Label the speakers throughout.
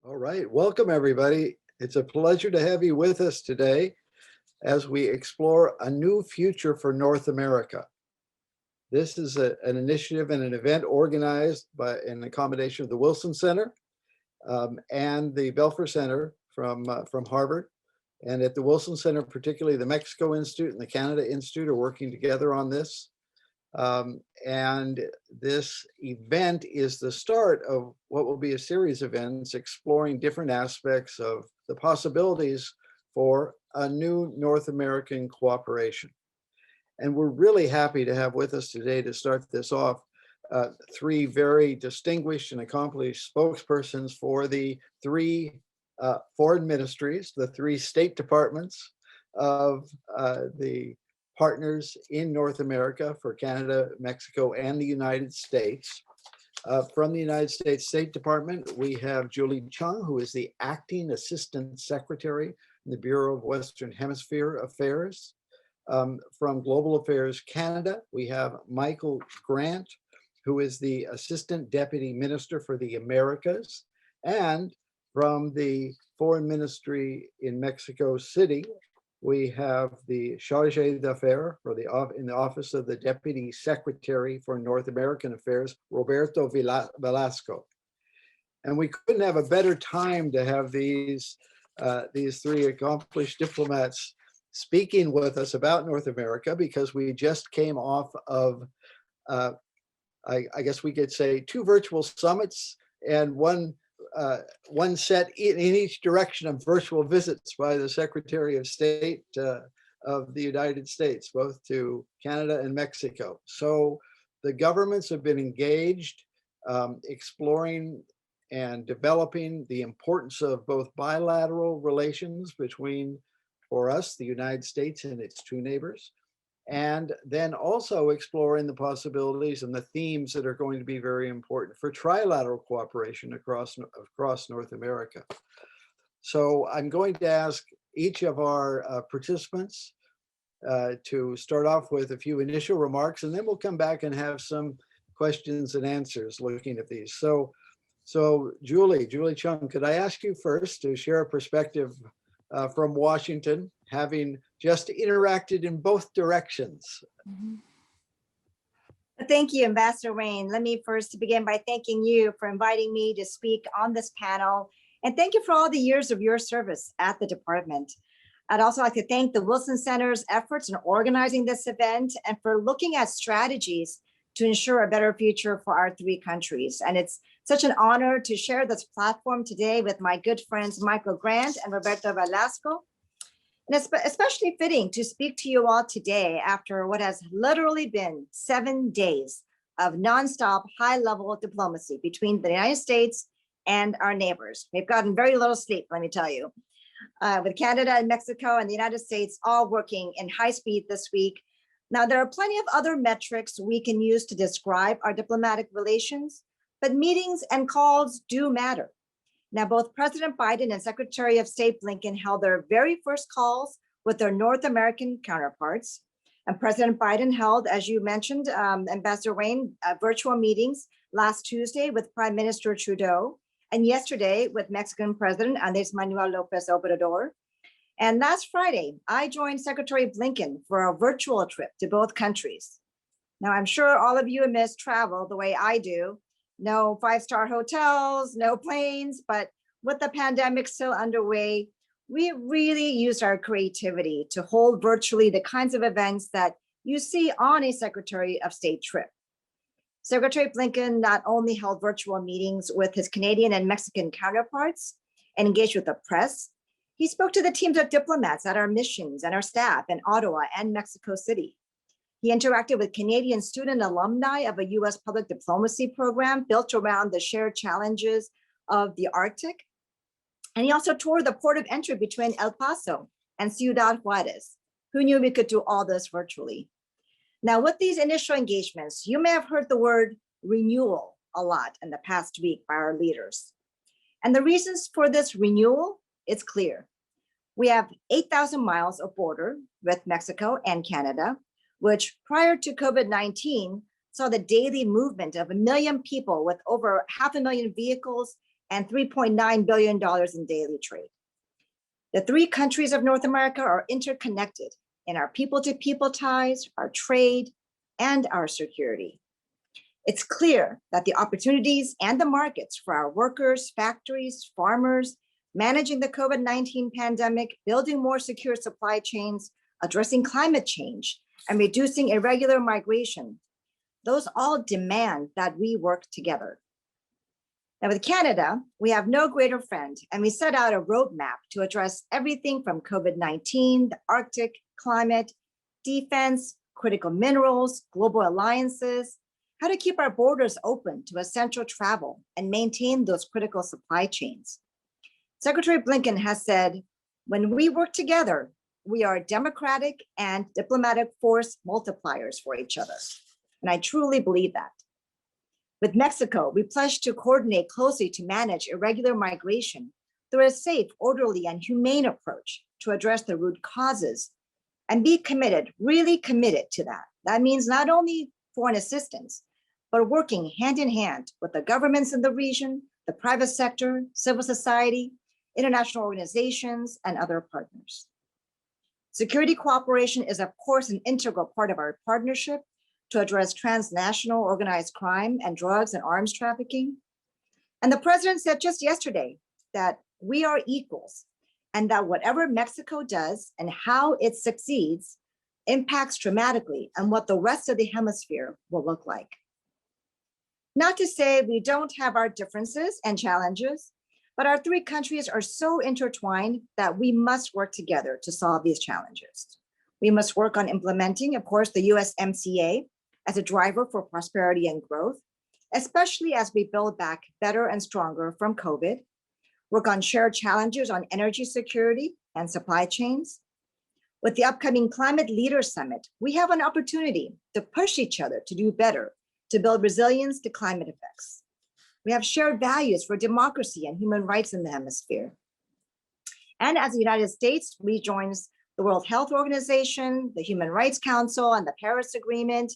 Speaker 1: All right, welcome everybody. It's a pleasure to have you with us today as we explore a new future for North America. This is an initiative and an event organized in accommodation of the Wilson Center and the Belfer Center from Harvard. And at the Wilson Center, particularly the Mexico Institute and the Canada Institute are working together on this. And this event is the start of what will be a series of events exploring different aspects of the possibilities for a new North American cooperation. And we're really happy to have with us today to start this off three very distinguished and accomplished spokespersons for the three foreign ministries, the three state departments of the partners in North America for Canada, Mexico, and the United States. From the United States State Department, we have Julie Chung, who is the Acting Assistant Secretary in the Bureau of Western Hemisphere Affairs. From Global Affairs Canada, we have Michael Grant, who is the Assistant Deputy Minister for the Americas. And from the Foreign Ministry in Mexico City, we have the Chargé d'Affaires in the Office of the Deputy Secretary for North American Affairs, Roberto Velasco. And we couldn't have a better time to have these three accomplished diplomats speaking with us about North America, because we just came off of, I guess we could say, two virtual summits and one set in each direction of virtual visits by the Secretary of State of the United States, both to Canada and Mexico. So the governments have been engaged, exploring and developing the importance of both bilateral relations between, for us, the United States and its two neighbors, and then also exploring the possibilities and the themes that are going to be very important for trilateral cooperation across North America. So I'm going to ask each of our participants to start off with a few initial remarks, and then we'll come back and have some questions and answers looking at these. So Julie Chung, could I ask you first to share a perspective from Washington, having just interacted in both directions?
Speaker 2: Thank you, Ambassador Wayne. Let me first begin by thanking you for inviting me to speak on this panel. And thank you for all the years of your service at the department. I'd also like to thank the Wilson Center's efforts in organizing this event and for looking at strategies to ensure a better future for our three countries. And it's such an honor to share this platform today with my good friends, Michael Grant and Roberto Velasco. And it's especially fitting to speak to you all today after what has literally been 7 days of nonstop high-level diplomacy between the United States and our neighbors. We've gotten very little sleep, let me tell you. With Canada and Mexico and the United States all working in high speed this week. Now, there are plenty of other metrics we can use to describe our diplomatic relations, but meetings and calls do matter. Now, both President Biden and Secretary of State Blinken held their very first calls with their North American counterparts. And President Biden held, as you mentioned, Ambassador Wayne, virtual meetings last Tuesday with Prime Minister Trudeau, and yesterday with Mexican President Andrés Manuel López Obrador. And last Friday, I joined Secretary Blinken for a virtual trip to both countries. Now, I'm sure all of you miss travel the way I do. No five-star hotels, no planes, but with the pandemic still underway, we really used our creativity to hold virtually the kinds of events that you see on a Secretary of State trip. Secretary Blinken not only held virtual meetings with his Canadian and Mexican counterparts and engaged with the press, he spoke to the teams of diplomats at our missions and our staff in Ottawa and Mexico City. He interacted with Canadian student alumni of a US public diplomacy program built around the shared challenges of the Arctic. And he also toured the port of entry between El Paso and Ciudad Juarez. Who knew we could do all this virtually? Now, with these initial engagements, you may have heard the word renewal a lot in the past week by our leaders. And the reasons for this renewal, it's clear. We have 8,000 miles of border with Mexico and Canada, which prior to COVID-19 saw the daily movement of 1 million people with over 500,000 vehicles and $3.9 billion in daily trade. The three countries of North America are interconnected in our people-to-people ties, our trade, and our security. It's clear that the opportunities and the markets for our workers, factories, farmers, managing the COVID-19 pandemic, building more secure supply chains, addressing climate change, and reducing irregular migration, those all demand that we work together. Now with Canada, we have no greater friend, and we set out a roadmap to address everything from COVID-19, the Arctic, climate, defense, critical minerals, global alliances, how to keep our borders open to essential travel and maintain those critical supply chains. Secretary Blinken has said, when we work together, we are democratic and diplomatic force multipliers for each other. And I truly believe that. With Mexico, we pledged to coordinate closely to manage irregular migration through a safe, orderly, and humane approach to address the root causes and be committed, really committed to that. That means not only foreign assistance, but working hand in hand with the governments in the region, the private sector, civil society, international organizations, and other partners. Security cooperation is, of course, an integral part of our partnership to address transnational organized crime and drugs and arms trafficking. And the president said just yesterday that we are equals and that whatever Mexico does and how it succeeds impacts dramatically on what the rest of the hemisphere will look like. Not to say we don't have our differences and challenges, but our three countries are so intertwined that we must work together to solve these challenges. We must work on implementing, of course, the USMCA as a driver for prosperity and growth, especially as we build back better and stronger from COVID, work on shared challenges on energy security and supply chains. With the upcoming Climate Leaders Summit, we have an opportunity to push each other to do better, to build resilience to climate effects. We have shared values for democracy and human rights in the hemisphere. And as the United States rejoins the World Health Organization, the Human Rights Council, and the Paris Agreement,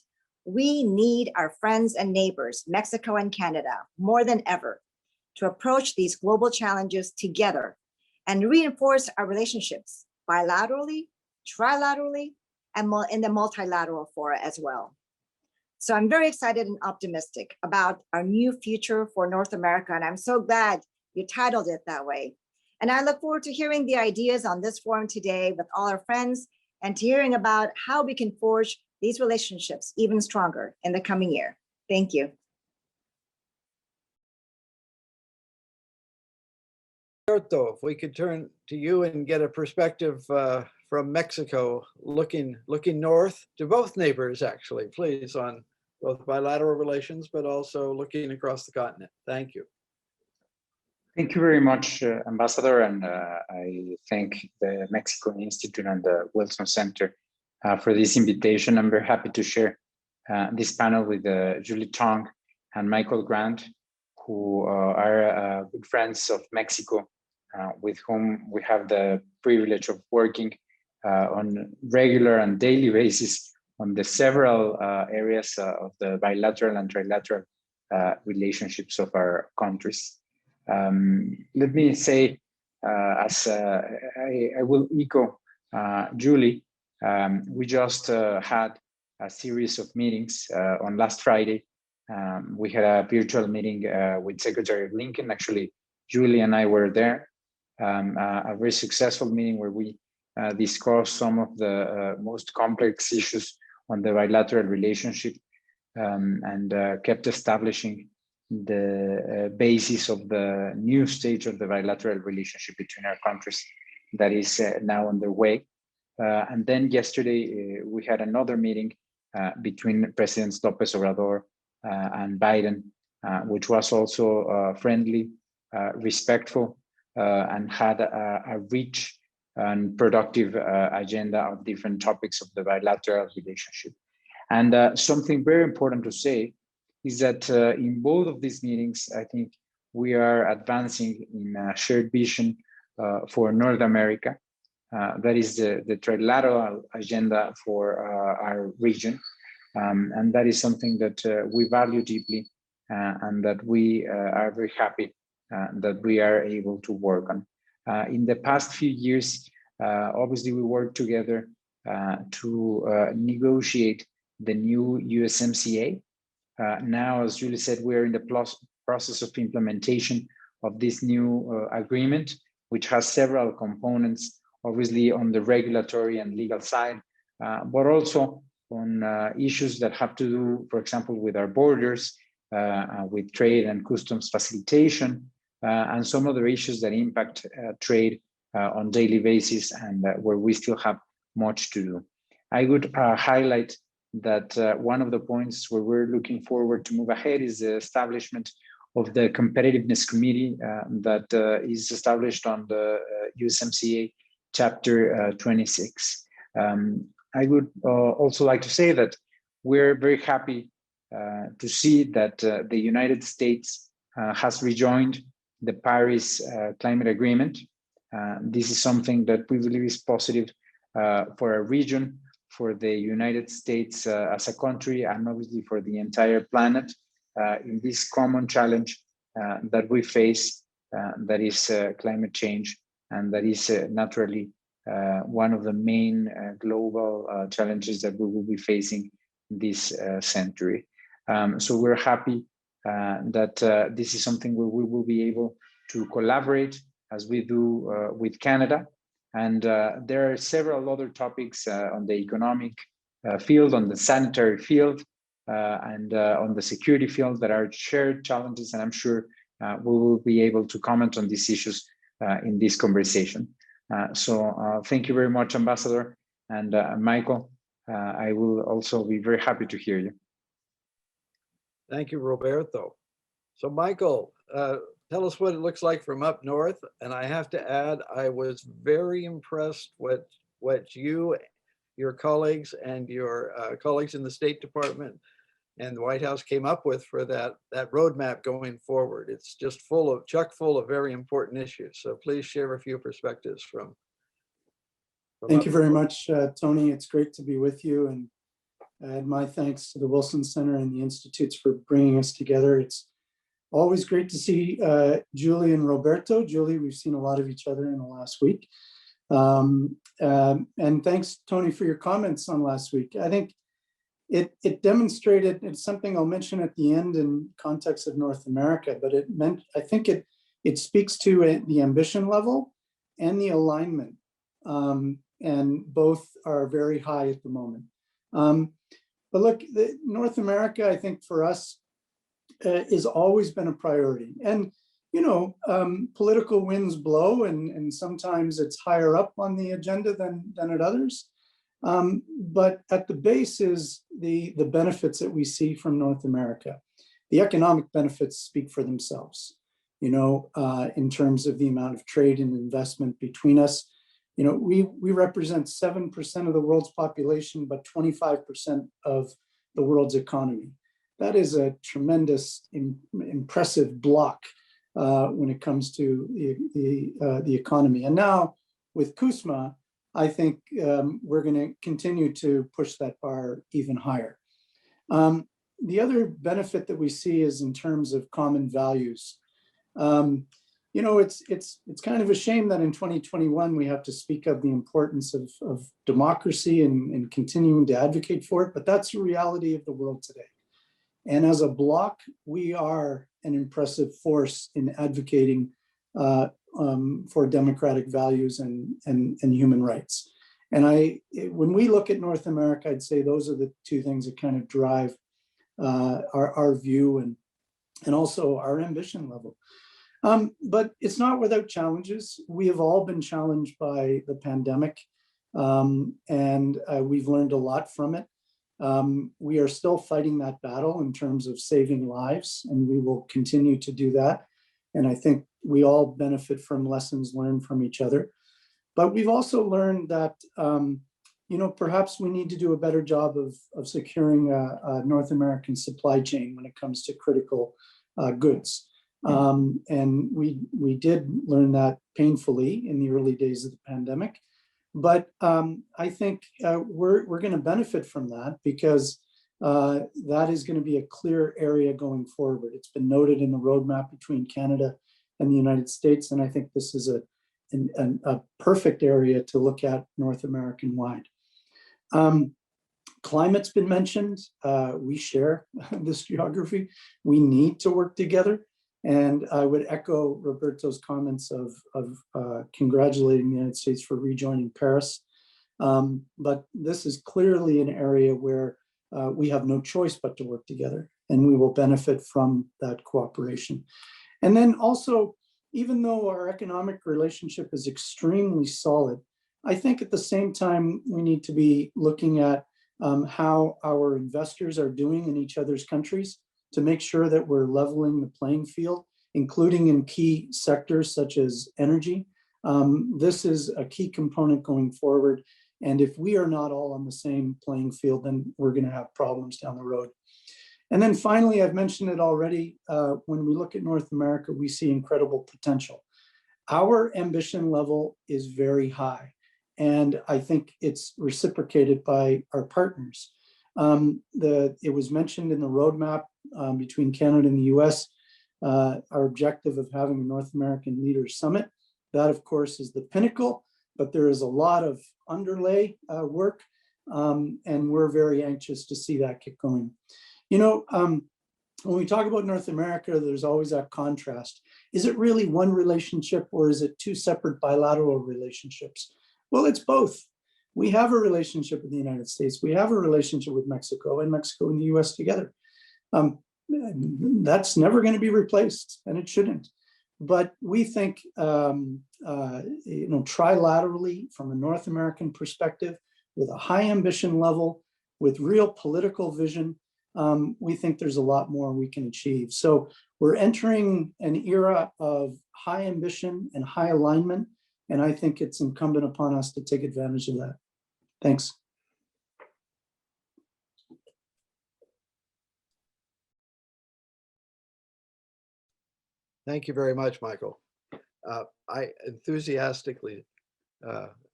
Speaker 2: we need our friends and neighbors, Mexico and Canada, more than ever, to approach these global challenges together and reinforce our relationships bilaterally, trilaterally, and in the multilateral fora as well. So I'm very excited and optimistic about our new future for North America, and I'm so glad you titled it that way. And I look forward to hearing the ideas on this forum today with all our friends and to hearing about how we can forge these relationships even stronger in the coming year. Thank you.
Speaker 1: Roberto, if we could turn to you and get a perspective from Mexico, looking north to both neighbors, actually, please, on both bilateral relations, but also looking across the continent. Thank you.
Speaker 3: Thank you very much, Ambassador, and I thank the Mexico Institute and the Wilson Center for this invitation. I'm very happy to share this panel with Julie Tong and Michael Grant, who are good friends of Mexico, with whom we have the privilege of working on regular and daily basis on the several areas of the bilateral and trilateral relationships of our countries. Let me say, as I will echo Julie, we just had a series of meetings on last Friday. We had a virtual meeting with Secretary Blinken. Actually, Julie and I were there. A very successful meeting where we discussed some of the most complex issues on the bilateral relationship and kept establishing the basis of the new stage of the bilateral relationship between our countries that is now underway. And then yesterday, we had another meeting between Presidents López Obrador and Biden, which was also friendly, respectful, and had a rich and productive agenda of different topics of the bilateral relationship. And something very important to say is that in both of these meetings, I think we are advancing in a shared vision for North America. That is the trilateral agenda for our region. And that is something that we value deeply and that we are very happy that we are able to work on. In the past few years, obviously we worked together to negotiate the new USMCA. Now, as Julie said, we're in the process of implementation of this new agreement, which has several components, obviously on the regulatory and legal side, but also on issues that have to do, for example, with our borders, with trade and customs facilitation, and some other issues that impact trade on daily basis, and where we still have much to do. I would highlight that one of the points where we're looking forward to move ahead is the establishment of the Competitiveness Committee that is established on the USMCA Chapter 26. I would also like to say that we're very happy to see that the United States has rejoined the Paris Climate Agreement. This is something that we believe is positive for our region, for the United States as a country, and obviously for the entire planet in this common challenge that we face, that is climate change, and that is naturally one of the main global challenges that we will be facing this century. So we're happy that this is something where we will be able to collaborate as we do with Canada. And there are several other topics on the economic field, on the sanitary field, and on the security field that are shared challenges. And I'm sure we will be able to comment on these issues in this conversation. So thank you very much, Ambassador. And Michael, I will also be very happy to hear you.
Speaker 1: Thank you, Roberto. So Michael, tell us what it looks like from up north. And I have to add, I was very impressed what you, your colleagues, and your colleagues in the State Department and the White House came up with for that roadmap going forward. It's just chock full of very important issues. So please share a few perspectives from
Speaker 4: Thank you very much, Tony. It's great to be with you, and add my thanks to the Wilson Center and the Institutes for bringing us together. It's always great to see Julie and Roberto. Julie, we've seen a lot of each other in the last week. And thanks, Tony, for your comments on last week. I think it demonstrated, it's something I'll mention at the end in context of North America, but I think it speaks to the ambition level and the alignment. And both are very high at the moment. But look, North America, I think for us, has always been a priority. And, you know, political winds blow, and sometimes it's higher up on the agenda than at others. But at the base is the benefits that we see from North America. The economic benefits speak for themselves, you know, in terms of the amount of trade and investment between us. You know, we represent 7% of the world's population, but 25% of the world's economy. That is a tremendous, impressive block when it comes to the economy. And now with CUSMA, I think we're going to continue to push that bar even higher. The other benefit that we see is in terms of common values. You know, it's kind of a shame that in 2021 we have to speak of the importance of democracy and continuing to advocate for it, but that's the reality of the world today. And as a bloc, we are an impressive force in advocating for democratic values and human rights. And when we look at North America, I'd say those are the two things that kind of drive our view and also our ambition level. But it's not without challenges. We have all been challenged by the pandemic, and we've learned a lot from it. We are still fighting that battle in terms of saving lives, and we will continue to do that. And I think we all benefit from lessons learned from each other. But we've also learned that, you know, perhaps we need to do a better job of securing a North American supply chain when it comes to critical goods. And we did learn that painfully in the early days of the pandemic. But I think we're going to benefit from that because that is going to be a clear area going forward. It's been noted in the roadmap between Canada and the United States. And I think this is a perfect area to look at North American wide. Climate's been mentioned. We share this geography. We need to work together. And I would echo Roberto's comments of congratulating the United States for rejoining Paris. But this is clearly an area where we have no choice but to work together, and we will benefit from that cooperation. And then also, even though our economic relationship is extremely solid, I think at the same time, we need to be looking at how our investors are doing in each other's countries to make sure that we're leveling the playing field, including in key sectors such as energy. This is a key component going forward. And if we are not all on the same playing field, then we're going to have problems down the road. And then finally, I've mentioned it already, when we look at North America, we see incredible potential. Our ambition level is very high, and I think it's reciprocated by our partners. It was mentioned in the roadmap between Canada and the US, our objective of having a North American Leaders Summit. That, of course, is the pinnacle, but there is a lot of underlay work, and we're very anxious to see that get going. You know, when we talk about North America, there's always that contrast. Is it really one relationship, or is it two separate bilateral relationships? Well, it's both. We have a relationship with the United States. We have a relationship with Mexico, and Mexico and the US together. That's never going to be replaced, and it shouldn't. But we think, trilaterally from a North American perspective, with a high ambition level, with real political vision, we think there's a lot more we can achieve. So we're entering an era of high ambition and high alignment, and I think it's incumbent upon us to take advantage of that. Thanks.
Speaker 1: Thank you very much, Michael. I enthusiastically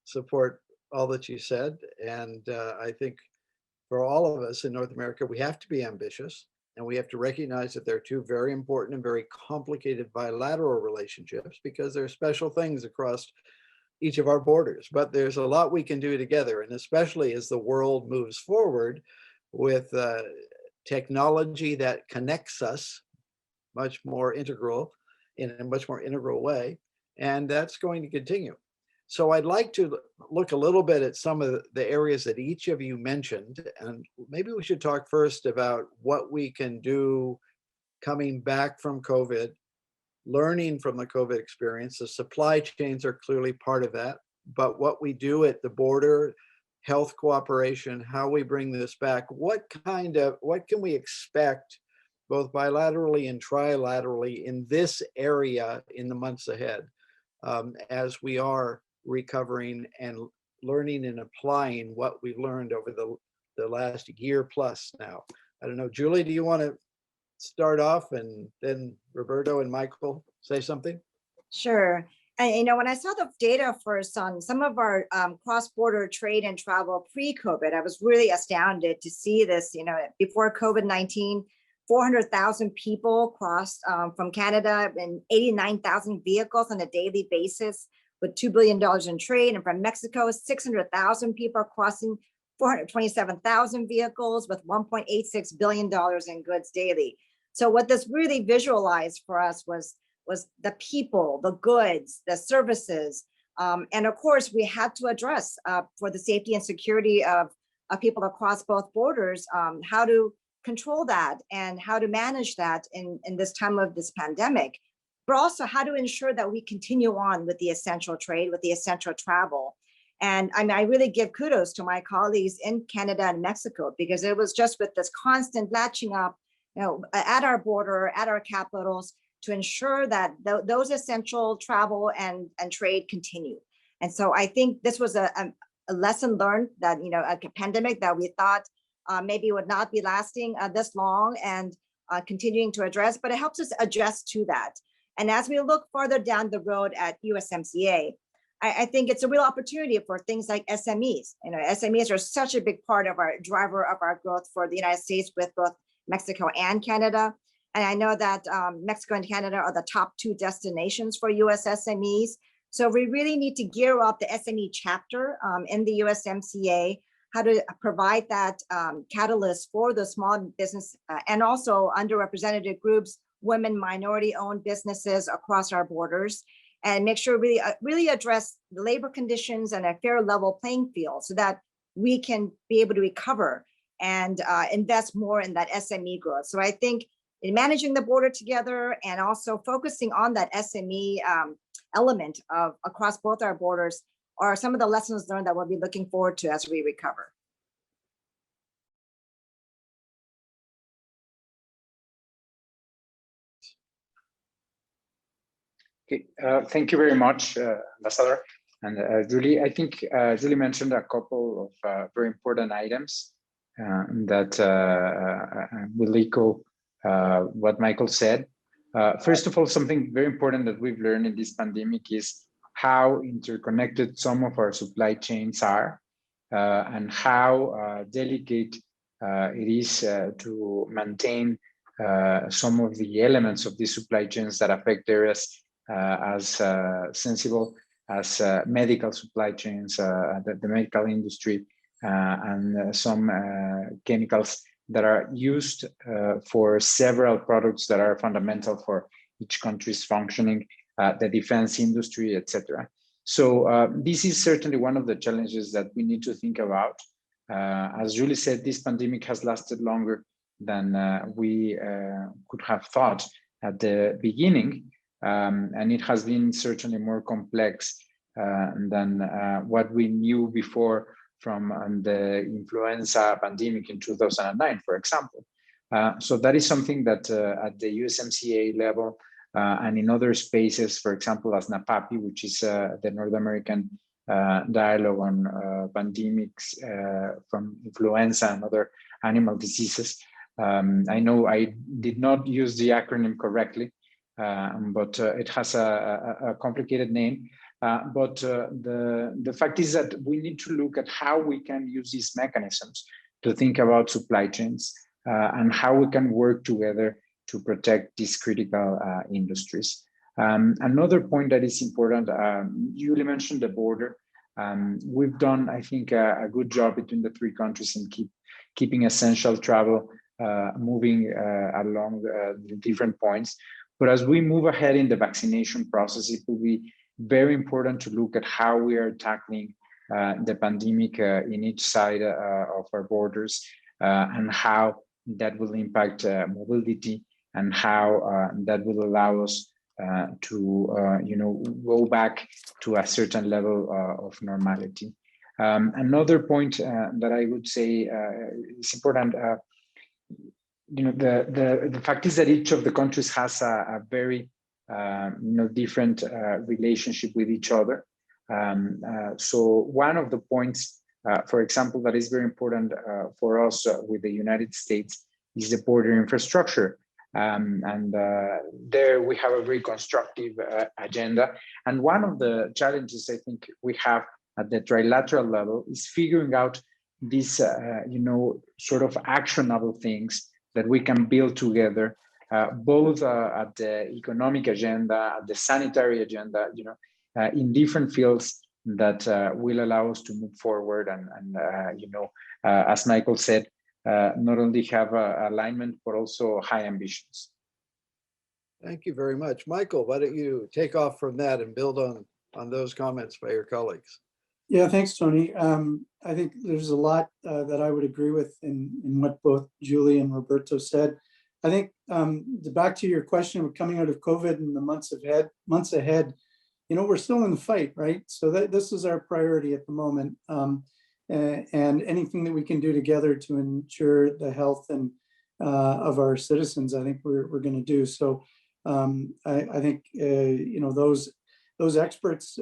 Speaker 1: support all that you said. And I think for all of us in North America, we have to be ambitious, and we have to recognize that there are two very important and very complicated bilateral relationships, because there are special things across each of our borders. But there's a lot we can do together, and especially as the world moves forward with technology that connects us much more integral, in a much more integral way, and that's going to continue. So I'd like to look a little bit at some of the areas that each of you mentioned, and maybe we should talk first about what we can do coming back from COVID, learning from the COVID experience. The supply chains are clearly part of that, but what we do at the border, health cooperation, how we bring this back, what can we expect both bilaterally and trilaterally in this area in the months ahead, as we are recovering and learning and applying what we've learned over the last year plus now. I don't know, Julie, do you want to start off, and then Roberto and Michael say something?
Speaker 2: Sure. And when I saw the data first on some of our cross-border trade and travel pre-COVID, I was really astounded to see this. Before COVID-19, 400,000 people crossed from Canada, and 89,000 vehicles on a daily basis, with $2 billion in trade. And from Mexico, 600,000 people crossing, 427,000 vehicles with $1.86 billion in goods daily. So what this really visualized for us was the people, the goods, the services. And of course, we had to address for the safety and security of people across both borders, how to control that and how to manage that in this time of this pandemic, but also how to ensure that we continue on with the essential trade, with the essential travel. And I mean, I really give kudos to my colleagues in Canada and Mexico, because it was just with this constant latching up, at our border, at our capitals, to ensure that those essential travel and trade continue. And so I think this was a lesson learned, that, a pandemic that we thought maybe would not be lasting this long and continuing to address, but it helps us adjust to that. And as we look farther down the road at USMCA, I think it's a real opportunity for things like SMEs. SMEs are such a big part of our driver of our growth for the United States with both Mexico and Canada. And I know that Mexico and Canada are the top 2 destinations for US SMEs. So we really need to gear up the SME chapter in the USMCA, how to provide that catalyst for the small business and also underrepresented groups, women, minority-owned businesses across our borders, and make sure really address the labor conditions and a fair level playing field so that we can be able to recover and invest more in that SME growth. So I think in managing the border together and also focusing on that SME element of across both our borders are some of the lessons learned that we'll be looking forward to as we recover.
Speaker 3: Okay, thank you very much, Ambassador. And Julie, I think Julie mentioned a couple of very important items that will echo what Michael said. First of all, something very important that we've learned in this pandemic is how interconnected some of our supply chains are and how delicate it is to maintain some of the elements of these supply chains that affect areas as sensible as medical supply chains, the medical industry, and some chemicals that are used for several products that are fundamental for each country's functioning, the defense industry, etc. So this is certainly one of the challenges that we need to think about. As Julie said, this pandemic has lasted longer than we could have thought at the beginning, and it has been certainly more complex than what we knew before from the influenza pandemic in 2009, for example. So that is something that at the USMCA level and in other spaces, for example, as NAPAPI, which is the North American dialogue on pandemics from influenza and other animal diseases. I know I did not use the acronym correctly, but it has a complicated name. But the fact is that we need to look at how we can use these mechanisms to think about supply chains and how we can work together to protect these critical industries. Another point that is important, Julie mentioned the border. We've done, I think, a good job between the 3 countries in keeping essential travel moving along the different points. But as we move ahead in the vaccination process, it will be very important to look at how we are tackling the pandemic in each side of our borders and how that will impact mobility and how that will allow us to go back to a certain level of normality. Another point that I would say is important, the fact is that each of the countries has a very different relationship with each other. So one of the points, for example, that is very important for us with the United States is the border infrastructure. And there we have a very constructive agenda. And one of the challenges I think we have at the trilateral level is figuring out these, sort of actionable things that we can build together, both at the economic agenda, at the sanitary agenda, in different fields that will allow us to move forward and as Michael said, not only have alignment, but also high ambitions.
Speaker 1: Thank you very much. Michael, why don't you take off from that and build on those comments by your colleagues?
Speaker 4: Yeah, thanks, Tony. I think there's a lot that I would agree with in what both Julie and Roberto said. I think back to your question, we're coming out of COVID in the months ahead, we're still in the fight, right? So this is our priority at the moment. And anything that we can do together to ensure the health and of our citizens, I think we're going to do. So I think those experts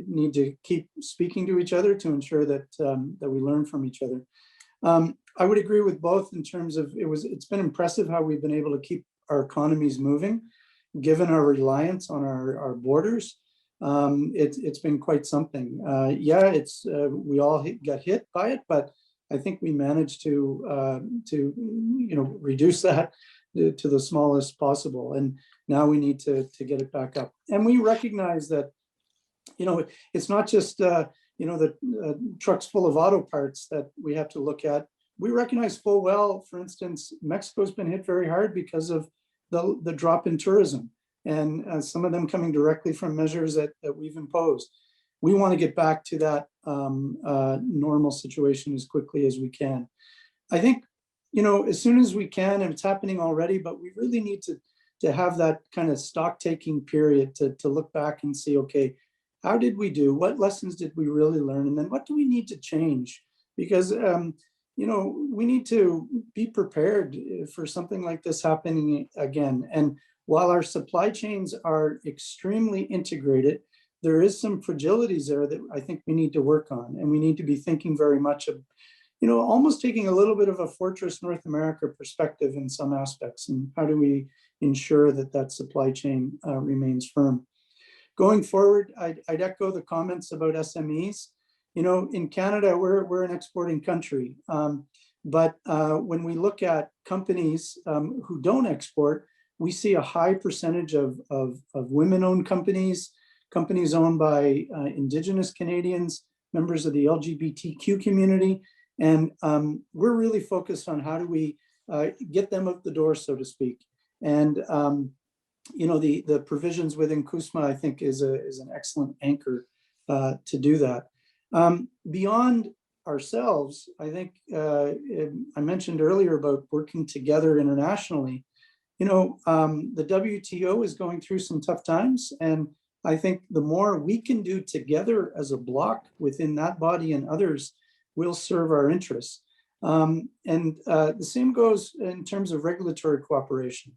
Speaker 4: need to keep speaking to each other to ensure that that we learn from each other. I would agree with both in terms of it's been impressive how we've been able to keep our economies moving, given our reliance on our borders. It's been quite something. Yeah, we all got hit by it, but I think we managed to reduce that to the smallest possible. And now we need to get it back up. And we recognize that, it's not just, the trucks full of auto parts that we have to look at. We recognize full well, for instance, Mexico's been hit very hard because of the drop in tourism, and some of them coming directly from measures that we've imposed. We want to get back to that normal situation as quickly as we can. I think, as soon as we can, and it's happening already, but we really need to have that kind of stock taking period to look back and see, okay, how did we do? What lessons did we really learn? And then what do we need to change? Because, we need to be prepared for something like this happening again. And while our supply chains are extremely integrated, there is some fragilities there that I think we need to work on. And we need to be thinking very much of, almost taking a little bit of a Fortress North America perspective in some aspects. And how do we ensure that supply chain remains firm? Going forward, I'd echo the comments about SMEs. In Canada, we're an exporting country. But when we look at companies who don't export, we see a high percentage of women-owned companies, companies owned by Indigenous Canadians, members of the LGBTQ community. And we're really focused on how do we get them out the door, so to speak. And the provisions within CUSMA, I think, is an excellent anchor to do that. Beyond ourselves, I think I mentioned earlier about working together internationally. The WTO is going through some tough times, and I think the more we can do together as a bloc within that body and others will serve our interests. And the same goes in terms of regulatory cooperation.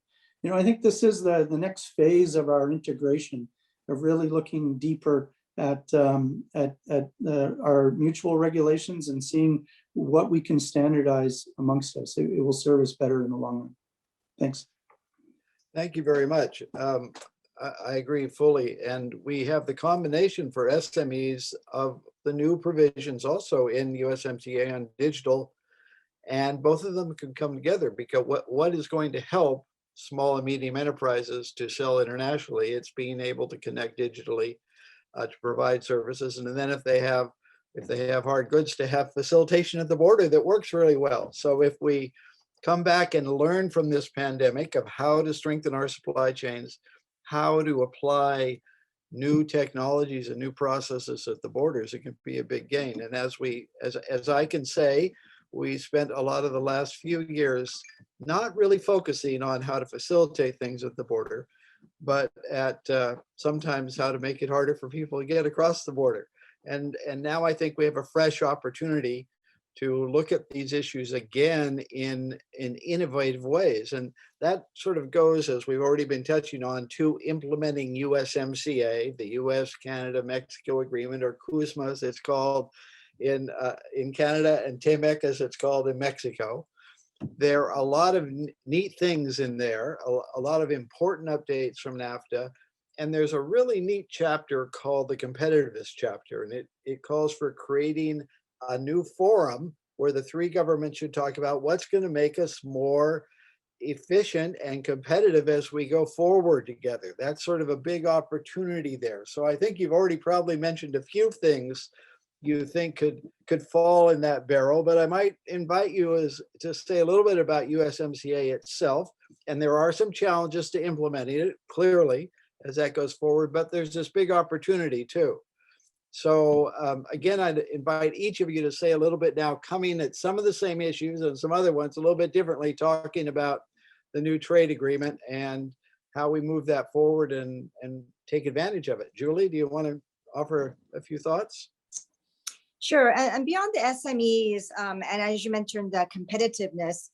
Speaker 4: I think this is the next phase of our integration, of really looking deeper at our mutual regulations and seeing what we can standardize amongst us. It will serve us better in the long run. Thanks.
Speaker 1: Thank you very much. I agree fully. And we have the combination for SMEs of the new provisions also in USMCA on digital, and both of them can come together, because what is going to help small and medium enterprises to sell internationally, it's being able to connect digitally to provide services. And then if they have hard goods, to have facilitation at the border that works really well. So if we come back and learn from this pandemic of how to strengthen our supply chains, how to apply new technologies and new processes at the borders, it can be a big gain. And as I can say, we spent a lot of the last few years not really focusing on how to facilitate things at the border, but at sometimes how to make it harder for people to get across the border. And now I think we have a fresh opportunity to look at these issues again in innovative ways. And that sort of goes, as we've already been touching on, to implementing USMCA, the US-Canada-Mexico Agreement, or CUSMA as it's called in Canada, and TEMEC as it's called in Mexico. There are a lot of neat things in there, a lot of important updates from NAFTA. And there's a really neat chapter called the Competitiveness Chapter. And it calls for creating a new forum where the three governments should talk about what's going to make us more efficient and competitive as we go forward together. That's sort of a big opportunity there. So I think you've already probably mentioned a few things you think could fall in that barrel, but I might invite you to say a little bit about USMCA itself. And there are some challenges to implementing it, clearly, as that goes forward, but there's this big opportunity too. So again, I'd invite each of you to say a little bit now, coming at some of the same issues and some other ones a little bit differently, talking about the new trade agreement and how we move that forward and take advantage of it. Julie, do you want to offer a few thoughts?
Speaker 2: Sure, and beyond the SMEs, and as you mentioned, the competitiveness,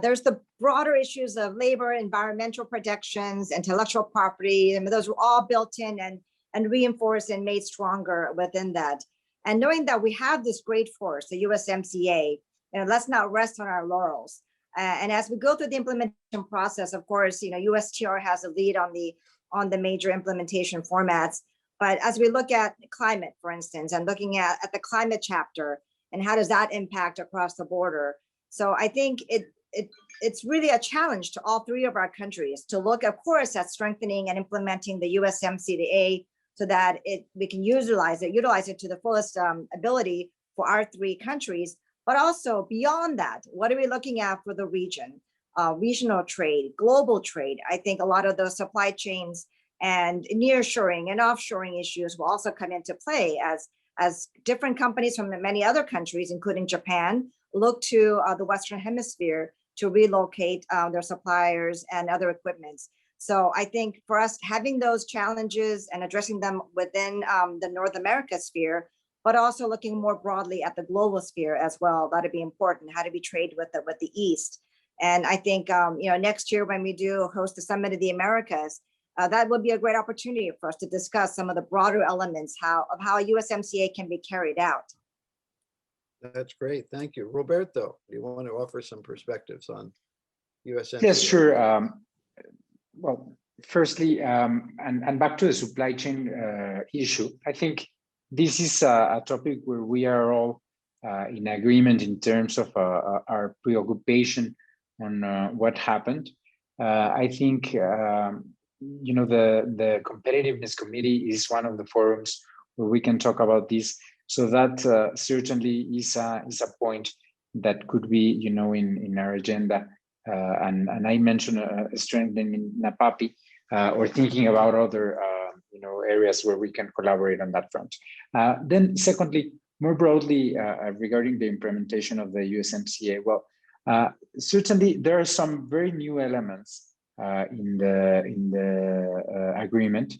Speaker 2: there's the broader issues of labor, environmental protections, intellectual property, and those were all built in and reinforced and made stronger within that. And knowing that we have this great force, the USMCA, let's not rest on our laurels. And as we go through the implementation process, of course, USTR has a lead on the major implementation formats. But as we look at climate, for instance, and looking at the climate chapter and how does that impact across the border. So I think it's really a challenge to all three of our countries to look, of course, at strengthening and implementing the USMCA so that we can utilize it to the fullest ability for our three countries. But also beyond that, what are we looking at for the region? Regional trade, global trade. I think a lot of those supply chains and nearshoring and offshoring issues will also come into play as different companies from many other countries, including Japan, look to the Western Hemisphere to relocate their suppliers and other equipments. So I think for us, having those challenges and addressing them within the North America sphere, but also looking more broadly at the global sphere as well, that'd be important. How do we trade with the East? And I think next year when we do host the Summit of the Americas, that would be a great opportunity for us to discuss some of the broader elements of how USMCA can be carried out.
Speaker 1: That's great. Thank you. Roberto, do you want to offer some perspectives on USMCA?
Speaker 3: Yes, sure. Well, firstly, and back to the supply chain issue, I think this is a topic where we are all in agreement in terms of our preoccupation on what happened. I think the Competitiveness Committee is one of the forums where we can talk about this. So that certainly is a point that could be, in our agenda. And I mentioned strengthening NAPAPI or thinking about other, areas where we can collaborate on that front. Then secondly, more broadly regarding the implementation of the USMCA, well, certainly there are some very new elements in the agreement.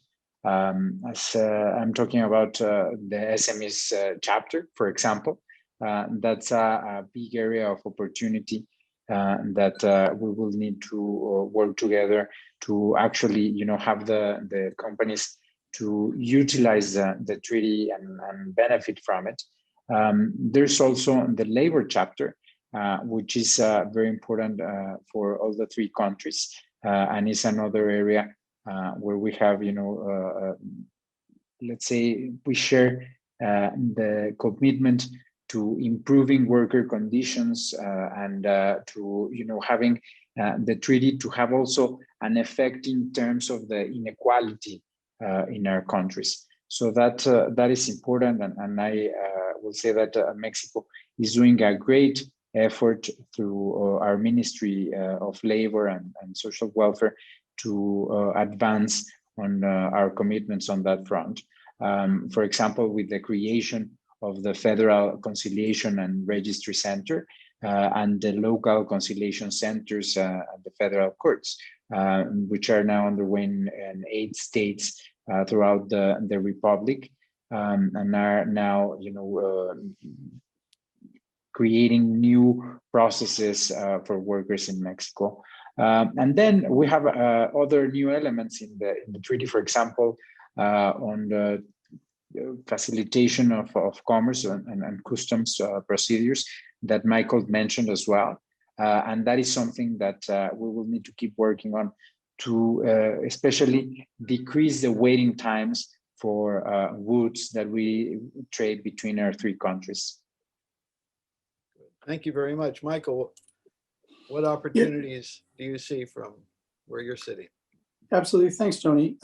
Speaker 3: As I'm talking about the SMEs chapter, for example, that's a big area of opportunity that we will need to work together to actually, have the companies to utilize the treaty and benefit from it. There's also the labor chapter, which is very important for all the three countries, and is another area where we have, let's say we share the commitment to improving worker conditions and to, having the treaty to have also an effect in terms of the inequality in our countries. So that is important, and I will say that Mexico is doing a great effort through our Ministry of Labor and Social Welfare to advance on our commitments on that front. For example, with the creation of the Federal Conciliation and Registry Center and the local conciliation centers at the federal courts, which are now underway in 8 states throughout the Republic, and are now, creating new processes for workers in Mexico. And then we have other new elements in the treaty, for example, on the facilitation of commerce and customs procedures that Michael mentioned as well. And that is something that we will need to keep working on to especially decrease the waiting times for goods that we trade between our three countries.
Speaker 1: Thank you very much. Michael, what opportunities do you see from where you're sitting?
Speaker 4: Absolutely. Thanks, Tony.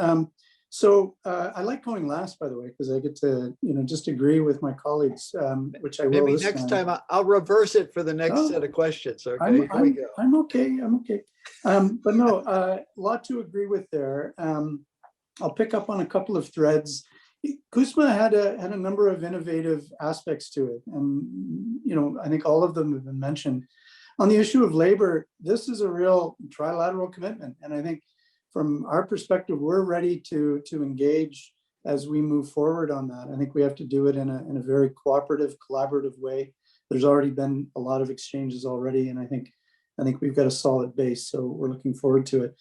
Speaker 4: So I like going last, by the way, because I get to, just agree with my colleagues, which I will.
Speaker 1: Maybe next time I'll reverse it for the next set of questions. Okay,
Speaker 4: I'm
Speaker 1: go.
Speaker 4: I'm okay. But no, a lot to agree with there. I'll pick up on a couple of threads. CUSMA had a number of innovative aspects to it, and I think all of them have been mentioned. On the issue of labor, this is a real trilateral commitment, and I think from our perspective, we're ready to engage as we move forward on that. I think we have to do it in a very cooperative, collaborative way. There's already been a lot of exchanges already, and I think we've got a solid base, so we're looking forward to it.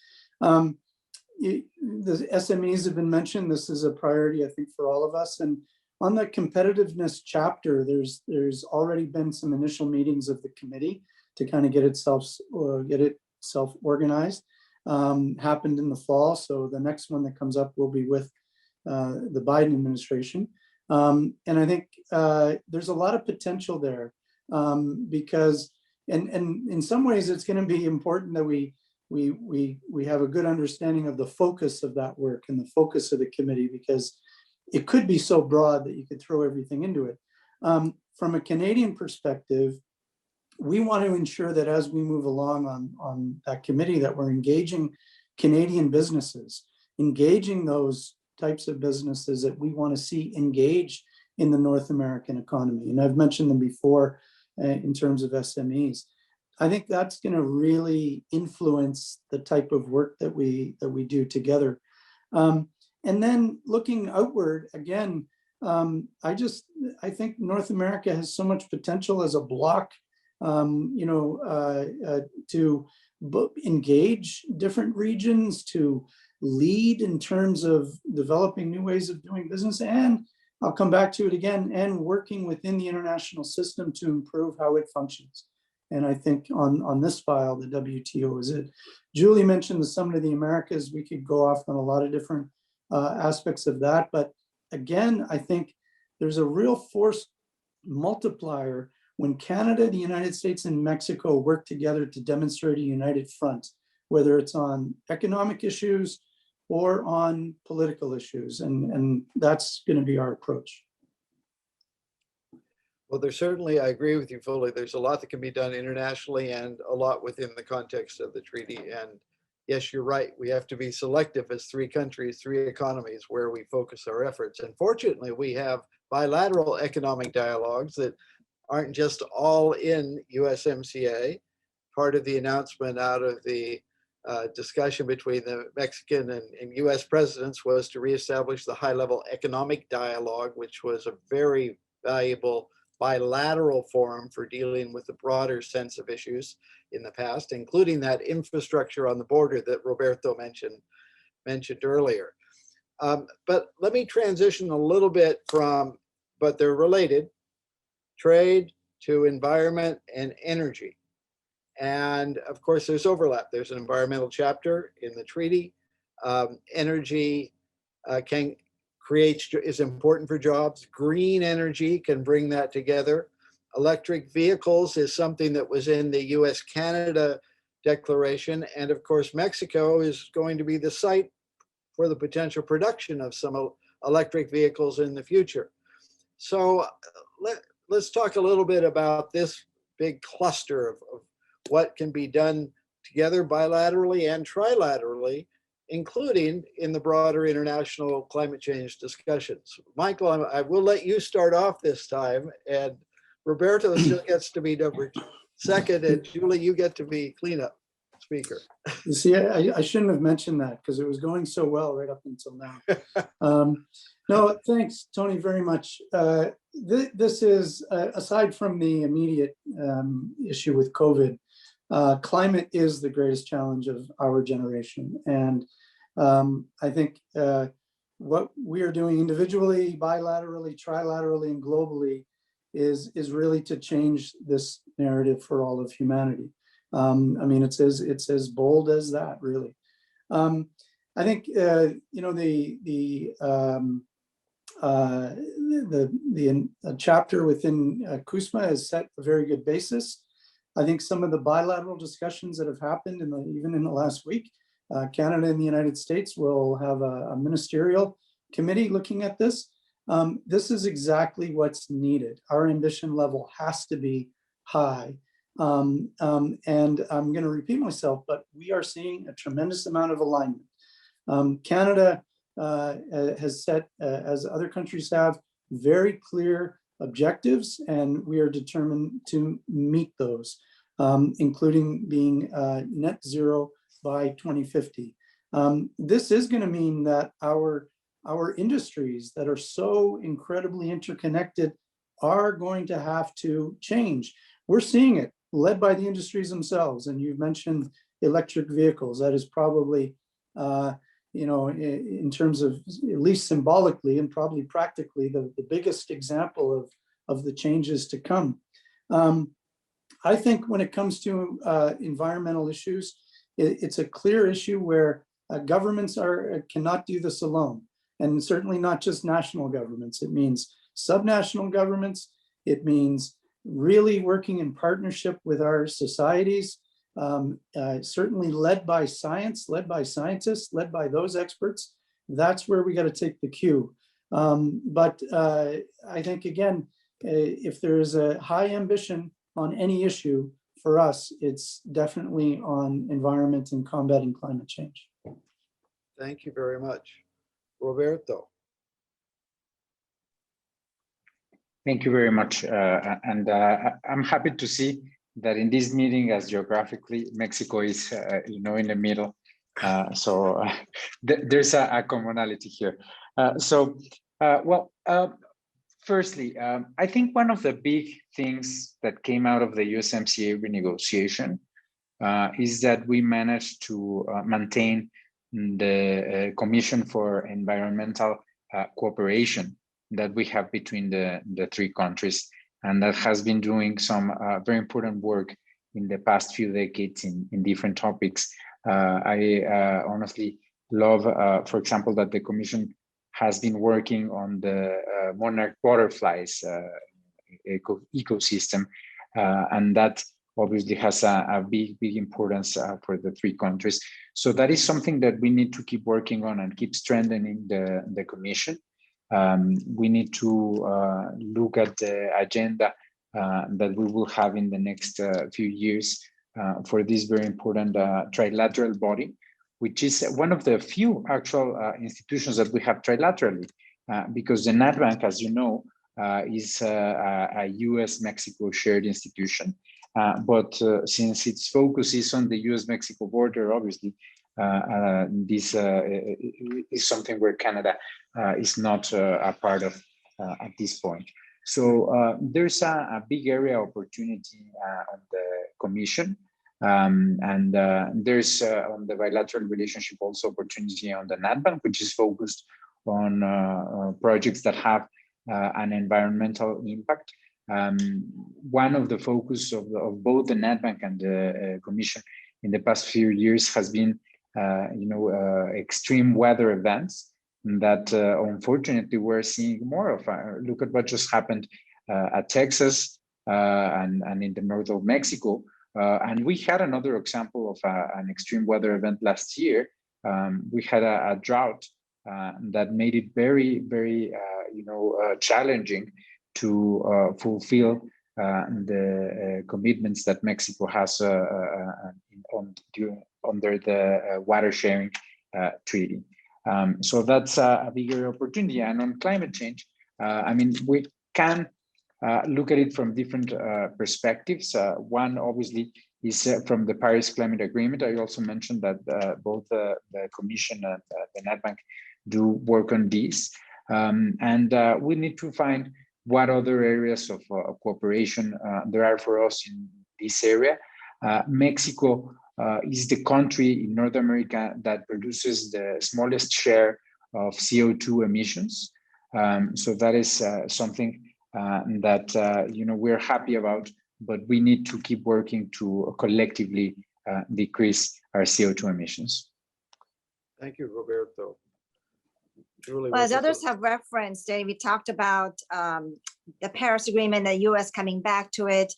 Speaker 4: The SMEs have been mentioned. This is a priority, I think, for all of us. And on the competitiveness chapter, there's already been some initial meetings of the committee to kind of get itself organized. Happened in the fall, so the next one that comes up will be with the Biden administration. And I think there's a lot of potential there because and in some ways, it's going to be important that we have a good understanding of the focus of that work and the focus of the committee, because it could be so broad that you could throw everything into it. From a Canadian perspective, we want to ensure that as we move along on that committee, that we're engaging Canadian businesses, engaging those types of businesses that we want to see engage in the North American economy. And I've mentioned them before in terms of SMEs. I think that's going to really influence the type of work that we do together. And then looking outward, again, I think North America has so much potential as a bloc, to engage different regions, to lead in terms of developing new ways of doing business. And I'll come back to it again, and working within the international system to improve how it functions. And I think on this file, the WTO is it. Julie mentioned the Summit of the Americas. We could go off on a lot of different aspects of that. But again, I think there's a real force multiplier when Canada, the United States, and Mexico work together to demonstrate a united front, whether it's on economic issues or on political issues. And that's going to be our approach.
Speaker 1: Well, there's certainly, I agree with you fully. There's a lot that can be done internationally and a lot within the context of the treaty. And yes, you're right. We have to be selective as three countries, three economies where we focus our efforts. And fortunately, we have bilateral economic dialogues that aren't just all in USMCA. Part of the announcement out of the discussion between the Mexican and US presidents was to reestablish the high-level economic dialogue, which was a very valuable bilateral forum for dealing with the broader sense of issues in the past, including that infrastructure on the border that Roberto mentioned earlier. But let me transition a little bit from, but they're related, trade to environment and energy. And of course, there's overlap. There's an environmental chapter in the treaty. Energy is important for jobs. Green energy can bring that together. Electric vehicles is something that was in the US-Canada declaration. And of course, Mexico is going to be the site for the potential production of some electric vehicles in the future. So let's talk a little bit about this big cluster of what can be done together bilaterally and trilaterally, including in the broader international climate change discussions. Michael, I will let you start off this time, and Roberto still gets to be number second, and Julie, you get to be cleanup speaker.
Speaker 4: You see, I shouldn't have mentioned that because it was going so well right up until now. No, thanks, Tony, very much. This is, aside from the immediate issue with COVID, climate is the greatest challenge of our generation. And I think what we are doing individually, bilaterally, trilaterally, and globally is really to change this narrative for all of humanity. I mean, it's as bold as that, really. I think the chapter within CUSMA has set a very good basis. I think some of the bilateral discussions that have happened even in the last week, Canada and the United States will have a ministerial committee looking at this. This is exactly what's needed. Our ambition level has to be high. And I'm going to repeat myself, but we are seeing a tremendous amount of alignment. Canada has set, as other countries have, very clear objectives, and we are determined to meet those, including being net zero by 2050. This is going to mean that our industries that are so incredibly interconnected are going to have to change. We're seeing it led by the industries themselves. And you've mentioned electric vehicles. That is probably, in terms of, at least symbolically and probably practically, the biggest example of the changes to come. I think when it comes to environmental issues, it's a clear issue where governments cannot do this alone. And certainly not just national governments. It means subnational governments. It means really working in partnership with our societies, certainly led by science, led by scientists, led by those experts. That's where we got to take the cue. But I think, again, if there is a high ambition on any issue, for us, it's definitely on environment and combating climate change.
Speaker 1: Thank you very much. Roberto.
Speaker 3: Thank you very much. I'm happy to see that in this meeting, as geographically, Mexico is, in the middle. There's a commonality here. Firstly, I think one of the big things that came out of the USMCA renegotiation is that we managed to maintain the Commission for Environmental Cooperation that we have between the three countries, and that has been doing some very important work in the past few decades in different topics. I honestly love, for example, that the Commission has been working on the monarch butterflies ecosystem, and that obviously has a big importance for the three countries. So that is something that we need to keep working on and keep strengthening the Commission. We need to look at the agenda that we will have in the next few years for this very important trilateral body, which is one of the few actual institutions that we have trilaterally, because the NatBank, as you know, is a US-Mexico shared institution. But since its focus is on the US-Mexico border, obviously, this is something where Canada is not a part of at this point. So there's a big area of opportunity on the Commission. And there's on the bilateral relationship also opportunity on the NatBank, which is focused on projects that have an environmental impact. One of the focus of both the NatBank and the Commission in the past few years has been, extreme weather events that unfortunately we're seeing more of. Look at what just happened at Texas and in the north of Mexico. And we had another example of an extreme weather event last year. We had a drought that made it very, very, challenging to fulfill the commitments that Mexico has under the water sharing treaty. So that's a bigger opportunity. And on climate change, we can look at it from different perspectives. One obviously is from the Paris Climate Agreement. I also mentioned that both the Commission and the NatBank do work on these. And we need to find what other areas of cooperation there are for us in this area. Mexico is the country in North America that produces the smallest share of CO2 emissions. So that is something that we're happy about, but we need to keep working to collectively decrease our CO2 emissions.
Speaker 1: Thank you, Roberto. Julie,
Speaker 2: well, as others have referenced, we talked about the Paris Agreement, the US coming back to it.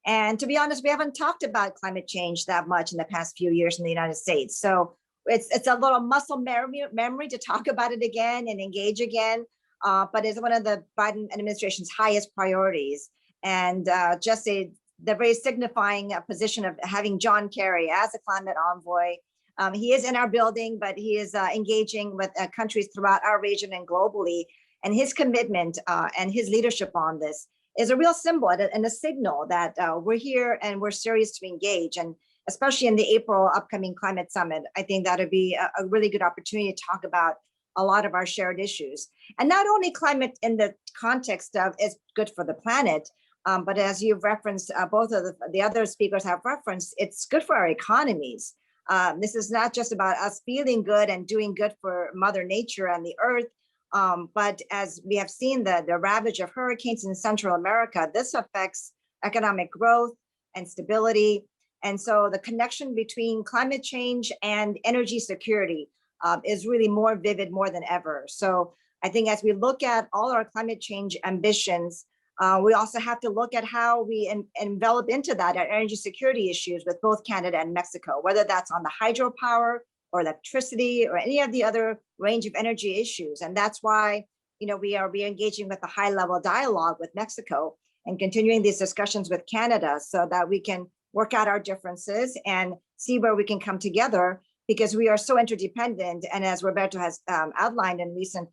Speaker 2: And to be honest, we haven't talked about climate change that much in the past few years in the United States. So it's a little muscle memory to talk about it again and engage again. But it's one of the Biden administration's highest priorities. And just the very signifying position of having John Kerry as a climate envoy. He is in our building, but he is engaging with countries throughout our region and globally. And his commitment and his leadership on this is a real symbol and a signal that we're here and we're serious to engage. And especially in the April upcoming climate summit, I think that would be a really good opportunity to talk about a lot of our shared issues. And not only climate in the context of it's good for the planet, but as you've referenced, both of the other speakers have referenced, it's good for our economies. This is not just about us feeling good and doing good for Mother Nature and the earth, but as we have seen the ravage of hurricanes in Central America, this affects economic growth and stability. And so the connection between climate change and energy security is really more vivid more than ever. So I think as we look at all our climate change ambitions, We also have to look at how we envelop into that our energy security issues with both Canada and Mexico, whether that's on the hydropower or electricity or any of the other range of energy issues. And that's why, we are re-engaging with a high-level dialogue with Mexico and continuing these discussions with Canada so that we can work out our differences and see where we can come together, because we are so interdependent. And as Roberto has outlined in recent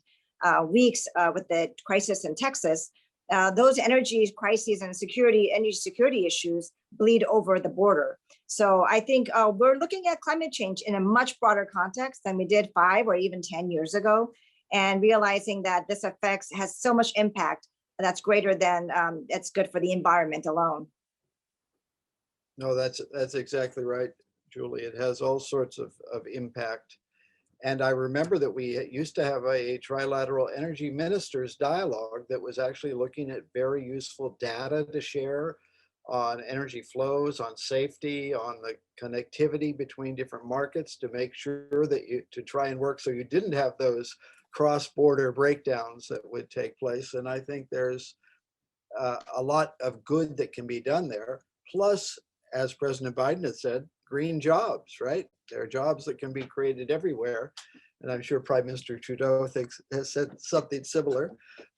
Speaker 2: weeks with the crisis in Texas, those energy crises and energy security issues bleed over the border. So I think we're looking at climate change in a much broader context than we did 5 or even 10 years ago, and realizing that this has so much impact that's greater than it's good for the environment alone.
Speaker 1: No, that's exactly right, Julie. It has all sorts of impact. And I remember that we used to have a trilateral energy ministers dialogue that was actually looking at very useful data to share on energy flows, on safety, on the connectivity between different markets to make sure that to try and work so you didn't have those cross-border breakdowns that would take place. And I think there's a lot of good that can be done there. Plus, as President Biden has said, green jobs, right? There are jobs that can be created everywhere. And I'm sure Prime Minister Trudeau has said something similar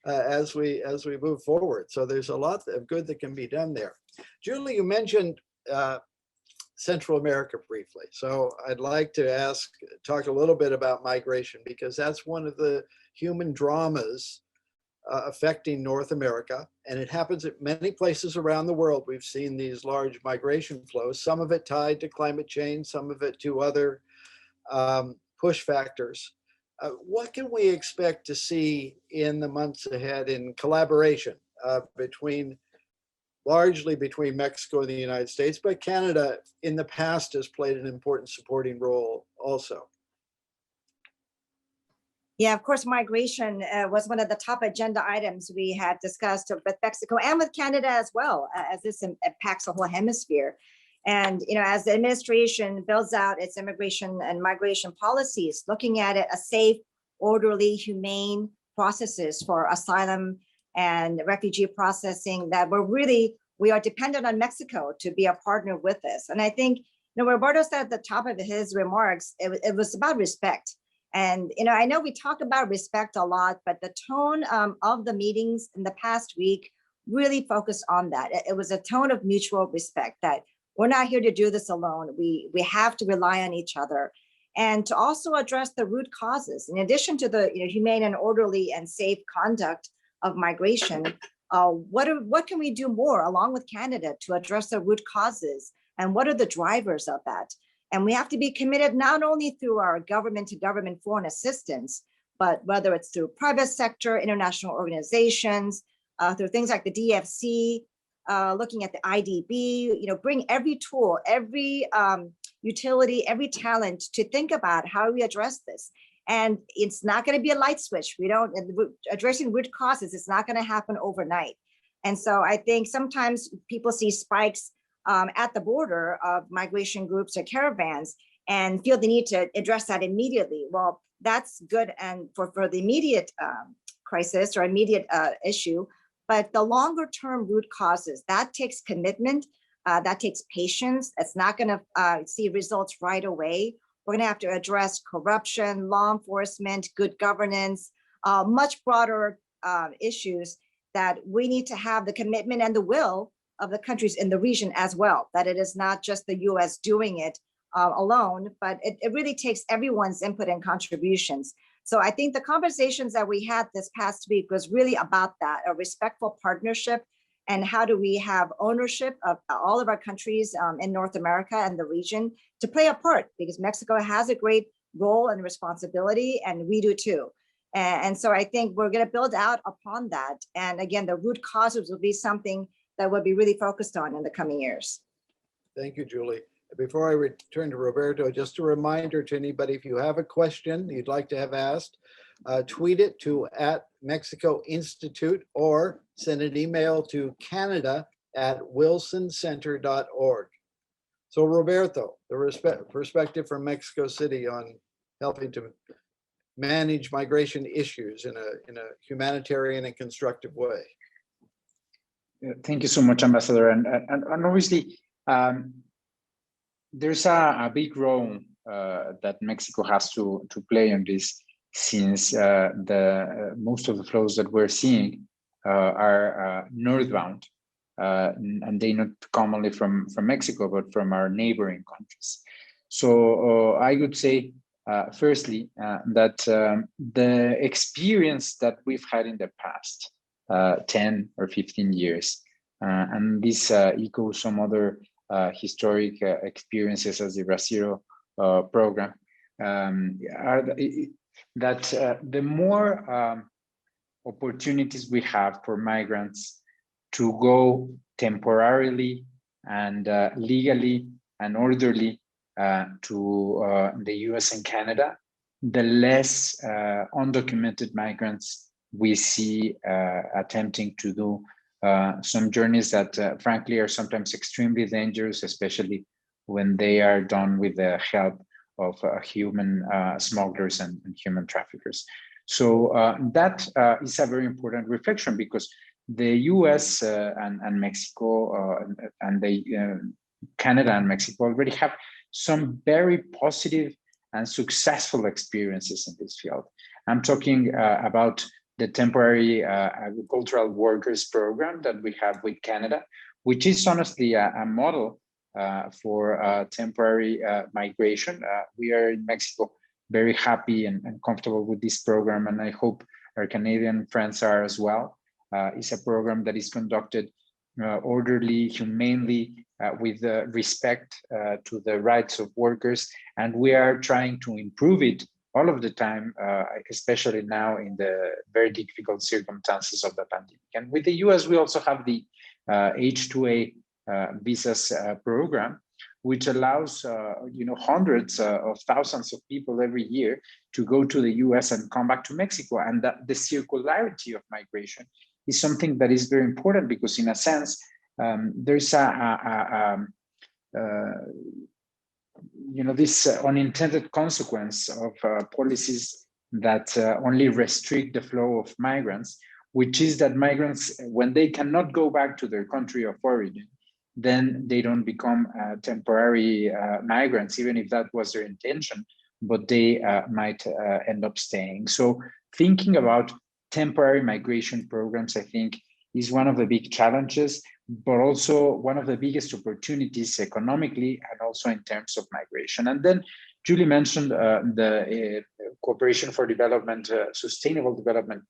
Speaker 1: as we move forward. So there's a lot of good that can be done there. Julie, you mentioned Central America briefly. So I'd like to talk a little bit about migration, because that's one of the human dramas affecting North America. And it happens at many places around the world. We've seen these large migration flows, some of it tied to climate change, some of it to other push factors. What can we expect to see in the months ahead in collaboration largely between Mexico and the United States, but Canada in the past has played an important supporting role also?
Speaker 2: Yeah, of course, migration was one of the top agenda items we had discussed with Mexico and with Canada as well, as this impacts the whole hemisphere. And, as the administration builds out its immigration and migration policies, looking at it as safe, orderly, humane processes for asylum and refugee processing, that we are dependent on Mexico to be a partner with this. And I think, Roberto said at the top of his remarks, it was about respect. And, I know we talk about respect a lot, but the tone of the meetings in the past week really focused on that. It was a tone of mutual respect, that we're not here to do this alone. We have to rely on each other, and to also address the root causes. In addition to the humane and orderly and safe conduct of migration, what can we do more along with Canada to address the root causes, and what are the drivers of that? And we have to be committed not only through our government-to-government foreign assistance, but whether it's through private sector, international organizations, through things like the DFC, looking at the IDB, bring every tool, every utility, every talent to think about how we address this. And it's not going to be a light switch. Addressing root causes, it's not going to happen overnight. And so I think sometimes people see spikes at the border of migration groups or caravans and feel the need to address that immediately. Well, that's good and for the immediate crisis or immediate issue, but the longer term root causes, that takes commitment, that takes patience. It's not going to see results right away. We're going to have to address corruption, law enforcement, good governance, much broader issues that we need to have the commitment and the will of the countries in the region as well, that it is not just the US doing it alone, but it really takes everyone's input and contributions. So I think the conversations that we had this past week was really about that, a respectful partnership, and how do we have ownership of all of our countries in North America and the region to play a part, because Mexico has a great role and responsibility, and we do too. And so I think we're going to build out upon that. And again, the root causes will be something that we'll be really focused on in the coming years.
Speaker 1: Thank you, Julie. Before I return to Roberto, just a reminder to anybody, if you have a question you'd like to have asked, tweet it to @Mexico Institute or send an email to canada@wilsoncenter.org. So Roberto, the perspective from Mexico City on helping to manage migration issues in a humanitarian and constructive way.
Speaker 3: Thank you so much, Ambassador. And obviously, there's a big role that Mexico has to play on this, since most of the flows that we're seeing are northbound, and they not come only from Mexico, but from our neighboring countries. So I would say, firstly, that the experience that we've had in the past 10 or 15 years, and this echoes some other historic experiences as the Brasileiro program, the more opportunities we have for migrants to go temporarily and legally and orderly to the US and Canada, the less undocumented migrants we see attempting to do some journeys that frankly are sometimes extremely dangerous, especially when they are done with the help of human smugglers and human traffickers. So that is a very important reflection, because the US and Mexico and Canada and Mexico already have some very positive and successful experiences in this field. I'm talking about the temporary agricultural workers program that we have with Canada, which is honestly a model for temporary migration. We are in Mexico very happy and comfortable with this program, and I hope our Canadian friends are as well. It's a program that is conducted orderly, humanely, with respect to the rights of workers, and we are trying to improve it all of the time, especially now in the very difficult circumstances of the pandemic. And with the US, we also have the H2a Visas Program, which allows hundreds of thousands of people every year to go to the US and come back to Mexico. And that the circularity of migration is something that is very important, because in a sense, there's this unintended consequence of policies that only restrict the flow of migrants, which is that migrants, when they cannot go back to their country of origin, then they don't become temporary migrants, even if that was their intention, but they might end up staying. So thinking about temporary migration programs, I think, is one of the big challenges, but also one of the biggest opportunities economically and also in terms of migration. And then Julie mentioned the cooperation for development, sustainable development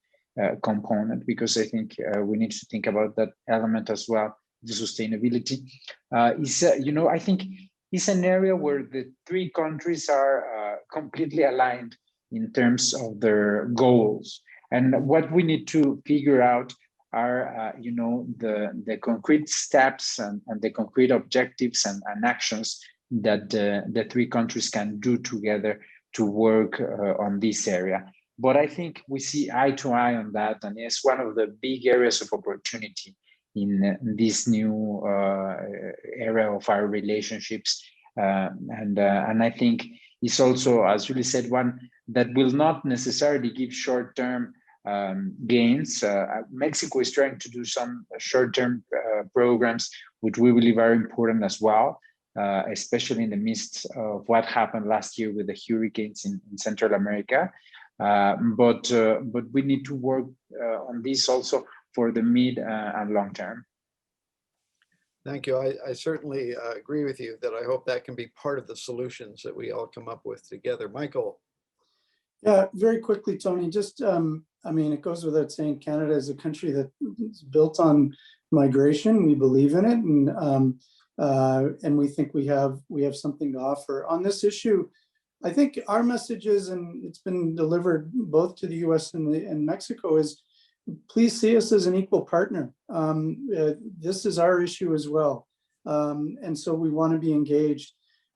Speaker 3: component, because I think we need to think about that element as well. The sustainability I think is an area where the three countries are completely aligned in terms of their goals. And what we need to figure out are, the concrete steps and the concrete objectives and actions that the three countries can do together to work on this area. But I think we see eye to eye on that, and it's one of the big areas of opportunity in this new era of our relationships. And I think it's also, as Julie said, one that will not necessarily give short-term gains. Mexico is trying to do some short-term programs, which we believe are important as well, especially in the midst of what happened last year with the hurricanes in Central America. But we need to work on this also for the mid and long term.
Speaker 1: Thank you. I certainly agree with you that I hope that can be part of the solutions that we all come up with together. Michael.
Speaker 4: Yeah, very quickly, Tony, just, it goes without saying, Canada is a country that is built on migration. We believe in it, and we think we have something to offer on this issue. I think our message is, and it's been delivered both to the US and Mexico, is please see us as an equal partner. This is our issue as well. And so we want to be engaged.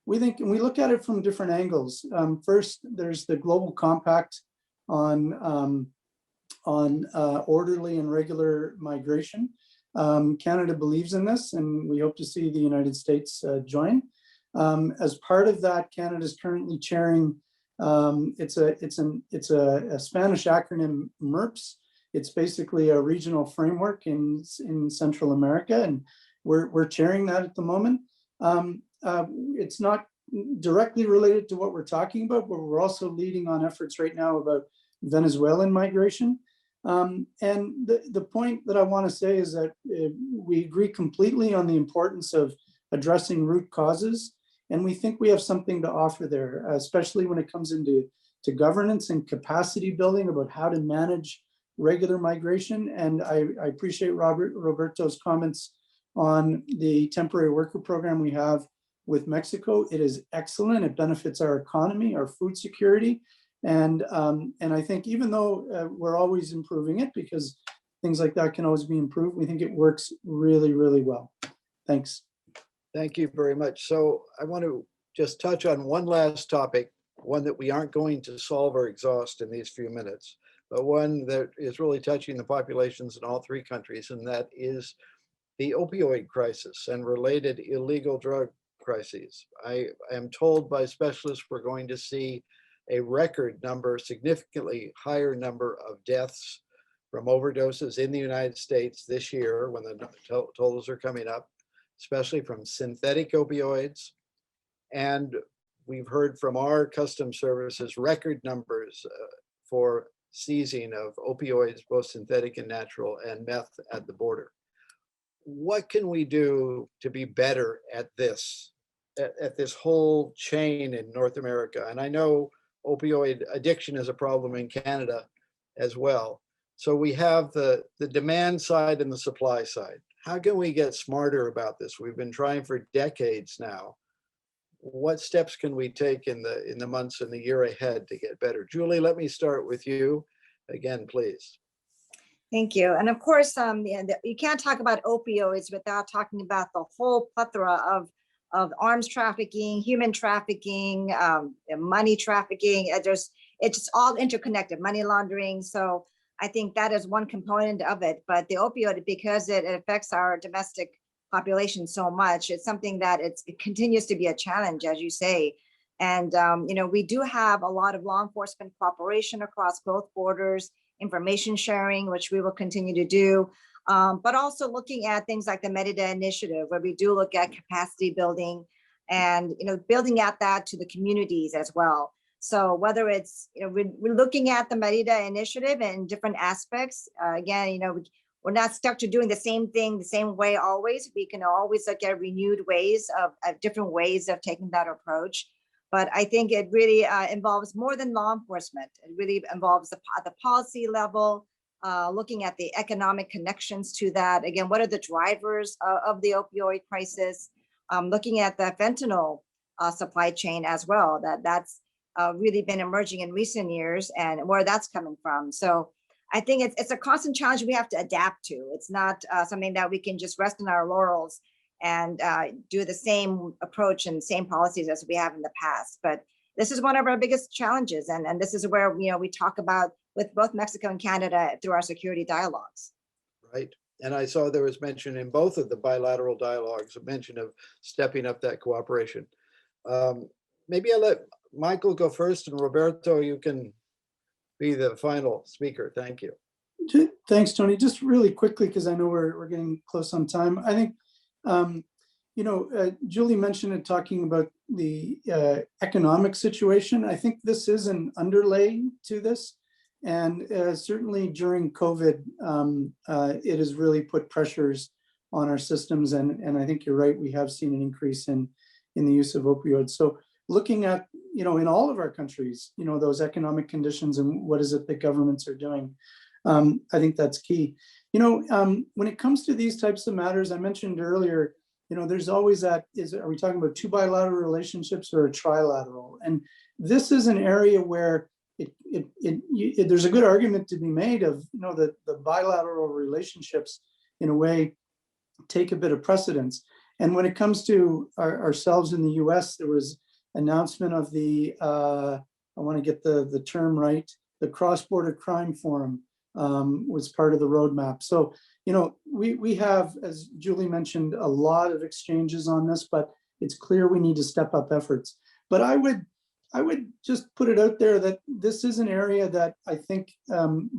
Speaker 4: We think, and we look at it from different angles. First, there's the Global Compact on orderly and regular migration. Canada believes in this, and we hope to see the United States join. As part of that, Canada is currently chairing, it's a Spanish acronym, MERPS. It's basically a regional framework in Central America, and we're chairing that at the moment. It's not directly related to what we're talking about, but we're also leading on efforts right now about Venezuelan migration. And the point that I want to say is that we agree completely on the importance of addressing root causes. And we think we have something to offer there, especially when it comes into governance and capacity building about how to manage regular migration. And I appreciate Roberto's comments on the temporary worker program we have with Mexico. It is excellent. It benefits our economy, our food security. And I think even though we're always improving it, because things like that can always be improved, we think it works really, really well. Thanks.
Speaker 1: Thank you very much. So I want to just touch on one last topic, one that we aren't going to solve or exhaust in these few minutes, but one that is really touching the populations in all three countries, and that is the opioid crisis and related illegal drug crises. I am told by specialists we're going to see a record number, significantly higher number of deaths from overdoses in the United States this year when the totals are coming up, especially from synthetic opioids. And we've heard from our customs services record numbers for seizing of opioids, both synthetic and natural, and meth at the border. What can we do to be better at this, at this whole chain in North America? And I know opioid addiction is a problem in Canada as well. So we have the demand side and the supply side. How can we get smarter about this? We've been trying for decades now. What steps can we take in the months and the year ahead to get better? Julie, let me start with you again, please.
Speaker 2: Thank you. And of course, you can't talk about opioids without talking about the whole plethora of arms trafficking, human trafficking, money trafficking. It's just all interconnected, money laundering. So I think that is one component of it. But the opioid, because it affects our domestic population so much, it's something that it continues to be a challenge, as you say. And we do have a lot of law enforcement cooperation across both borders, information sharing, which we will continue to do, but also looking at things like the Merida initiative, where we do look at capacity building and building out that to the communities as well. So whether it's we're looking at the Merida initiative in different aspects, again, we're not stuck to doing the same thing the same way always. We can always look at renewed ways of different ways of taking that approach. But I think it really involves more than law enforcement. It really involves the policy level, looking at the economic connections to that. Again, what are the drivers of the opioid crisis? Looking at the fentanyl supply chain as well. That's really been emerging in recent years and where that's coming from. So I think it's a constant challenge we have to adapt to. It's not something that we can just rest in our laurels and do the same approach and same policies as we have in the past. But this is one of our biggest challenges. And this is where we talk about with both Mexico and Canada through our security dialogues.
Speaker 1: Right. And I saw there was mention in both of the bilateral dialogues, a mention of stepping up that cooperation. Maybe I'll let Michael go first, and Roberto, you can be the final speaker. Thank you.
Speaker 4: Thanks, Tony. Just really quickly, because I know we're getting close on time. I think, Julie mentioned it talking about the economic situation. I think this is an underlay to this. And certainly during COVID, it has really put pressures on our systems. And I think you're right, we have seen an increase in the use of opioids. So looking at, in all of our countries, those economic conditions and what is it that governments are doing, I think that's key. When it comes to these types of matters, I mentioned earlier, there's always that, are we talking about two bilateral relationships or a trilateral? And this is an area where there's a good argument to be made of, the bilateral relationships in a way take a bit of precedence. And when it comes to ourselves in the US, there was announcement of the, I want to get the term right, the Cross-Border Crime Forum was part of the roadmap. So, we have, as Julie mentioned, a lot of exchanges on this, but it's clear we need to step up efforts. But I would I would just put it out there that this is an area that I think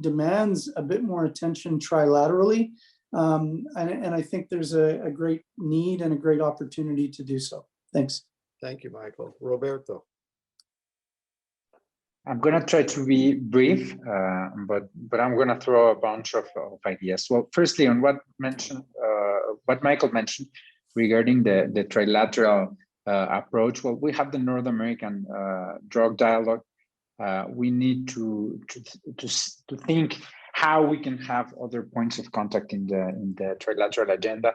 Speaker 4: demands a bit more attention trilaterally. And I think there's a great need and a great opportunity to do so. Thanks.
Speaker 1: Thank you, Michael. Roberto.
Speaker 3: I'm going to try to be brief, but I'm going to throw a bunch of ideas. Well, firstly, on what Michael mentioned regarding the trilateral approach. Well, we have the North American drug dialogue. We need to think how we can have other points of contact in the trilateral agenda.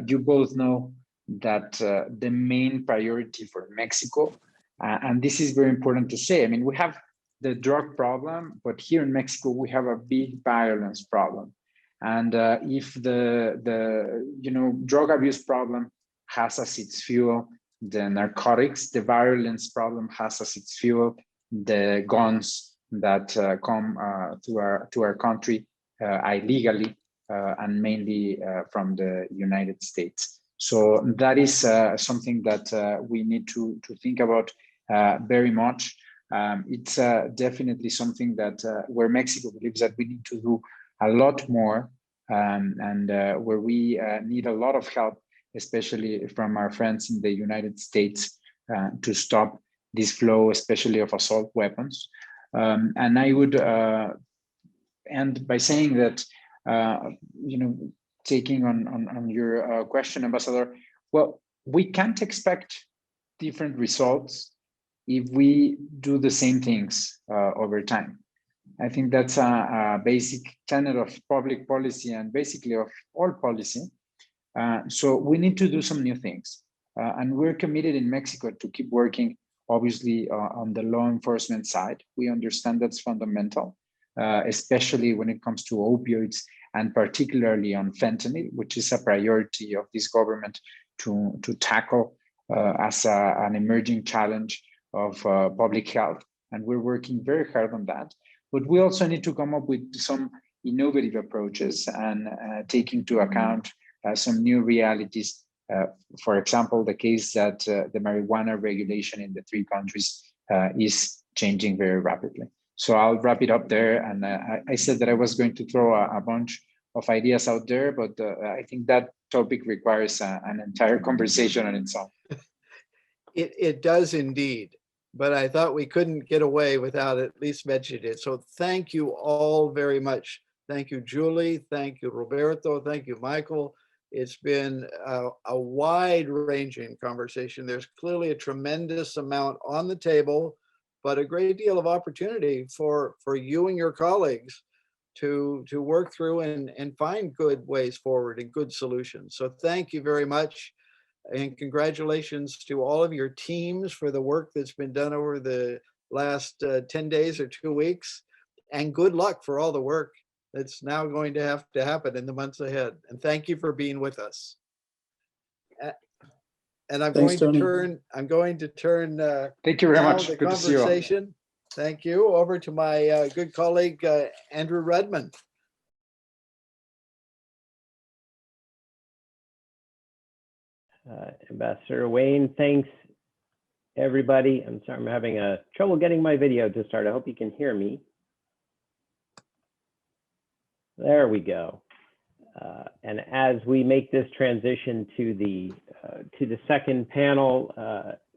Speaker 3: You both know that the main priority for Mexico, and this is very important to say, I mean, we have the drug problem, but here in Mexico, we have a big violence problem. And if the drug abuse problem has as its fuel the narcotics, the violence problem has as its fuel the guns that come to our country illegally and mainly from the United States. So that is something that we need to think about very much. It's definitely something that where Mexico believes that we need to do a lot more and where we need a lot of help, especially from our friends in the United States to stop this flow, especially of assault weapons. And I would end by saying that, taking on your question, Ambassador, well, we can't expect different results if we do the same things over time. I think that's a basic tenet of public policy and basically of all policy. So we need to do some new things. And we're committed in Mexico to keep working, obviously, on the law enforcement side. We understand that's fundamental, especially when it comes to opioids and particularly on fentanyl, which is a priority of this government to tackle as an emerging challenge of public health. And we're working very hard on that. But we also need to come up with some innovative approaches and take into account some new realities. For example, the case that the marijuana regulation in the 3 countries is changing very rapidly. So I'll wrap it up there. And I said that I was going to throw a bunch of ideas out there, but I think that topic requires an entire conversation on its own.
Speaker 1: It does indeed, but I thought we couldn't get away without at least mentioning it. So thank you all very much. Thank you, Julie. Thank you, Roberto. Thank you, Michael. It's been a wide-ranging conversation. There's clearly a tremendous amount on the table, but a great deal of opportunity for you and your colleagues to work through and find good ways forward and good solutions. So thank you very much. And congratulations to all of your teams for the work that's been done over the last 10 days or 2 weeks. And good luck for all the work that's now going to have to happen in the months ahead. And thank you for being with us. And I'm
Speaker 4: Thanks,
Speaker 1: going to turn
Speaker 3: Thank you very
Speaker 1: now
Speaker 3: much.
Speaker 1: the
Speaker 3: Good to see you all.
Speaker 1: conversation. Thank you. Over to my good colleague, Andrew Redmond.
Speaker 5: Ambassador Wayne, thanks everybody. I'm sorry, I'm having trouble getting my video to start. I hope you can hear me. There we go. And as we make this transition to the second panel,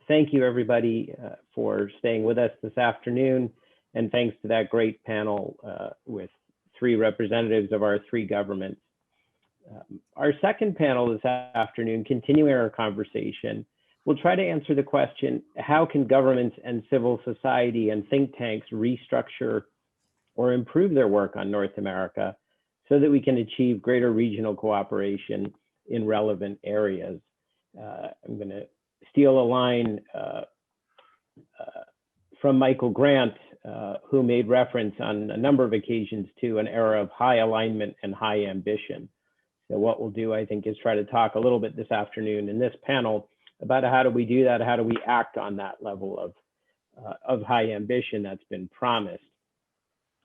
Speaker 5: thank you everybody for staying with us this afternoon. And thanks to that great panel with 3 representatives of our 3 governments. Our second panel this afternoon, continuing our conversation, we'll try to answer the question, how can governments and civil society and think tanks restructure or improve their work on North America so that we can achieve greater regional cooperation in relevant areas? I'm going to steal a line from Michael Grant, who made reference on a number of occasions to an era of high alignment and high ambition. So what we'll do, I think, is try to talk a little bit this afternoon in this panel about how do we do that, how do we act on that level of high ambition that's been promised.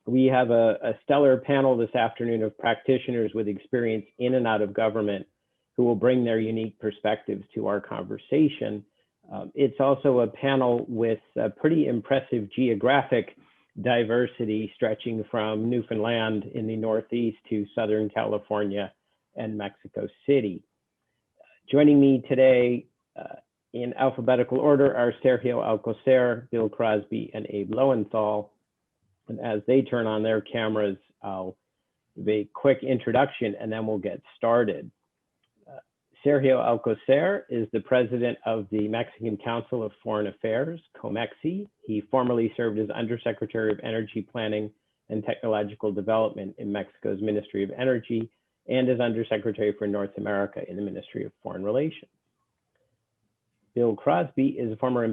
Speaker 5: We have a stellar panel this afternoon of practitioners with experience in and out of government who will bring their unique perspectives to our conversation. It's also a panel with a pretty impressive geographic diversity stretching from Newfoundland in the Northeast to Southern California and Mexico City. Joining me today in alphabetical order are Sergio Alcocer, Bill Crosby, and Abe Lowenthal. And as they turn on their cameras, I'll give a quick introduction and then we'll get started. Sergio Alcocer is the president of the Mexican Council of Foreign Affairs, COMEXI. He formerly served as Undersecretary of Energy Planning and Technological Development in Mexico's Ministry of Energy and as Undersecretary for North America in the Ministry of Foreign Relations. Bill Crosby is a former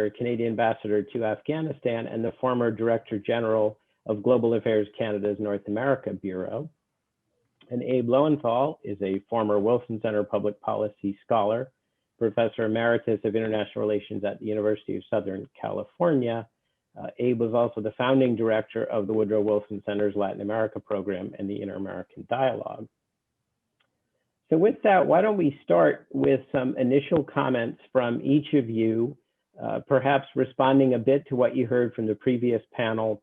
Speaker 5: Canadian ambassador to Afghanistan and the former Director General of Global Affairs Canada's North America Bureau. And Abe Lowenthal is a former Wilson Center Public Policy Scholar, Professor Emeritus of International Relations at the University of Southern California. Abe was also the founding director of the Woodrow Wilson Center's Latin America program and the Inter-American Dialogue. So with that, why don't we start with some initial comments from each of you, perhaps responding a bit to what you heard from the previous panel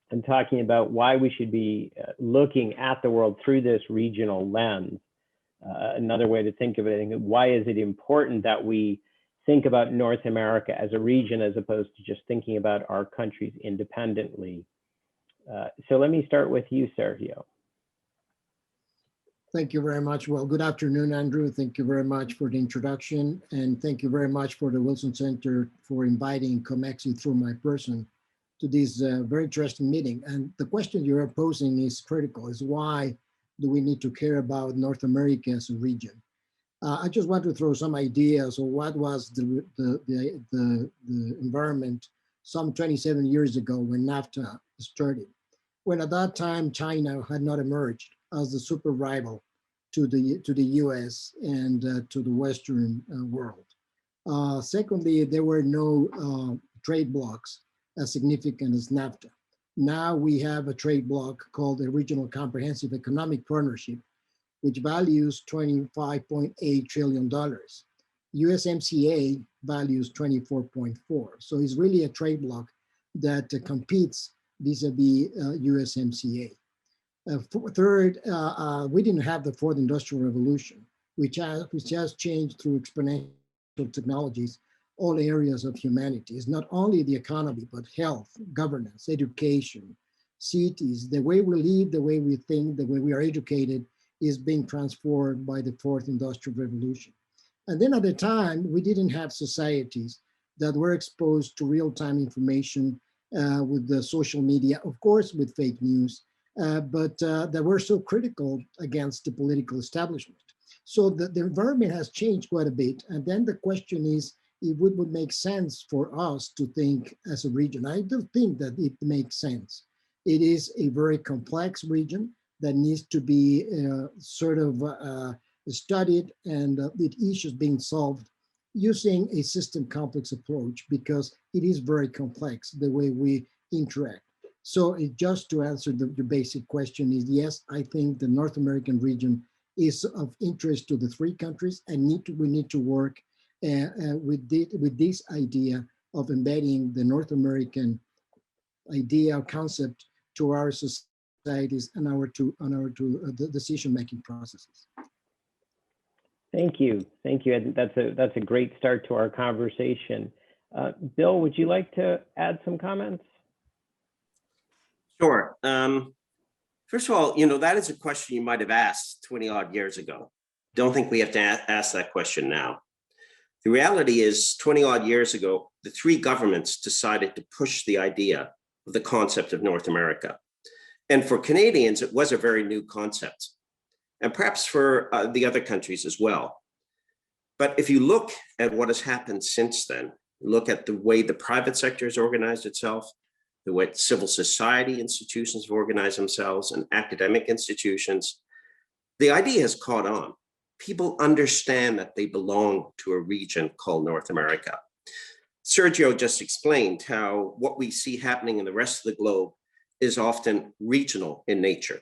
Speaker 5: and talking about why we should be looking at the world through this regional lens. Another way to think of it, I think, why is it important that we think about North America as a region as opposed to just thinking about our countries independently? So let me start with you, Sergio.
Speaker 6: Thank you very much. Well, good afternoon, Andrew. Thank you very much for the introduction. And thank you very much for the Wilson Center for inviting COMEXI through my person to this very interesting meeting. And the question you're posing is critical, is why do we need to care about North America as a region? I just want to throw some ideas of what was the environment some 27 years ago when NAFTA started. When at that time, China had not emerged as the super rival to the US and to the Western world. Secondly, there were no trade blocs as significant as NAFTA. Now we have a trade bloc called the Regional Comprehensive Economic Partnership, which values $25.8 trillion. USMCA values 24.4. So it's really a trade bloc that competes vis-a-vis USMCA. Third, we didn't have the fourth industrial revolution, which has changed through exponential technologies all areas of humanity. It's not only the economy, but health, governance, education, cities, the way we live, the way we think, the way we are educated is being transformed by the fourth industrial revolution. And then at the time, we didn't have societies that were exposed to real-time information with the social media, of course, with fake news, but that were so critical against the political establishment. So the environment has changed quite a bit. And then the question is, it would make sense for us to think as a region. I do think that it makes sense. It is a very complex region that needs to be sort of studied and with issues being solved using a system complex approach because it is very complex the way we interact. So just to answer the basic question is yes, I think the North American region is of interest to the three countries and we need to work with this idea of embedding the North American idea or concept to our societies and the decision-making processes.
Speaker 5: Thank you. Thank you. I think that's a great start to our conversation. Bill, would you like to add some comments?
Speaker 7: Sure. First of all, that is a question you might have asked 20 odd years ago. Don't think we have to ask that question now. The reality is 20 odd years ago, the three governments decided to push the idea of the concept of North America. And for Canadians, it was a very new concept, and perhaps for the other countries as well. But if you look at what has happened since then, look at the way the private sector has organized itself, the way civil society institutions have organized themselves and academic institutions, the idea has caught on. People understand that they belong to a region called North America. Sergio just explained how what we see happening in the rest of the globe is often regional in nature.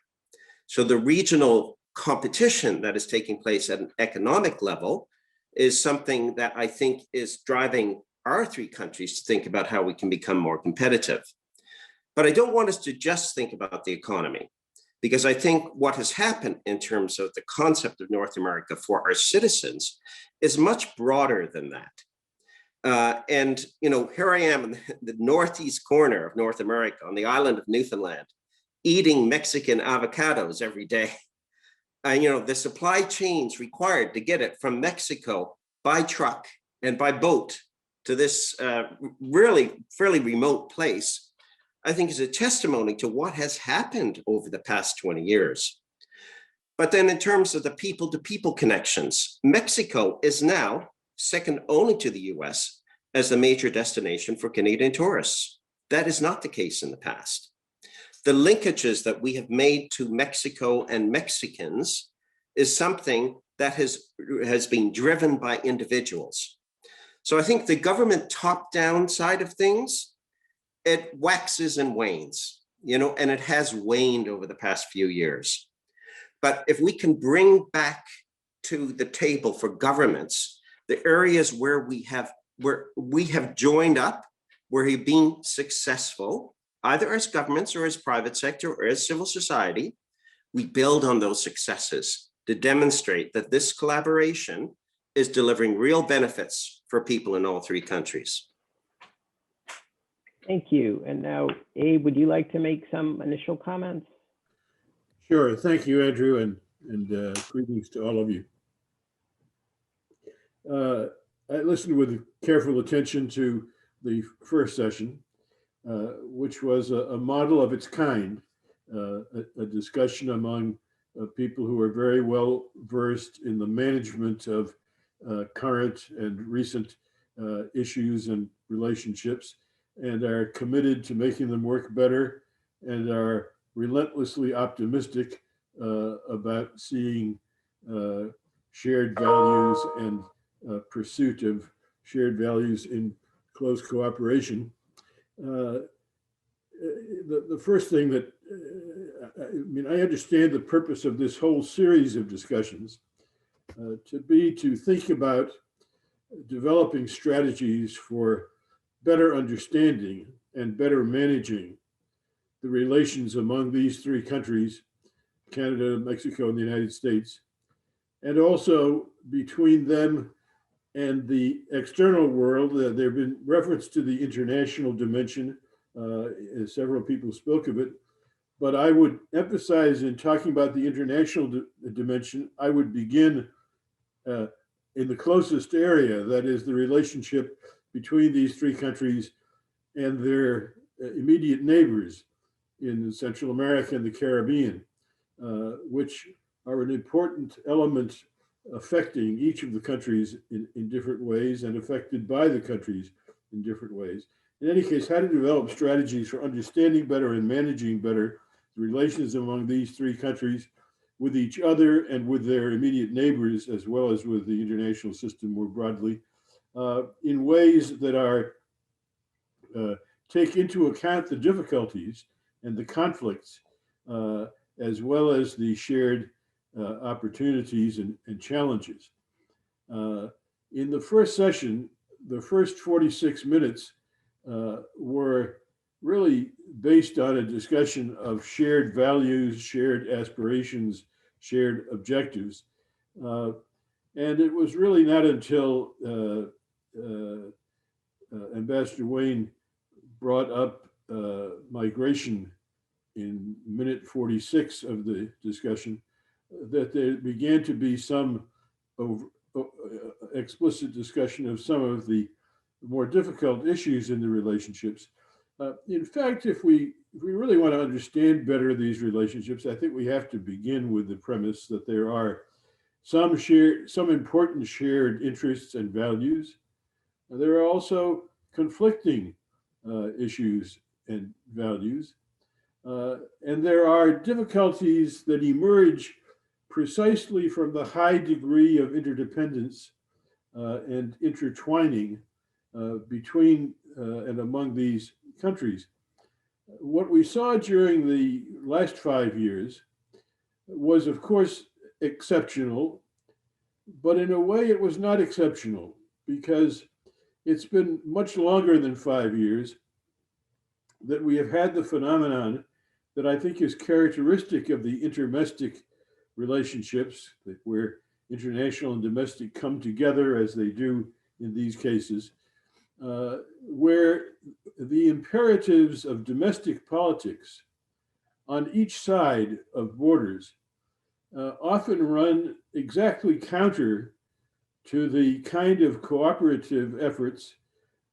Speaker 7: So the regional competition that is taking place at an economic level is something that I think is driving our three countries to think about how we can become more competitive. But I don't want us to just think about the economy, because I think what has happened in terms of the concept of North America for our citizens is much broader than that. And here I am in the northeast corner of North America on the island of Newfoundland, eating Mexican avocados every day. The supply chains required to get it from Mexico by truck and by boat to this really fairly remote place, I think is a testimony to what has happened over the past 20 years. But then in terms of the people-to-people connections, Mexico is now second only to the US as the major destination for Canadian tourists. That is not the case in the past. The linkages that we have made to Mexico and Mexicans is something that has been driven by individuals. So I think the government top-down side of things, it waxes and wanes, and it has waned over the past few years. But if we can bring back to the table for governments the areas where we have joined up, where we've been successful, either as governments or as private sector or as civil society, we build on those successes to demonstrate that this collaboration is delivering real benefits for people in all three countries.
Speaker 5: Thank you. And now, Abe, would you like to make some initial comments?
Speaker 8: Sure. Thank you, Andrew, and greetings to all of you. I listened with careful attention to the first session, which was a model of its kind, a discussion among people who are very well versed in the management of current and recent issues and relationships, and are committed to making them work better, and are relentlessly optimistic about seeing shared values and pursuit of shared values in close cooperation. The first thing that, I understand the purpose of this whole series of discussions to think about developing strategies for better understanding and better managing the relations among these three countries, Canada, Mexico, and the United States, and also between them and the external world. There have been reference to the international dimension, several people spoke of it, but I would emphasize in talking about the international dimension, I would begin in the closest area, that is the relationship between these three countries and their immediate neighbors in Central America and the Caribbean, which are an important element affecting each of the countries in different ways and affected by the countries in different ways. In any case, how to develop strategies for understanding better and managing better the relations among these three countries with each other and with their immediate neighbors, as well as with the international system more broadly, in ways that are take into account the difficulties and the conflicts, as well as the shared opportunities and challenges. In the first session, the first 46 minutes were really based on a discussion of shared values, shared aspirations, shared objectives. And it was really not until Ambassador Wayne brought up migration in minute 46 of the discussion that there began to be some explicit discussion of some of the more difficult issues in the relationships. In fact, if we really want to understand better these relationships, I think we have to begin with the premise that there are some important shared interests and values. There are also conflicting issues and values. And there are difficulties that emerge precisely from the high degree of interdependence and intertwining between and among these countries. What we saw during the last 5 years was, of course, exceptional, but in a way it was not exceptional because it's been much longer than 5 years that we have had the phenomenon that I think is characteristic of the intermestic relationships, where international and domestic come together as they do in these cases, where the imperatives of domestic politics on each side of borders often run exactly counter to the kind of cooperative efforts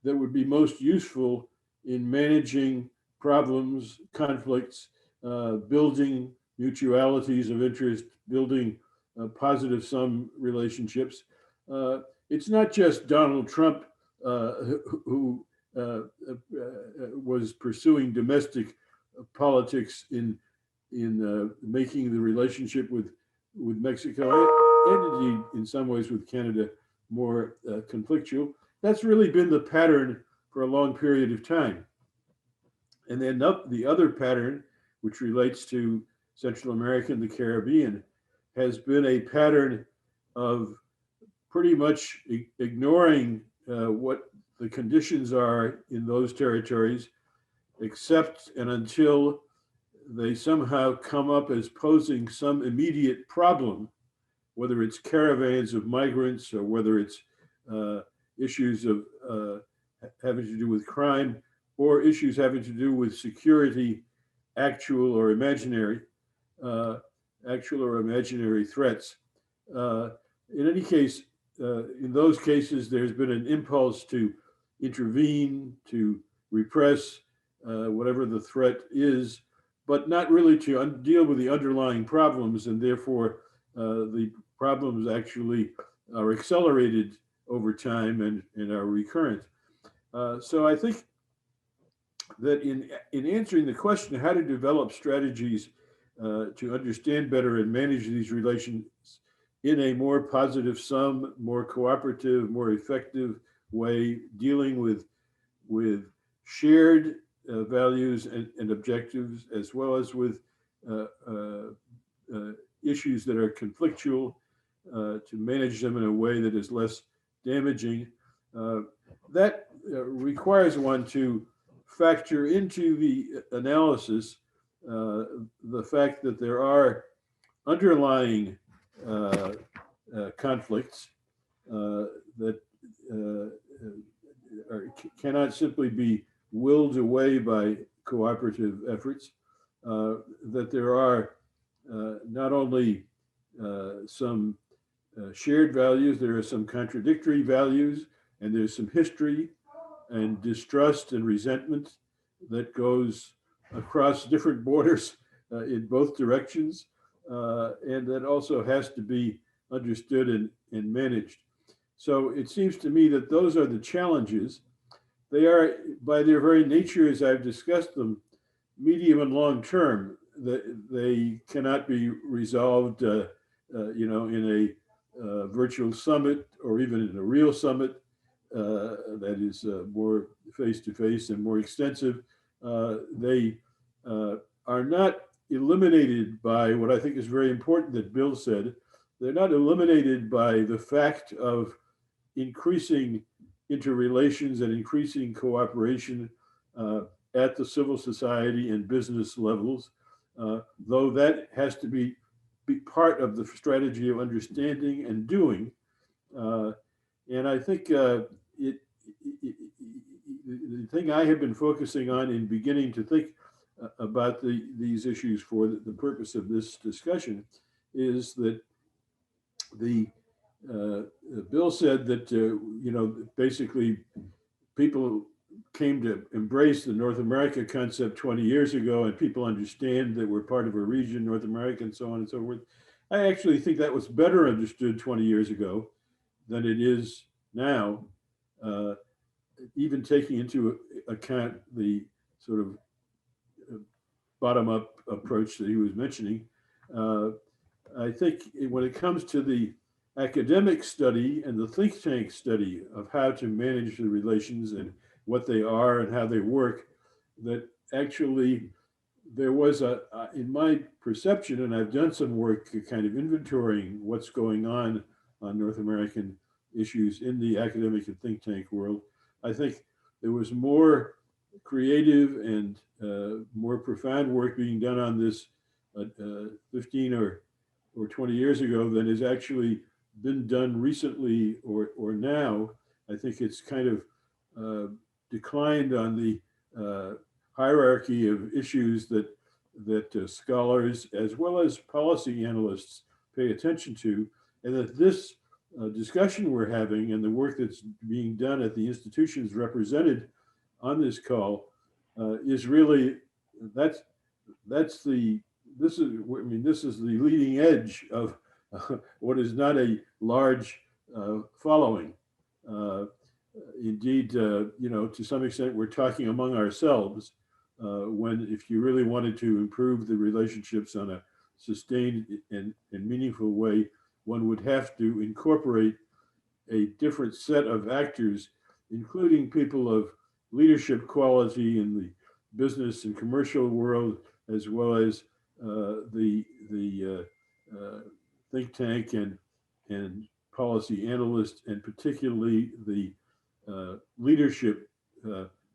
Speaker 8: that would be most useful in managing problems, conflicts, building mutualities of interest, building positive sum relationships. It's not just Donald Trump who was pursuing domestic politics in making the relationship with Mexico and indeed in some ways with Canada more conflictual. That's really been the pattern for a long period of time. And then the other pattern, which relates to Central America and the Caribbean, has been a pattern of pretty much ignoring what the conditions are in those territories, except and until they somehow come up as posing some immediate problem, whether it's caravans of migrants or whether it's issues of having to do with crime or issues having to do with security, actual or imaginary threats. In any case, in those cases, there's been an impulse to intervene, to repress whatever the threat is, but not really to deal with the underlying problems, and therefore the problems actually are accelerated over time and are recurrent. So I think that in answering the question how to develop strategies to understand better and manage these relations in a more positive sum, more cooperative, more effective way, dealing with shared values and objectives, as well as with issues that are conflictual, to manage them in a way that is less damaging. That requires one to factor into the analysis the fact that there are underlying conflicts that cannot simply be willed away by cooperative efforts, that there are not only some shared values, there are some contradictory values, and there's some history and distrust and resentment that goes across different borders in both directions, and that also has to be understood and managed. So it seems to me that those are the challenges. They are, by their very nature, as I've discussed them, medium and long term. They cannot be resolved, in a virtual summit or even in a real summit that is more face-to-face and more extensive. They are not eliminated by what I think is very important that Bill said. They're not eliminated by the fact of increasing interrelations and increasing cooperation at the civil society and business levels, though that has to be part of the strategy of understanding and doing. And I think the thing I have been focusing on in beginning to think about these issues for the purpose of this discussion is that Bill said that, basically people came to embrace the North America concept 20 years ago, and people understand that we're part of a region, North America, and so on and so forth. I actually think that was better understood 20 years ago than it is now, even taking into account the sort of bottom-up approach that he was mentioning. I think when it comes to the academic study and the think tank study of how to manage the relations and what they are and how they work, that actually there was in my perception, and I've done some work kind of inventorying what's going on on North American issues in the academic and think tank world. I think there was more creative and more profound work being done on this 15 or 20 years ago than has actually been done recently or now. I think it's kind of declined on the hierarchy of issues that scholars as well as policy analysts pay attention to, and that this discussion we're having and the work that's being done at the institutions represented on this call is really this is the leading edge of what is not a large following. Indeed, to some extent, we're talking among ourselves when, if you really wanted to improve the relationships on a sustained and meaningful way, one would have to incorporate a different set of actors, including people of leadership quality in the business and commercial world, as well as the think tank and policy analysts, and particularly the leadership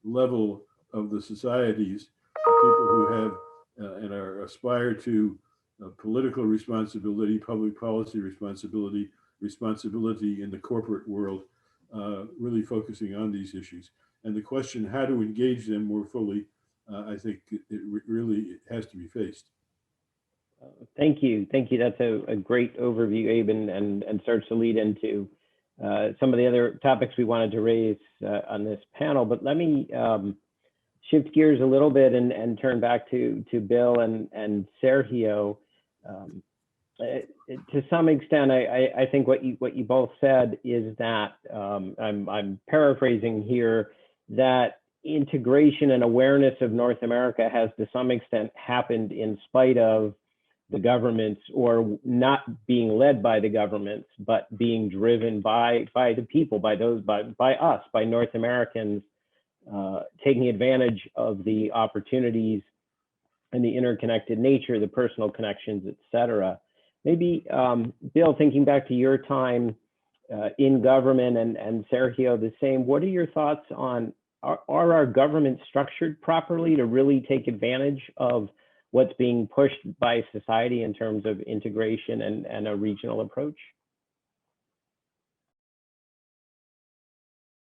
Speaker 8: level of the societies, people who have and are aspire to political responsibility, public policy responsibility in the corporate world, really focusing on these issues. And the question how to engage them more fully, I think it really has to be faced.
Speaker 5: Thank you. That's a great overview, Abe, and starts to lead into some of the other topics we wanted to raise on this panel. But let me shift gears a little bit and turn back to Bill and Sergio. To some extent, I think what you both said is that I'm paraphrasing here, that integration and awareness of North America has to some extent happened in spite of the governments, or not being led by the governments, but being driven by the people, by us, by North Americans, taking advantage of the opportunities and the interconnected nature, the personal connections, et cetera. Maybe, Bill, thinking back to your time in government, and Sergio the same, what are your thoughts on, are our governments structured properly to really take advantage of what's being pushed by society in terms of integration and a regional approach?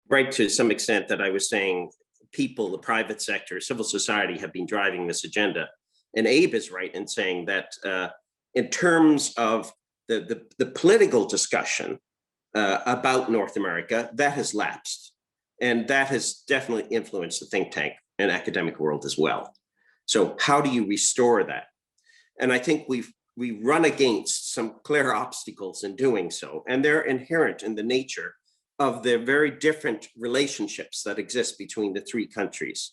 Speaker 7: Right, to some extent that I was saying, people, the private sector, civil society have been driving this agenda. And Abe is right in saying that in terms of the political discussion about North America, that has lapsed. And that has definitely influenced the think tank and academic world as well. So how do you restore that? And I think we run against some clear obstacles in doing so, and they're inherent in the nature of the very different relationships that exist between the three countries.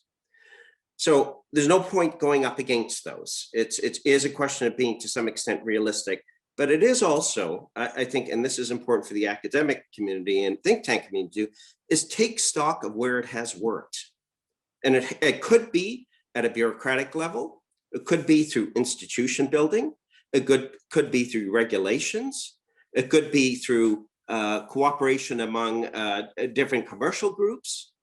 Speaker 7: So there's no point going up against those. It is a question of being to some extent realistic, but it is also, I think, and this is important for the academic community and think tank community, is take stock of where it has worked. And it could be at a bureaucratic level, it could be through institution building, it could be through regulations, it could be through cooperation among different commercial groups.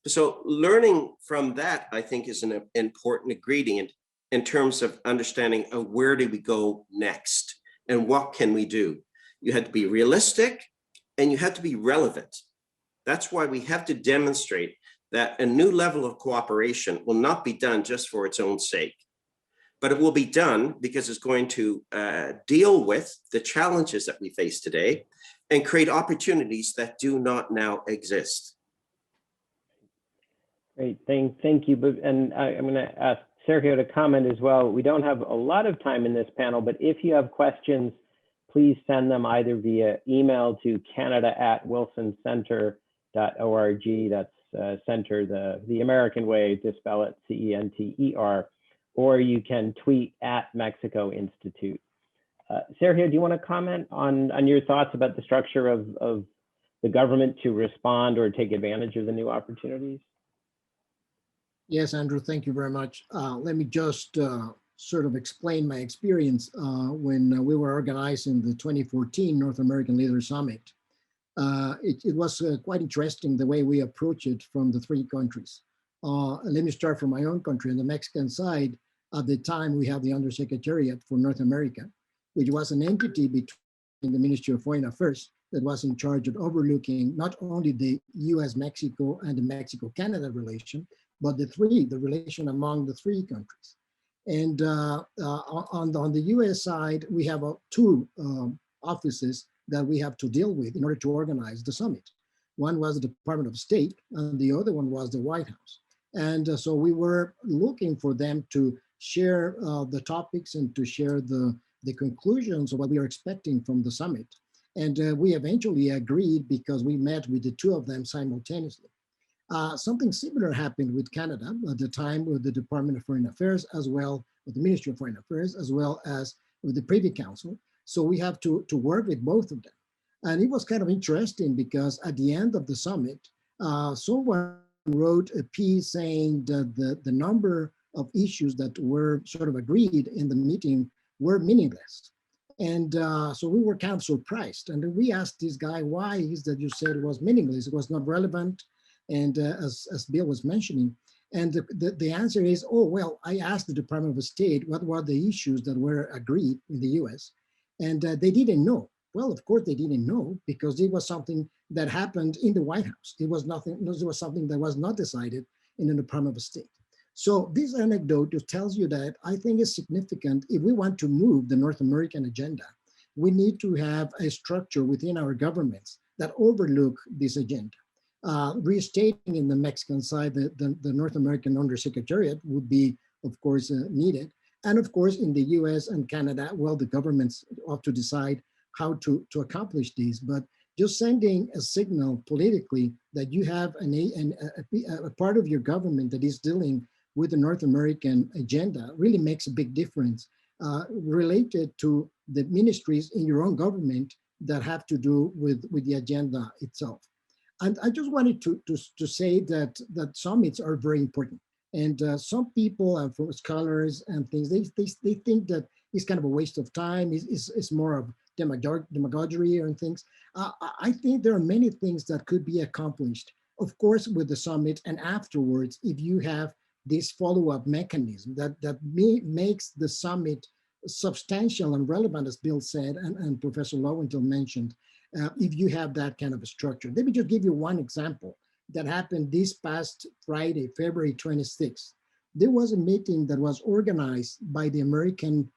Speaker 7: So learning from that, I think, is an important ingredient in terms of understanding of where do we go next and what can we do. You had to be realistic and you had to be relevant. That's why we have to demonstrate that a new level of cooperation will not be done just for its own sake, but it will be done because it's going to deal with the challenges that we face today and create opportunities that do not now exist.
Speaker 5: Great, thank you. And I'm going to ask Sergio to comment as well. We don't have a lot of time in this panel, but if you have questions, please send them either via email to canada@wilsoncenter.org. That's center the American way to spell it, CENTER, or you can tweet at Mexico Institute. Sergio, do you want to comment on your thoughts about the structure of the government to respond or take advantage of the new opportunities?
Speaker 6: Yes, Andrew, thank you very much. Let me just sort of explain my experience when we were organizing the 2014 North American Leaders Summit. It was quite interesting the way we approach it from the three countries. Let me start from my own country. On the Mexican side, at the time, we have the Undersecretariat for North America, which was an entity between the Ministry of Foreign Affairs that was in charge of overlooking not only the US-Mexico and the Mexico-Canada relation, but the relation among the three countries. And on the US side, we have two offices that we have to deal with in order to organize the summit. One was the Department of State, and the other one was the White House. And so we were looking for them to share the topics and to share the conclusions of what we are expecting from the summit. And we eventually agreed because we met with the two of them simultaneously. Something similar happened with Canada at the time with the Department of Foreign Affairs, as well with the Ministry of Foreign Affairs, as well as with the Privy Council. So we have to work with both of them. And it was kind of interesting because at the end of the summit, someone wrote a piece saying that the number of issues that were sort of agreed in the meeting were meaningless. And so we were kind of surprised. And then we asked this guy, why is that you said it was meaningless? It was not relevant. And as Bill was mentioning, and the answer is, oh, well, I asked the Department of State what were the issues that were agreed in the US, and they didn't know. Well, of course they didn't know because it was something that happened in the White House. It was something that was not decided in the Department of State. So this anecdote just tells you that I think is significant. If we want to move the North American agenda, we need to have a structure within our governments that overlook this agenda. Restating in the Mexican side, the North American Undersecretariat would be, of course, needed. And of course, in the US and Canada, well, the governments ought to decide how to accomplish these. But just sending a signal politically that you have a part of your government that is dealing with the North American agenda really makes a big difference related to the ministries in your own government that have to do with the agenda itself. And I just wanted to say that summits are very important. And some people, from scholars and things, they think that it's kind of a waste of time. It's more of demagoguery and things. I think there are many things that could be accomplished, of course, with the summit and afterwards, if you have this follow-up mechanism that makes the summit substantial and relevant, as Bill said, and Professor Lowenthal mentioned, if you have that kind of a structure. Let me just give you one example that happened this past Friday, February 26th. There was a meeting that was organized by the American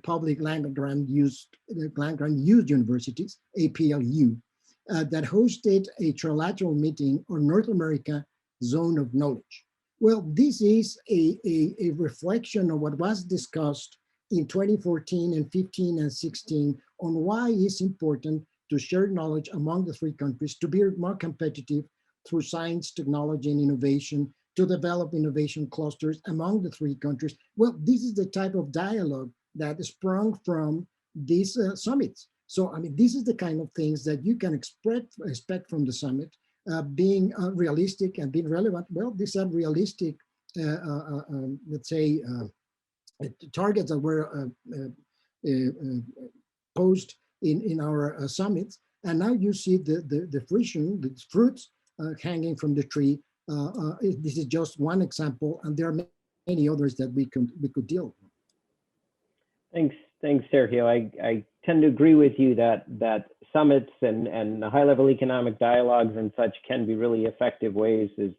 Speaker 6: Public Land Grant Use Universities, APLU, that hosted a trilateral meeting on North America Zone of Knowledge. Well, this is a reflection of what was discussed in 2014 and 15 and 16 on why it's important to share knowledge among the three countries, to be more competitive through science, technology, and innovation, to develop innovation clusters among the three countries. Well, this is the type of dialogue that sprung from these summits. So, I mean, this is the kind of things that you can expect from the summit, being realistic and being relevant. Well, these are realistic, let's say, targets that were posed in our summits. And now you see the fruits hanging from the tree. This is just one example, and there are many others that we could deal with.
Speaker 5: Thanks, Sergio. I tend to agree with you that summits and high-level economic dialogues and such can be really effective ways as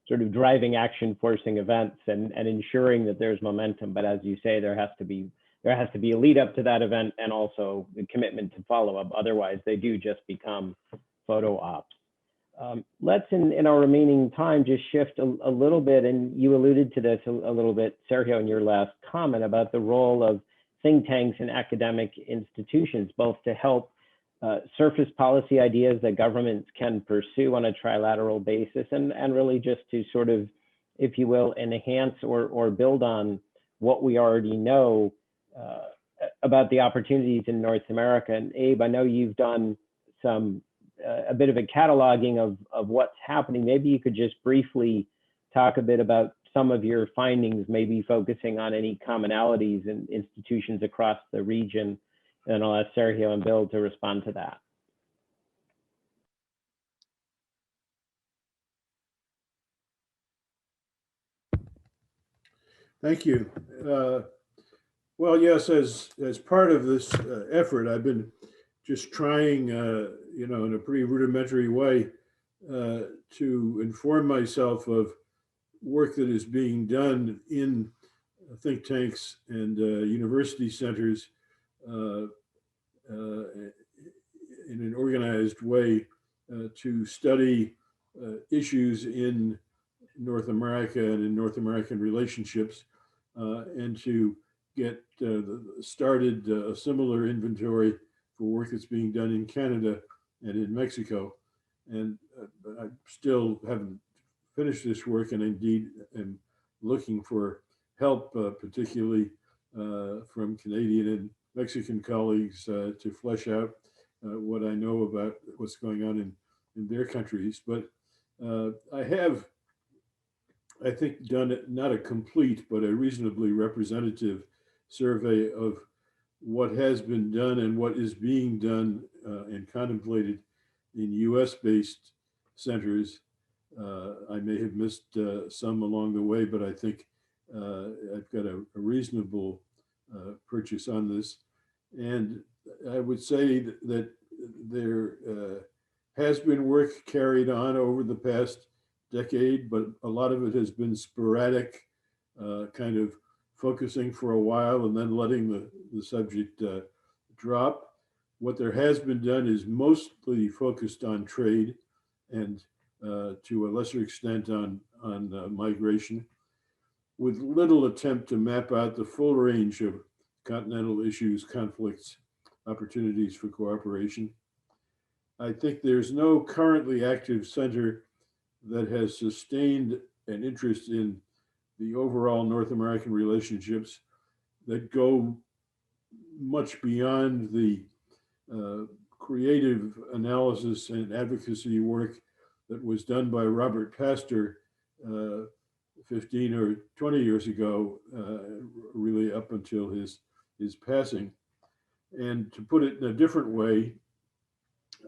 Speaker 5: sort of driving action, forcing events, and ensuring that there's momentum. But as you say, there has to be a lead up to that event and also a commitment to follow up. Otherwise, they do just become photo ops. Let's, in our remaining time, just shift a little bit, and you alluded to this a little bit, Sergio, in your last comment about the role of think tanks and academic institutions, both to help surface policy ideas that governments can pursue on a trilateral basis, and really just to sort of, if you will, enhance or build on what we already know about the opportunities in North America. And Abe, I know you've done a bit of a cataloging of what's happening. Maybe you could just briefly talk a bit about some of your findings may be focusing on any commonalities in institutions across the region. And I'll ask Sergio and Bill to respond to that.
Speaker 8: Thank you. Well, yes, as part of this effort, I've been just trying, you know, in a pretty rudimentary way, to inform myself of work that is being done in think tanks and university centers in an organized way to study issues in North America and in North American relationships, and to get started a similar inventory for work that's being done in Canada and in Mexico. And I still haven't finished this work, and indeed am looking for help, particularly from Canadian and Mexican colleagues to flesh out what I know about what's going on in their countries. But I have, I think, done not a complete, but a reasonably representative survey of what has been done and what is being done and contemplated in US-based centers. I may have missed some along the way, but I think I've got a reasonable purchase on this. And I would say that there has been work carried on over the past decade, but a lot of it has been sporadic, kind of focusing for a while and then letting the subject drop. What there has been done is mostly focused on trade and to a lesser extent on migration, with little attempt to map out the full range of continental issues, conflicts, opportunities for cooperation. I think there's no currently active center that has sustained an interest in the overall North American relationships that go much beyond the creative analysis and advocacy work that was done by Robert Pastor 15 or 20 years ago, really up until his passing. And to put it in a different way,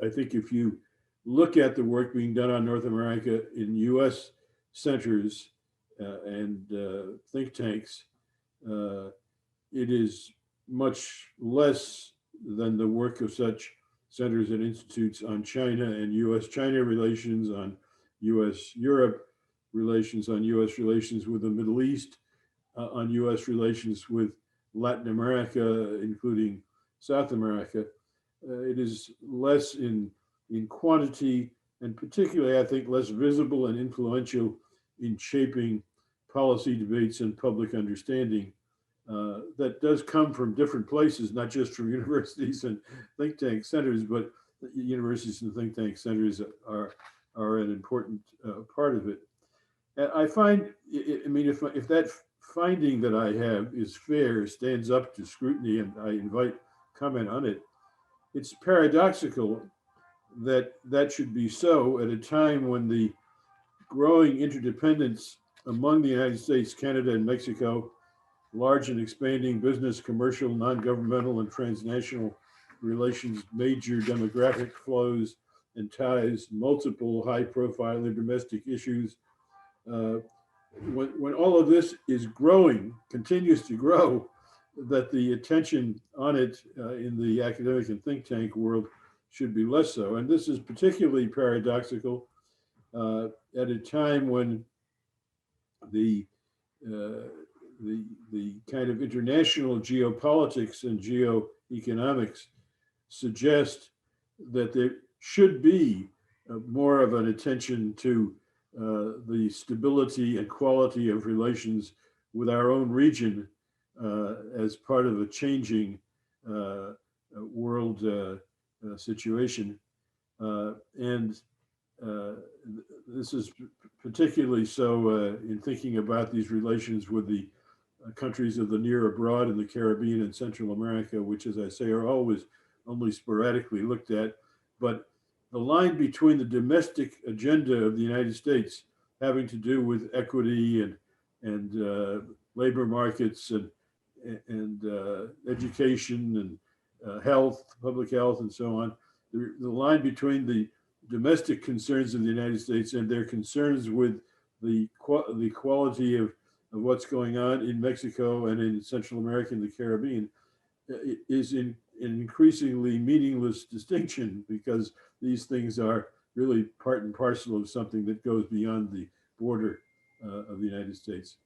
Speaker 8: I think if you look at the work being done on North America in US centers and think tanks, it is much less than the work of such centers and institutes on China and US-China relations, on US-Europe relations, on US relations with the Middle East, on US relations with Latin America, including South America. It is less in quantity, and particularly, I think, less visible and influential in shaping policy debates and public understanding. That does come from different places, not just from universities and think tank centers, but universities and think tank centers are an important part of it. And I find, I mean, if that finding that I have is fair, stands up to scrutiny, and I invite comment on it, it's paradoxical that that should be so at a time when the growing interdependence among the United States, Canada, and Mexico, large and expanding business, commercial, non-governmental, and transnational relations, major demographic flows and ties, multiple high-profile domestic issues. When all of this is growing, continues to grow, that the attention on it in the academic and think tank world should be less so. And this is particularly paradoxical at a time when the kind of international geopolitics and geoeconomics suggest that there should be more of an attention to the stability and quality of relations with our own region as part of a changing world situation. And this is particularly so in thinking about these relations with the countries of the near abroad in the Caribbean and Central America, which, as I say, are always only sporadically looked at. But the line between the domestic agenda of the United States having to do with equity and and labor markets and education and health, public health, and so on. The line between the domestic concerns of the United States and their concerns with the quality of what's going on in Mexico and in Central America and the Caribbean is in an increasingly meaningless distinction, because these things are really part and parcel of something that goes beyond the border of the United States.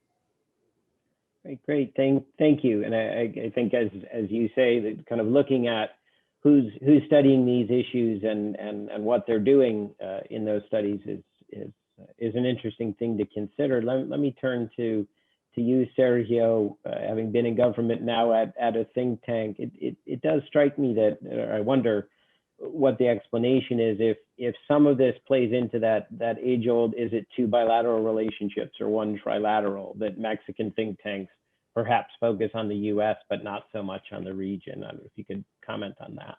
Speaker 5: Great. Thank you. And I think, as you say, that kind of looking at who's studying these issues and what they're doing in those studies is an interesting thing to consider. Let me turn to you, Sergio. Having been in government now at a think tank, it does strike me that, or I wonder what the explanation is if some of this plays into that age-old, is it two bilateral relationships or one trilateral, that Mexican think tanks perhaps focus on the US but not so much on the region. I don't know if you could comment on that.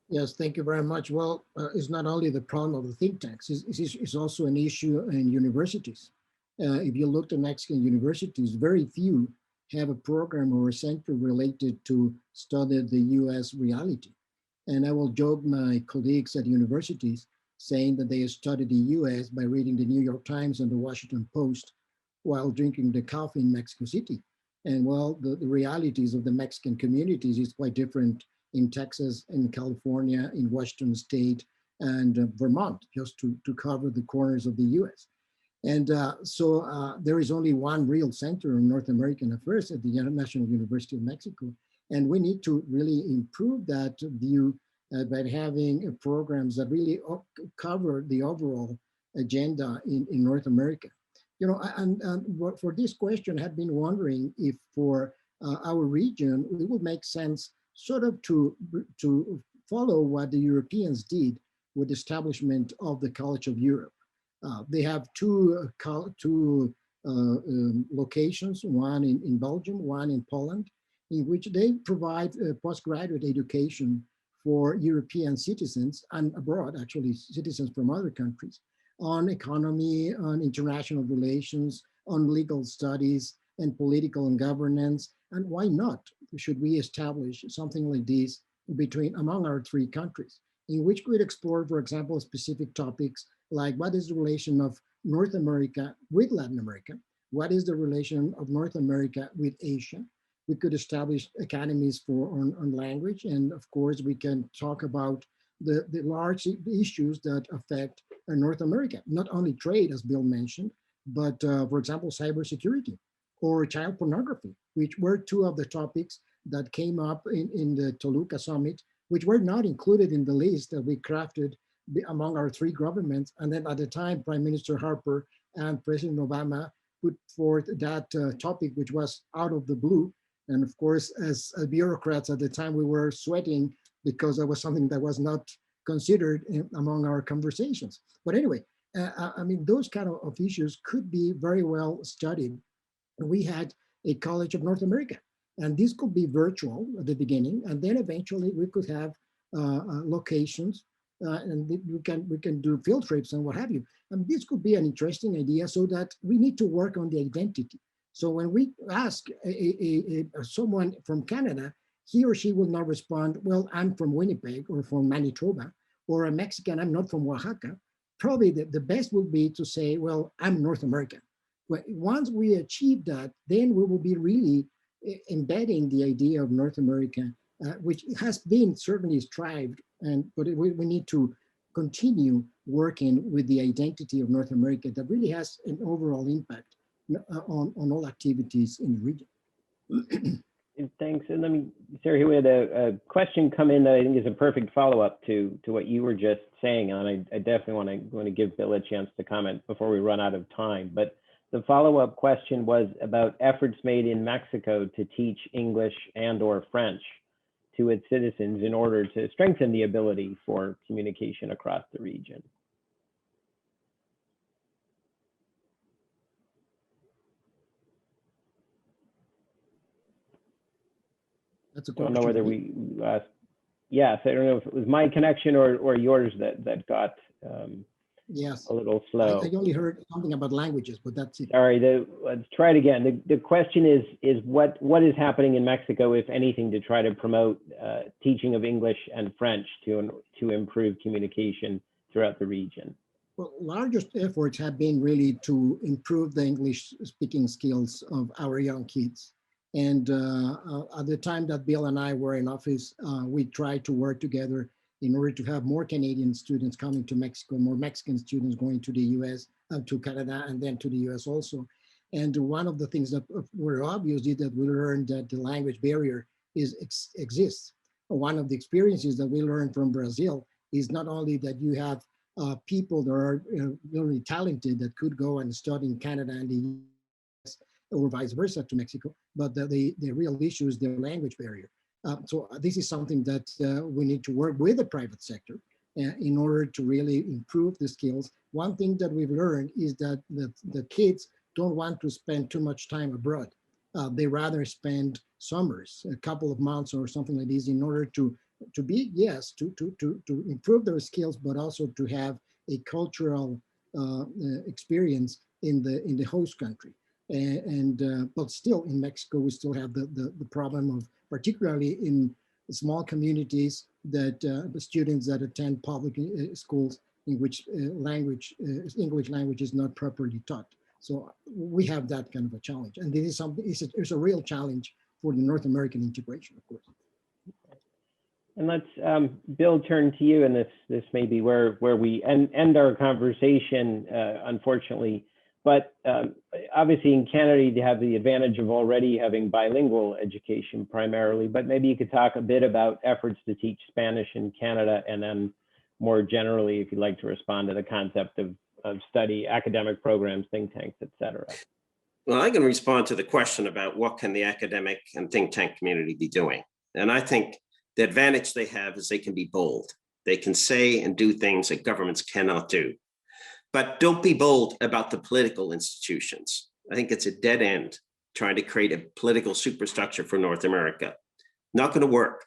Speaker 6: Yes, thank you very much. Well, it's not only the problem of the think tanks, it's also an issue in universities. If you look at Mexican universities, very few have a program or a center related to study the US reality. And I will joke my colleagues at universities saying that they study the US by reading the New York Times and the Washington Post while drinking the coffee in Mexico City. And well, the realities of the Mexican communities is quite different in Texas, in California, in Washington State, and Vermont, just to cover the corners of the US. And so there is only one real center in North American affairs at the National University of Mexico. And we need to really improve that view by having programs that really cover the overall agenda in North America. You know, and for this question, I had been wondering if for our region, it would make sense sort of to follow what the Europeans did with the establishment of the College of Europe. They have two locations, one in Belgium, one in Poland, in which they provide postgraduate education for European citizens and abroad, actually citizens from other countries, on economy, on international relations, on legal studies, and political and governance. And why not should we establish something like this among our three countries, in which we would explore, for example, specific topics like what is the relation of North America with Latin America? What is the relation of North America with Asia? We could establish academies on language. And of course, we can talk about the large issues that affect North America, not only trade, as Bill mentioned, but for example, cybersecurity or child pornography, which were two of the topics that came up in the Toluca summit, which were not included in the list that we crafted among our three governments. And then at the time, Prime Minister Harper and President Obama put forth that topic, which was out of the blue. And of course, as bureaucrats at the time, we were sweating because that was something that was not considered among our conversations. But anyway, I mean, those kind of issues could be very well studied. We had a College of North America, and this could be virtual at the beginning, and then eventually we could have locations, and we can do field trips and what have you. And this could be an interesting idea, so that we need to work on the identity. So when we ask someone from Canada, he or she will not respond, well, I'm from Winnipeg or from Manitoba, or a Mexican, I'm not from Oaxaca. Probably the best would be to say, well, I'm North American. But once we achieve that, then we will be really embedding the idea of North America, which has been certainly strived, but we need to continue working with the identity of North America that really has an overall impact on all activities in the region.
Speaker 5: Thanks. And let me, Sergio, we had a question come in that I think is a perfect follow-up to what you were just saying. And I definitely want to give Bill a chance to comment before we run out of time. But the follow-up question was about efforts made in Mexico to teach English and/or French to its citizens in order to strengthen the ability for communication across the region.
Speaker 6: That's a
Speaker 5: I
Speaker 6: question.
Speaker 5: don't know whether we yes, I don't know if it was my connection or yours that got
Speaker 6: Yes.
Speaker 5: a little
Speaker 6: I
Speaker 5: slow.
Speaker 6: only heard something about languages, but that's it.
Speaker 5: Sorry, let's try it again. The question is what is happening in Mexico, if anything, to try to promote teaching of English and French to improve communication throughout the region?
Speaker 6: Well, largest efforts have been really to improve the English speaking skills of our young kids. And at the time that Bill and I were in office, we tried to work together in order to have more Canadian students coming to Mexico, more Mexican students going to the US, to Canada, and then to the US also. And one of the things that were obvious is that we learned that the language barrier exists. One of the experiences that we learned from Brazil is not only that you have people that are really talented that could go and study in Canada and the US, or vice versa to Mexico, but the real issue is the language barrier. So this is something that we need to work with the private sector in order to really improve the skills. One thing that we've learned is that the kids don't want to spend too much time abroad. They rather spend summers, a couple of months or something like this, in order to be, yes, to improve their skills, but also to have a cultural experience in the host country. But still in Mexico, we still have the problem of, particularly in small communities, that the students that attend public schools in which English language is not properly taught. So we have that kind of a challenge. And this is something, it's a real challenge for the North American integration, of course.
Speaker 5: And let's, Bill, turn to you, and this may be where we end our conversation, unfortunately. But obviously in Canada, you have the advantage of already having bilingual education primarily, but maybe you could talk a bit about efforts to teach Spanish in Canada, and then more generally, if you'd like to respond to the concept of study, academic programs, think tanks, et cetera.
Speaker 7: Well, I can respond to the question about what can the academic and think tank community be doing. And I think the advantage they have is they can be bold. They can say and do things that governments cannot do. But don't be bold about the political institutions. I think it's a dead end trying to create a political superstructure for North America. Not going to work.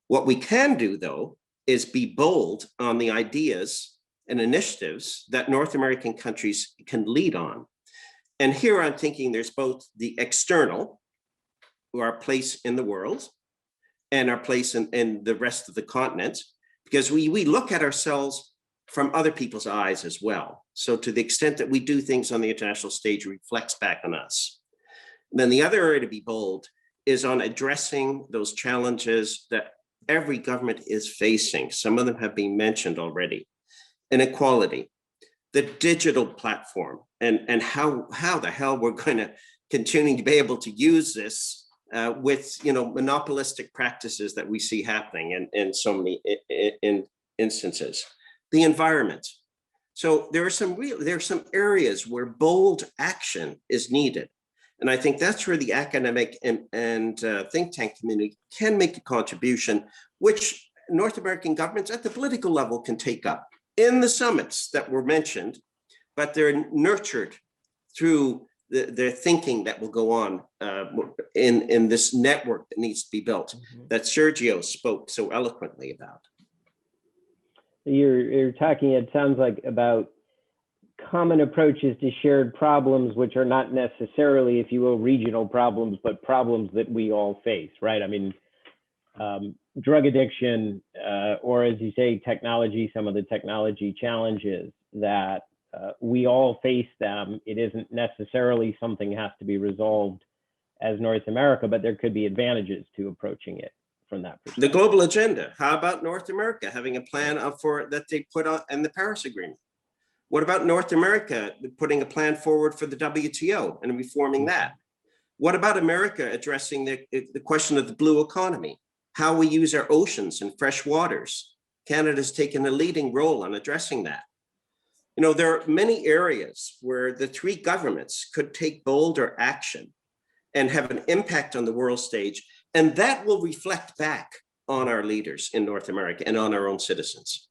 Speaker 7: What we can do, though, is be bold on the ideas and initiatives that North American countries can lead on. And here I'm thinking there's both the external, our place in the world, and our place in the rest of the continent, because we look at ourselves from other people's eyes as well. So to the extent that we do things on the international stage, reflects back on us. And then the other area to be bold is on addressing those challenges that every government is facing. Some of them have been mentioned already. Inequality, the digital platform, and how the hell we're going to continue to be able to use this with monopolistic practices that we see happening in so many instances. The environment. So there are some areas where bold action is needed. And I think that's where the academic and think tank community can make a contribution, which North American governments at the political level can take up in the summits that were mentioned, but they're nurtured through the thinking that will go on in this network that needs to be built, that Sergio spoke so eloquently about.
Speaker 5: You're talking, it sounds like, about common approaches to shared problems, which are not necessarily, if you will, regional problems, but problems that we all face, right? I mean, drug addiction, or as you say, technology, some of the technology challenges that we all face them. It isn't necessarily something has to be resolved as North America, but there could be advantages to approaching it from that perspective.
Speaker 7: The global agenda. How about North America having a plan for that they put on in the Paris Agreement? What about North America putting a plan forward for the WTO and reforming that? What about America addressing the question of the blue economy? How we use our oceans and fresh waters? Canada's taken a leading role on addressing that. There are many areas where the three governments could take bolder action and have an impact on the world stage. And that will reflect back on our leaders in North America and on our own citizens.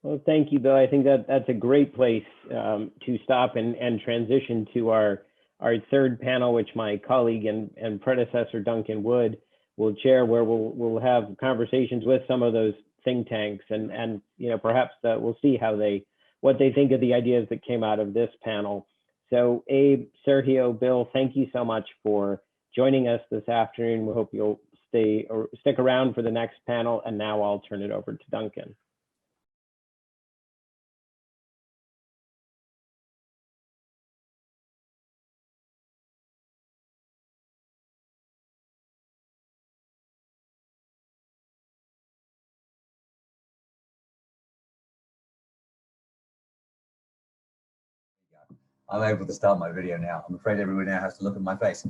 Speaker 5: Well, thank you, Bill. I think that's a great place to stop and transition to our third panel, which my colleague and predecessor Duncan Wood will chair, where we'll have conversations with some of those think tanks, and perhaps we'll see what they think of the ideas that came out of this panel. So Abe, Sergio, Bill, thank you so much for joining us this afternoon. We hope you'll stick around for the next panel. And now I'll turn it over to Duncan.
Speaker 9: I'm able to start my video now. I'm afraid everyone now has to look at my face.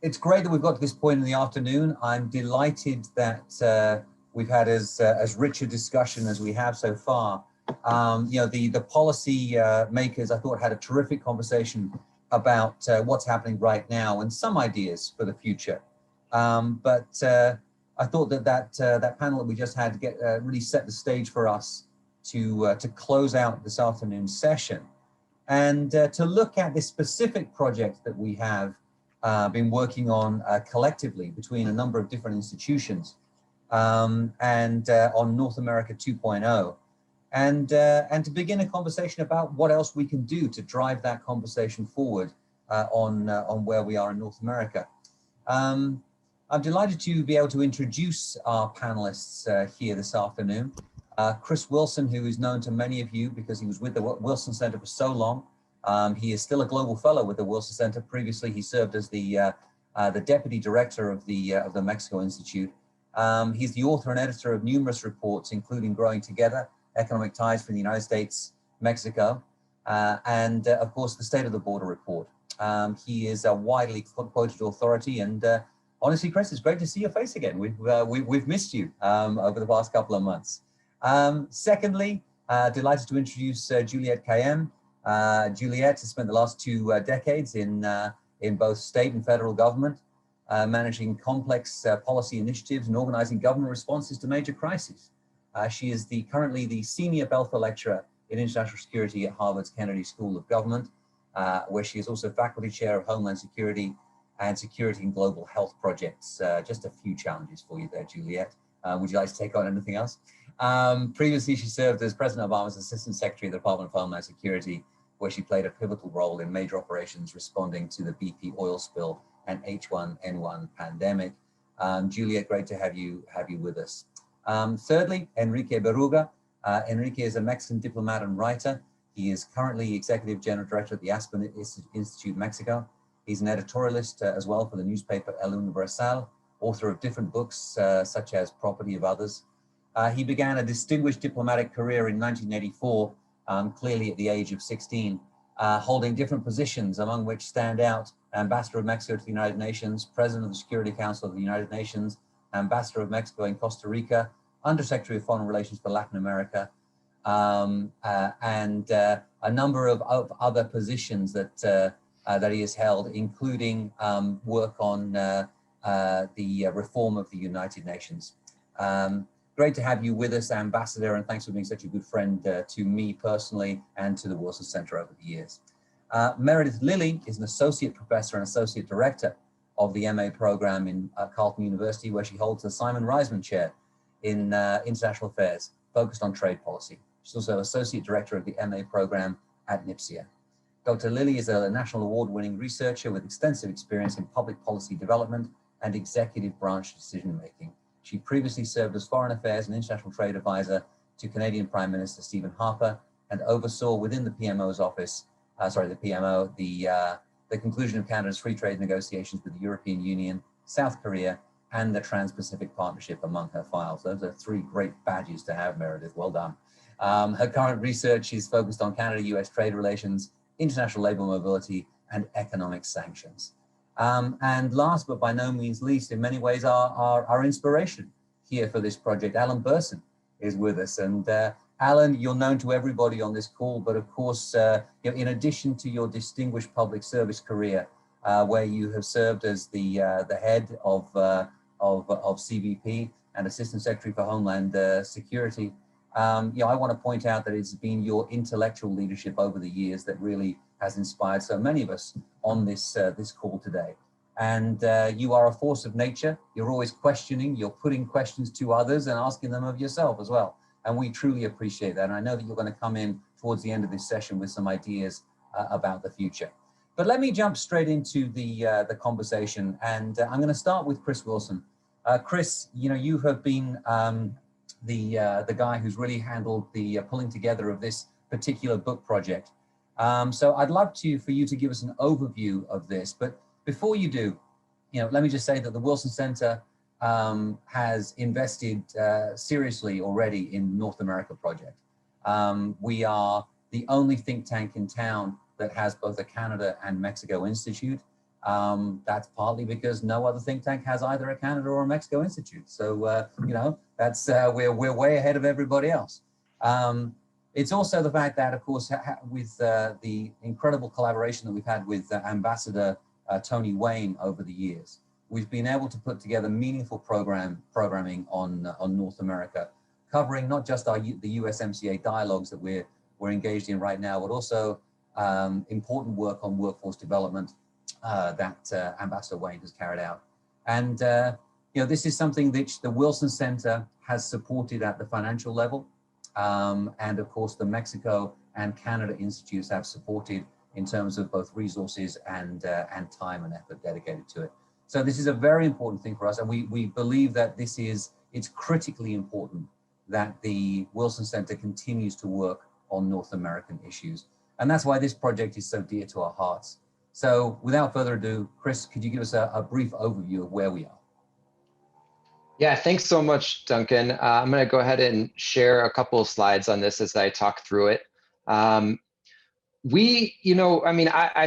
Speaker 9: It's great that we've got to this point in the afternoon. I'm delighted that we've had as rich a discussion as we have so far. The policy makers, I thought, had a terrific conversation about what's happening right now and some ideas for the future. But I thought that panel that we just had really set the stage for us to close out this afternoon's session and to look at this specific project that we have been working on collectively between a number of different institutions and on North America 2.0, and to begin a conversation about what else we can do to drive that conversation forward on where we are in North America. I'm delighted to be able to introduce our panelists here this afternoon. Chris Wilson, who is known to many of you because he was with the Wilson Center for so long. He is still a global fellow with the Wilson Center. Previously, he served as the deputy director of the Mexico Institute. He's the author and editor of numerous reports, including Growing Together, Economic Ties between the United States, Mexico, and of course, the State of the Border Report. He is a widely quoted authority, and honestly, Chris, it's great to see your face again. We've missed you over the past couple of months. Secondly, delighted to introduce Juliette Kayyem. Juliette has spent the last 2 decades in both state and federal government, managing complex policy initiatives and organizing government responses to major crises. She is currently the senior Belka lecturer in international security at Harvard's Kennedy School of Government, where she is also faculty chair of Homeland Security and Security and Global Health Projects. Just a few challenges for you there, Juliette. Would you like to take on anything else? Previously, she served as President Obama's Assistant Secretary of the Department of Homeland Security, where she played a pivotal role in major operations responding to the BP oil spill and H1N1 pandemic. Juliette, great to have you with us. Thirdly, Enrique Berruga. Enrique is a Mexican diplomat and writer. He is currently Executive General Director at the Aspen Institute, Mexico. He's an editorialist as well for the newspaper El Universal, author of different books such as Property of Others. He began a distinguished diplomatic career in 1984, clearly at the age of 16, holding different positions, among which stand out Ambassador of Mexico to the United Nations, President of the Security Council of the United Nations, Ambassador of Mexico in Costa Rica, Undersecretary of Foreign Relations for Latin America, and a number of other positions that he has held, including work on the reform of the United Nations. Great to have you with us, Ambassador, and thanks for being such a good friend to me personally and to the Wilson Center over the years. Meredith Lilly is an associate professor and associate director of the MA program in Carleton University, where she holds the Simon Reisman Chair in International Affairs, focused on trade policy. She's also associate director of the MA program at NIPSIA. Dr. Lilly is a national award-winning researcher with extensive experience in public policy development and executive branch decision-making. She previously served as Foreign Affairs and International Trade Advisor to Canadian Prime Minister Stephen Harper and oversaw within the PMO's office, the conclusion of Canada's free trade negotiations with the European Union, South Korea, and the Trans-Pacific Partnership among her files. Those are 3 great badges to have, Meredith. Well done. Her current research is focused on Canada-US trade relations, international labor mobility, and economic sanctions. And last but by no means least, in many ways, our inspiration here for this project, Alan Burson is with us. And Alan, you're known to everybody on this call, but of course, in addition to your distinguished public service career, where you have served as the head of CBP and Assistant Secretary for Homeland Security, I want to point out that it's been your intellectual leadership over the years that really has inspired so many of us on this call today. And you are a force of nature. You're always questioning, you're putting questions to others and asking them of yourself as well. And we truly appreciate that. And I know that you're going to come in towards the end of this session with some ideas about the future. But let me jump straight into the conversation. And I'm going to start with Chris Wilson. Chris, you have been the guy who's really handled the pulling together of this particular book project. So I'd love for you to give us an overview of this. But before you do, let me just say that the Wilson Center has invested seriously already in North America project. We are the only think tank in town that has both a Canada and Mexico Institute. That's partly because no other think tank has either a Canada or a Mexico Institute. So, that's we're way ahead of everybody else. It's also the fact that, of course, with the incredible collaboration that we've had with Ambassador Tony Wayne over the years, we've been able to put together meaningful programming on North America, covering not just the USMCA dialogues that we're engaged in right now, but also important work on workforce development that Ambassador Wayne has carried out. And this is something that the Wilson Center has supported at the financial level. And of course, the Mexico and Canada Institutes have supported in terms of both resources and time and effort dedicated to it. So this is a very important thing for us. And we believe that it's critically important that the Wilson Center continues to work on North American issues. And that's why this project is so dear to our hearts. So without further ado, Chris, could you give us a brief overview of where we are?
Speaker 10: Yeah, thanks so much, Duncan. I'm going to go ahead and share a couple of slides on this as I talk through it. I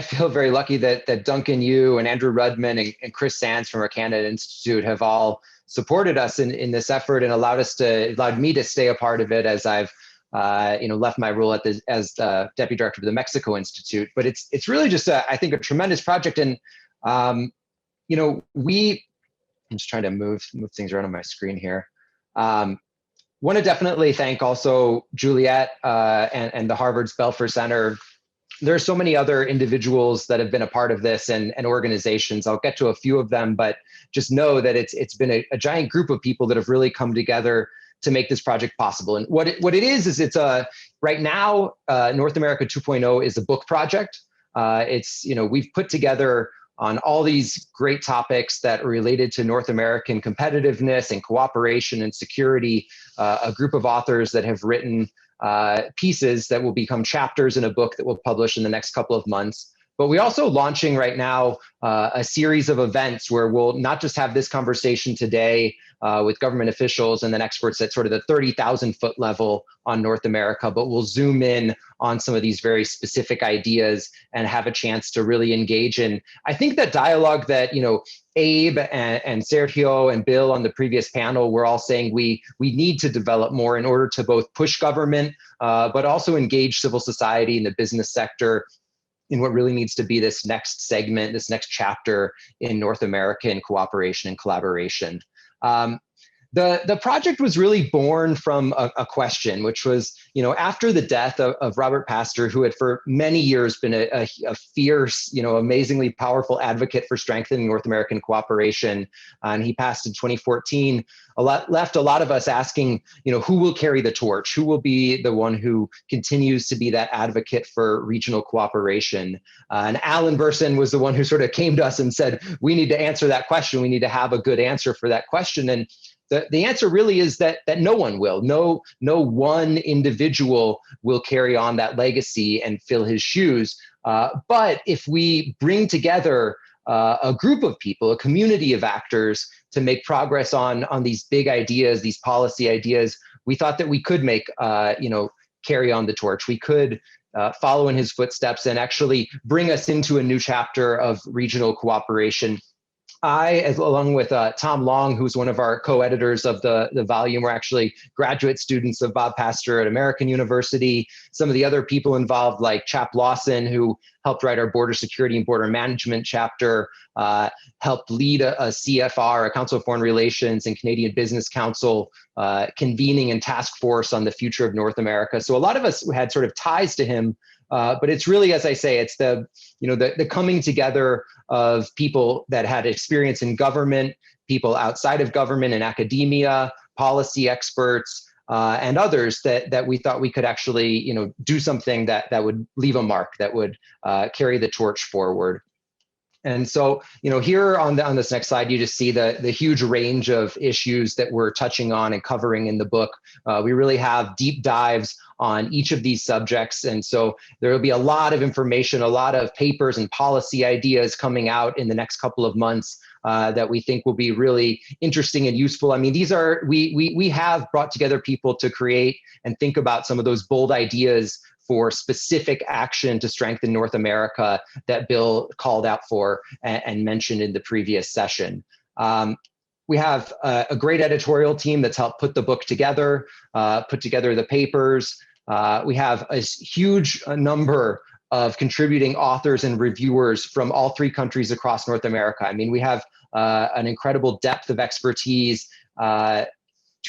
Speaker 10: feel very lucky that Duncan, you and Andrew Rudman and Chris Sands from our Canada Institute have all supported us in this effort and allowed me to stay a part of it as I've left my role as the Deputy Director of the Mexico Institute. But it's really just I think a tremendous project. And I'm just trying to move things around on my screen here. Want to definitely thank also Juliet and the Harvard's Belfer Center. There are so many other individuals that have been a part of this and organizations. I'll get to a few of them, but just know that it's been a giant group of people that have really come together to make this project possible. And what it is it's right now, North America 2.0 is a book project. We've put together on all these great topics that are related to North American competitiveness and cooperation and security, a group of authors that have written pieces that will become chapters in a book that we'll publish in the next couple of months. But we're also launching right now a series of events where we'll not just have this conversation today with government officials and then experts at sort of the 30,000 foot level on North America, but we'll zoom in on some of these very specific ideas and have a chance to really engage in. I think that dialogue that, Abe and Sergio and Bill on the previous panel were all saying we need to develop more in order to both push government, but also engage civil society and the business sector in what really needs to be this next segment, this next chapter in North American cooperation and collaboration. The project was really born from a question, which was, after the death of Robert Pastor, who had for many years been a fierce, amazingly powerful advocate for strengthening North American cooperation, and he passed in 2014, left a lot of us asking, who will carry the torch? Who will be the one who continues to be that advocate for regional cooperation? And Alan Burson was the one who sort of came to us and said, we need to answer that question. We need to have a good answer for that question. And the answer really is that no one will. No one individual will carry on that legacy and fill his shoes. But if we bring together a group of people, a community of actors to make progress on these big ideas, these policy ideas, we thought that we could make, carry on the torch. We could follow in his footsteps and actually bring us into a new chapter of regional cooperation. Along with Tom Long, who's one of our co-editors of the volume, we're actually graduate students of Bob Pastor at American University. Some of the other people involved, like Chap Lawson, who helped write our border security and border management chapter, helped lead a CFR, a Council of Foreign Relations, and Canadian Business Council convening and task force on the future of North America. So a lot of us had sort of ties to him But it's really, as I say, it's the coming together of people that had experience in government, people outside of government and academia, policy experts, and others that we thought we could actually, do something that would leave a mark, that would carry the torch forward. And so, here on this next slide, you just see the huge range of issues that we're touching on and covering in the book. We really have deep dives on each of these subjects. And so there will be a lot of information, a lot of papers and policy ideas coming out in the next couple of months that we think will be really interesting and useful. I mean, these are, we have brought together people to create and think about some of those bold ideas for specific action to strengthen North America that Bill called out for and mentioned in the previous session. We have a great editorial team that's helped put the book together, put together the papers. We have a huge number of contributing authors and reviewers from all 3 countries across North America. I mean, we have an incredible depth of expertise, 2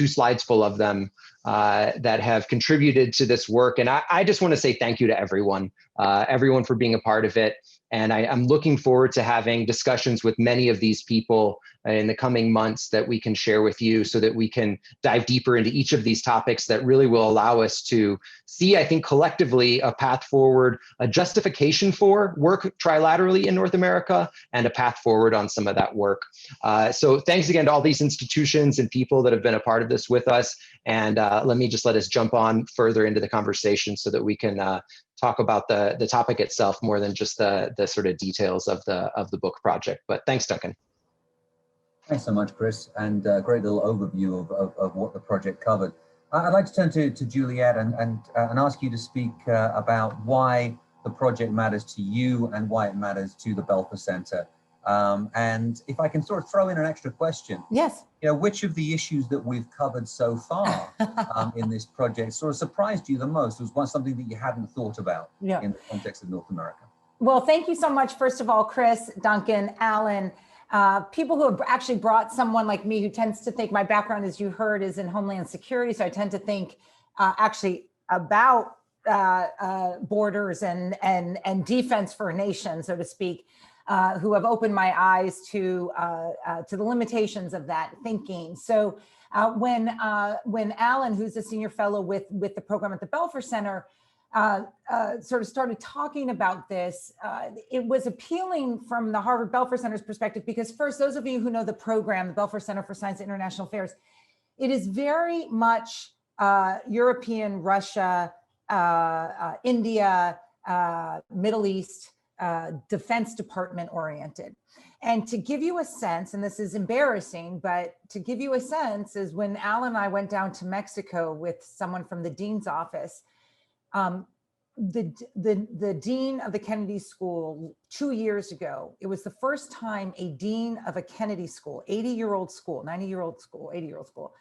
Speaker 10: slides full of them, that have contributed to this work. And I just want to say thank you to everyone for being a part of it. And I'm looking forward to having discussions with many of these people in the coming months that we can share with you so that we can dive deeper into each of these topics that really will allow us to see, I think, collectively a path forward, a justification for work trilaterally in North America, and a path forward on some of that work. So thanks again to all these institutions and people that have been a part of this with us. And let us jump on further into the conversation so that we can talk about the topic itself more than just the sort of details of the book project. But thanks, Duncan.
Speaker 9: Thanks so much, Chris, and a great little overview of what the project covered. I'd like to turn to Juliet and ask you to speak about why the project matters to you and why it matters to the Belka Center. And if I can sort of throw in an extra question.
Speaker 11: Yes.
Speaker 9: Which of the issues that we've covered so far in this project sort of surprised you the most? Was something that you hadn't thought about in the context of North America?
Speaker 11: Well, thank you so much, first of all, Chris, Duncan, Alan, people who have actually brought someone like me who tends to think my background, as you heard, is in Homeland Security. So I tend to think actually about borders and defense for a nation, so to speak. Who have opened my eyes to the limitations of that thinking. So when Alan, who's a senior fellow with the program at the Belfer Center, sort of started talking about this, it was appealing from the Harvard Belfer Center's perspective, because first, those of you who know the program, the Belfer Center for Science and International Affairs, it is very much European, Russia, India, Middle East, Defense Department oriented. And to give you a sense, and this is embarrassing, but to give you a sense, is when Alan and I went down to Mexico with someone from the dean's office, the dean of the Kennedy School 2 years ago, it was the first time a dean of a Kennedy school, 80-year-old school, 90-year-old school, 80-year-old school,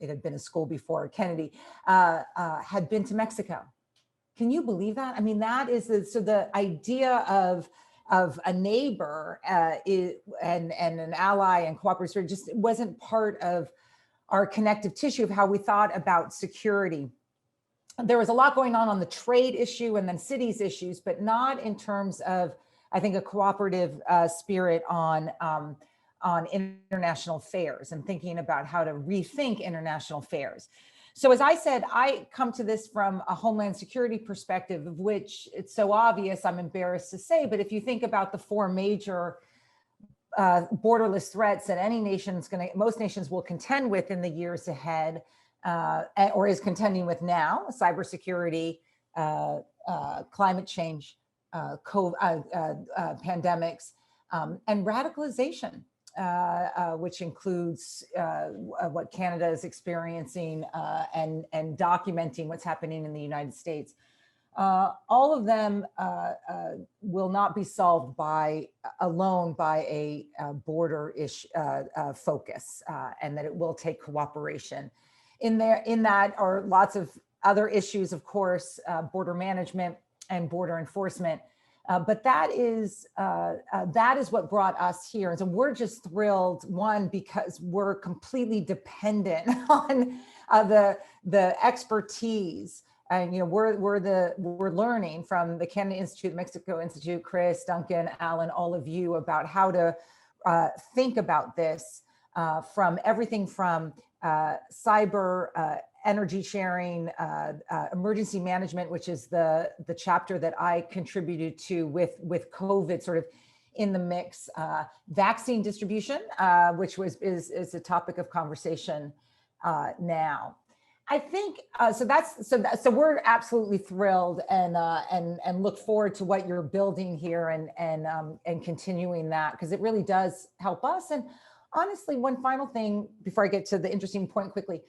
Speaker 11: it had been a school before Kennedy, had been to Mexico. Can you believe that? I mean, that is so the idea of a neighbor and an ally and cooperator just wasn't part of our connective tissue of how we thought about security. There was a lot going on the trade issue and then cities issues, but not in terms of, I think, a cooperative spirit on international affairs and thinking about how to rethink international affairs. So as I said, I come to this from a Homeland Security perspective, of which it's so obvious, I'm embarrassed to say, but if you think about the 4 major borderless threats that any nation's most nations will contend with in the years ahead, or is contending with now: cybersecurity, climate change, pandemics, and radicalization. Which includes what Canada is experiencing and documenting what's happening in the United States. All of them will not be solved alone by a border-ish focus, and that it will take cooperation. In that are lots of other issues, of course, border management and border enforcement. But that is what brought us here. And so we're just thrilled, one, because we're completely dependent on the expertise And we're learning from the Canada Institute, Mexico Institute, Chris, Duncan, Alan, all of you about how to think about this from everything from cyber, energy sharing, emergency management, which is the chapter that I contributed to with COVID sort of in the mix, vaccine distribution, which is a topic of conversation now. I think so we're absolutely thrilled and look forward to what you're building here and continuing that, because it really does help us. And honestly, one final thing before I get to the interesting point quickly,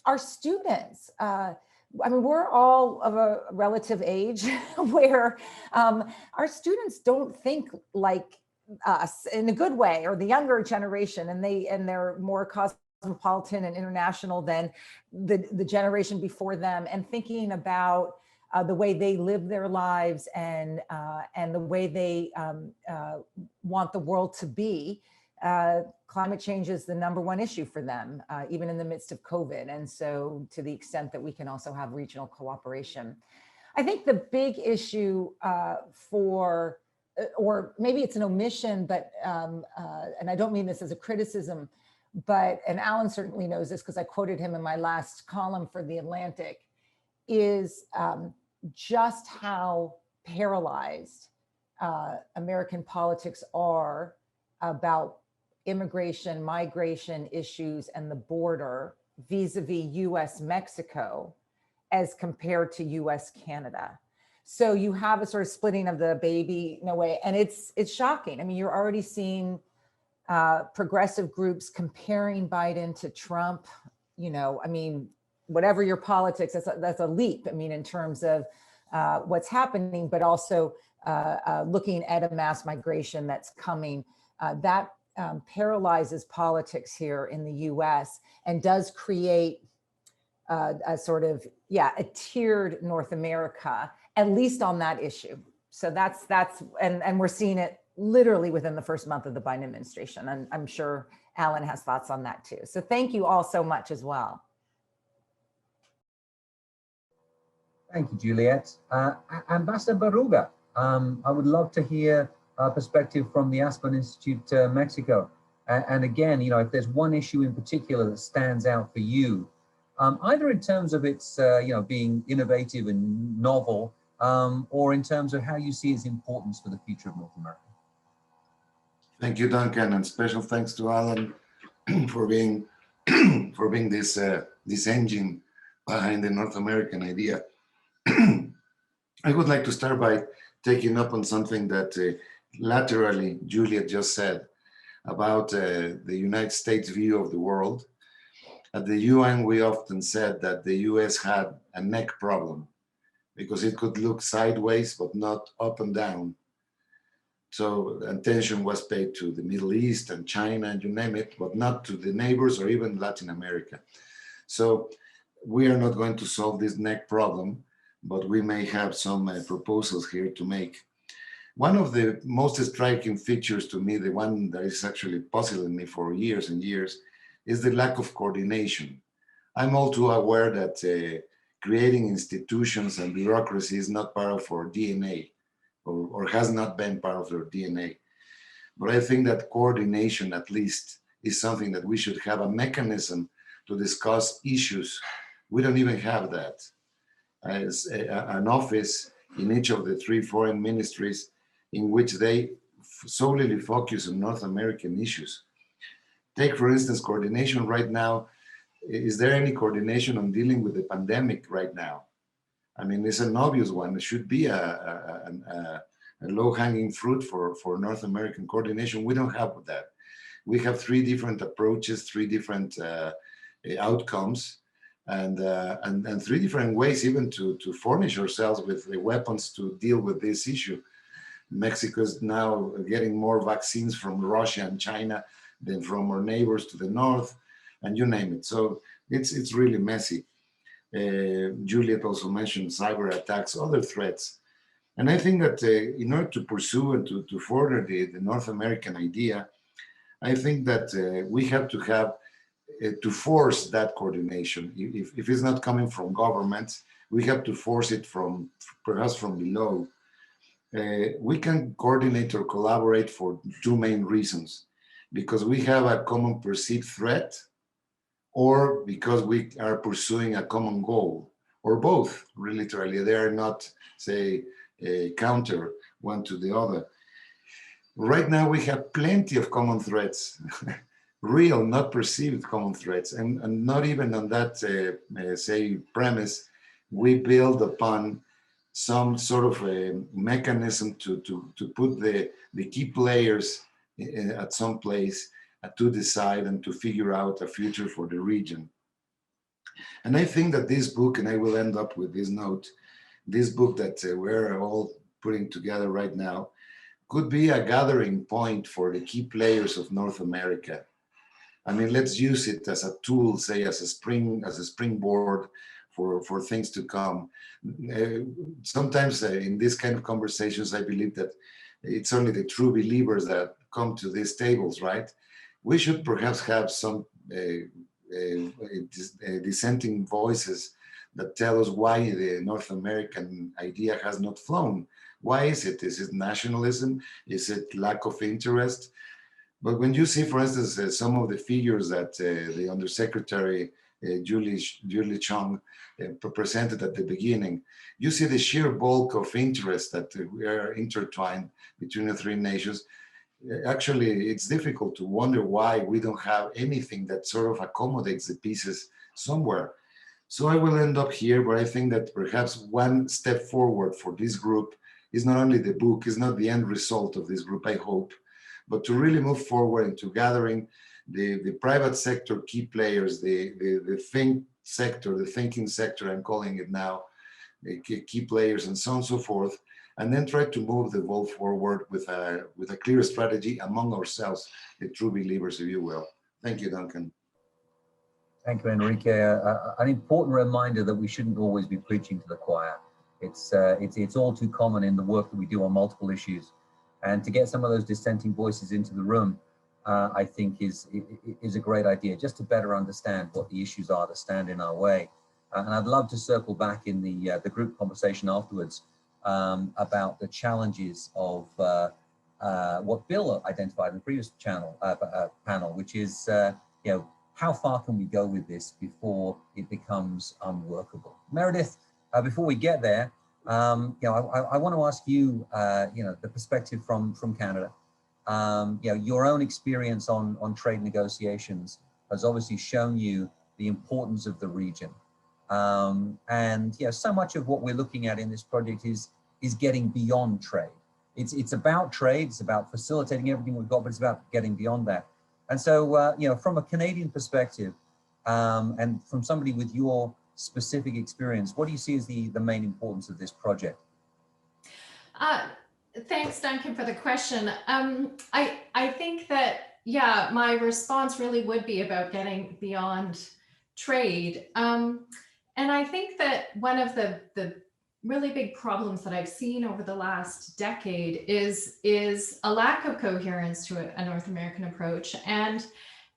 Speaker 11: our students, I mean, we're all of a relative age where our students don't think like us in a good way, or the younger generation, and they're more cosmopolitan and international than the generation before them, and thinking about the way they live their lives and the way they want the world to be. Climate change is the #1 issue for them, even in the midst of COVID. And so to the extent that we can also have regional cooperation. I think the big issue or maybe it's an omission, but, and I don't mean this as a criticism, but, and Alan certainly knows this because I quoted him in my last column for The Atlantic, is just how paralyzed American politics are about immigration, migration issues, and the border vis-a-vis US-Mexico as compared to US-Canada. So you have a sort of splitting of the baby in a way, and it's shocking. I mean, you're already seeing progressive groups comparing Biden to Trump. I mean, whatever your politics, that's a leap. I mean, in terms of what's happening, but also looking at a mass migration that's coming. That paralyzes politics here in the US and does create a sort of, a tiered North America, at least on that issue. So and we're seeing it literally within the first month of the Biden administration. And I'm sure Alan has thoughts on that too. So thank you all so much as well.
Speaker 9: Thank you, Juliet. Ambassador Baruga, I would love to hear a perspective from the Aspen Institute Mexico. And again, if there's one issue in particular that stands out for you, either in terms of its, being innovative and novel, or in terms of how you see its importance for the future of North America.
Speaker 12: Thank you, Duncan, and special thanks to Alan for being this engine behind the North American idea. I would like to start by taking up on something that laterally Juliet just said about the United States view of the world. At the UN, we often said that the US had a neck problem because it could look sideways, but not up and down. So attention was paid to the Middle East and China and you name it, but not to the neighbors or even Latin America. So we are not going to solve this neck problem, but we may have some proposals here to make. One of the most striking features to me, the one that is actually puzzling me for years and years, is the lack of coordination. I'm all too aware that creating institutions and bureaucracy is not part of our DNA, or has not been part of their DNA. But I think that coordination, at least, is something that we should have a mechanism to discuss issues. We don't even have that. As an office in each of the 3 foreign ministries in which they solely focus on North American issues. Take, for instance, coordination right now. Is there any coordination on dealing with the pandemic right now? I mean, it's an obvious one. It should be a low-hanging fruit for North American coordination. We don't have that. We have 3 different approaches, 3 different outcomes, and 3 different ways even to furnish ourselves with the weapons to deal with this issue. Mexico is now getting more vaccines from Russia and China than from our neighbors to the north, and you name it. So it's really messy. Juliet also mentioned cyber attacks, other threats. And I think that in order to pursue and to further the North American idea, I think that we have to force that coordination. If it's not coming from governments, we have to force it from perhaps from below. We can coordinate or collaborate for two main reasons: because we have a common perceived threat, or because we are pursuing a common goal, or both. Literally, they are not, say, counter one to the other. Right now, we have plenty of common threats, real, not perceived common threats, and not even on that, say, premise, we build upon some sort of a mechanism to put the key players at some place to decide and to figure out a future for the region. And I think that this book, and I will end up with this note, this book that we're all putting together right now, could be a gathering point for the key players of North America. I mean, let's use it as a tool, say, as a springboard for things to come. Sometimes in this kind of conversations, I believe that it's only the true believers that come to these tables, right? We should perhaps have some dissenting voices that tell us why the North American idea has not flown. Why is it? Is it nationalism? Is it lack of interest? But when you see, for instance, some of the figures that the Undersecretary Julie Chung presented at the beginning, you see the sheer bulk of interest that we are intertwined between the three nations. Actually, it's difficult to wonder why we don't have anything that sort of accommodates the pieces somewhere. So I will end up here, but I think that perhaps one step forward for this group is not only the book, is not the end result of this group, I hope, but to really move forward into gathering the private sector key players, the think sector, the thinking sector, I'm calling it now, the key players and so on and so forth, and then try to move the ball forward with a clear strategy among ourselves, the true believers, if you will. Thank you, Duncan.
Speaker 9: Thank you, Enrique. An important reminder that we shouldn't always be preaching to the choir. It's all too common in the work that we do on multiple issues. And to get some of those dissenting voices into the room, I think is a great idea, just to better understand what the issues are that stand in our way. And I'd love to circle back in the group conversation afterwards about the challenges of what Bill identified in the previous panel, which is, how far can we go with this before it becomes unworkable? Meredith, before we get there, I want to ask you, the perspective from Canada. Your own experience on trade negotiations has obviously shown you the importance of the region. And so much of what we're looking at in this project is getting beyond trade. It's about trade, it's about facilitating everything we've got, but it's about getting beyond that. And so, from a Canadian perspective, and from somebody with your specific experience, what do you see as the main importance of this project?
Speaker 13: Thanks, Duncan, for the question. I think that, my response really would be about getting beyond trade. And I think that one of the really big problems that I've seen over the last decade is a lack of coherence to a North American approach. And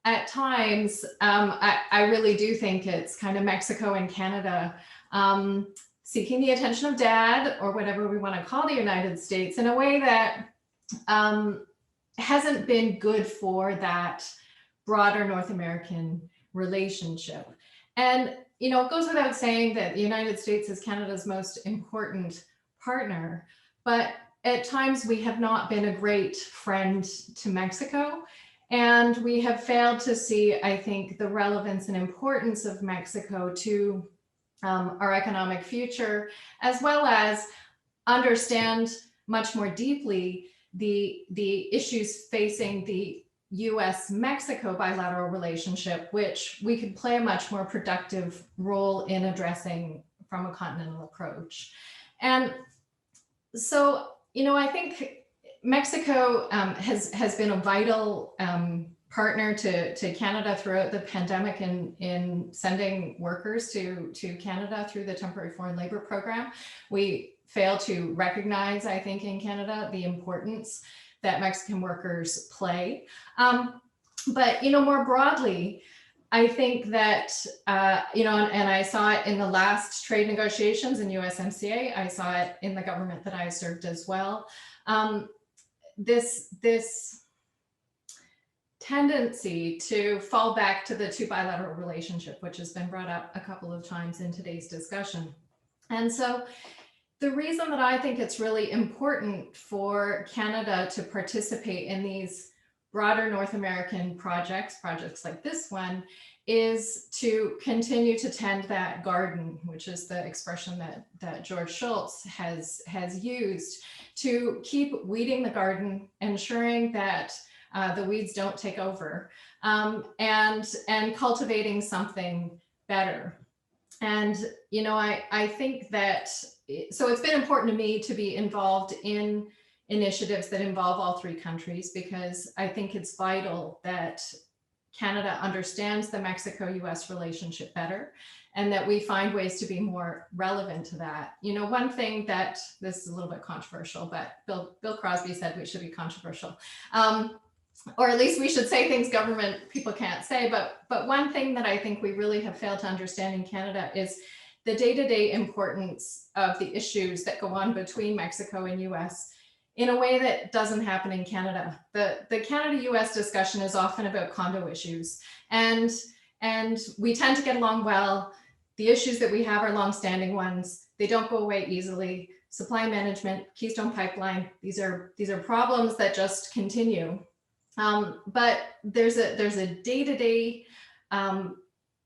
Speaker 13: at times, I really do think it's kind of Mexico and Canada seeking the attention of dad, or whatever we want to call the United States, in a way that hasn't been good for that broader North American relationship. And, it goes without saying that the United States is Canada's most important partner, but at times we have not been a great friend to Mexico. And we have failed to see, I think, the relevance and importance of Mexico to our economic future, as well as understand much more deeply the issues facing the US-Mexico bilateral relationship, which we could play a much more productive role in addressing from a continental approach. And so, I think Mexico has been a vital partner to Canada throughout the pandemic in sending workers to Canada through the Temporary Foreign Labor Program. We fail to recognize, I think, in Canada, the importance that Mexican workers play. But more broadly, I think that, and I saw it in the last trade negotiations in USMCA. I saw it in the government that I served as well. This tendency to fall back to the two bilateral relationship, which has been brought up a couple of times in today's discussion. And so the reason that I think it's really important for Canada to participate in these broader North American projects like this one, is to continue to tend that garden, which is the expression that George Shultz has used, to keep weeding the garden, ensuring that the weeds don't take over, and cultivating something better. And, I think that, so it's been important to me to be involved in initiatives that involve all three countries, because I think it's vital that Canada understands the Mexico-US relationship better, and that we find ways to be more relevant to that. One thing that, this is a little bit controversial, but Bill Crosby said we should be controversial. Or at least we should say things government people can't say. But one thing that I think we really have failed to understand in Canada is the day-to-day importance of the issues that go on between Mexico and US in a way that doesn't happen in Canada. The Canada-US discussion is often about condo issues, and we tend to get along well. The issues that we have are longstanding ones. They don't go away easily. Supply management, Keystone Pipeline, these are problems that just continue. But there's a day-to-day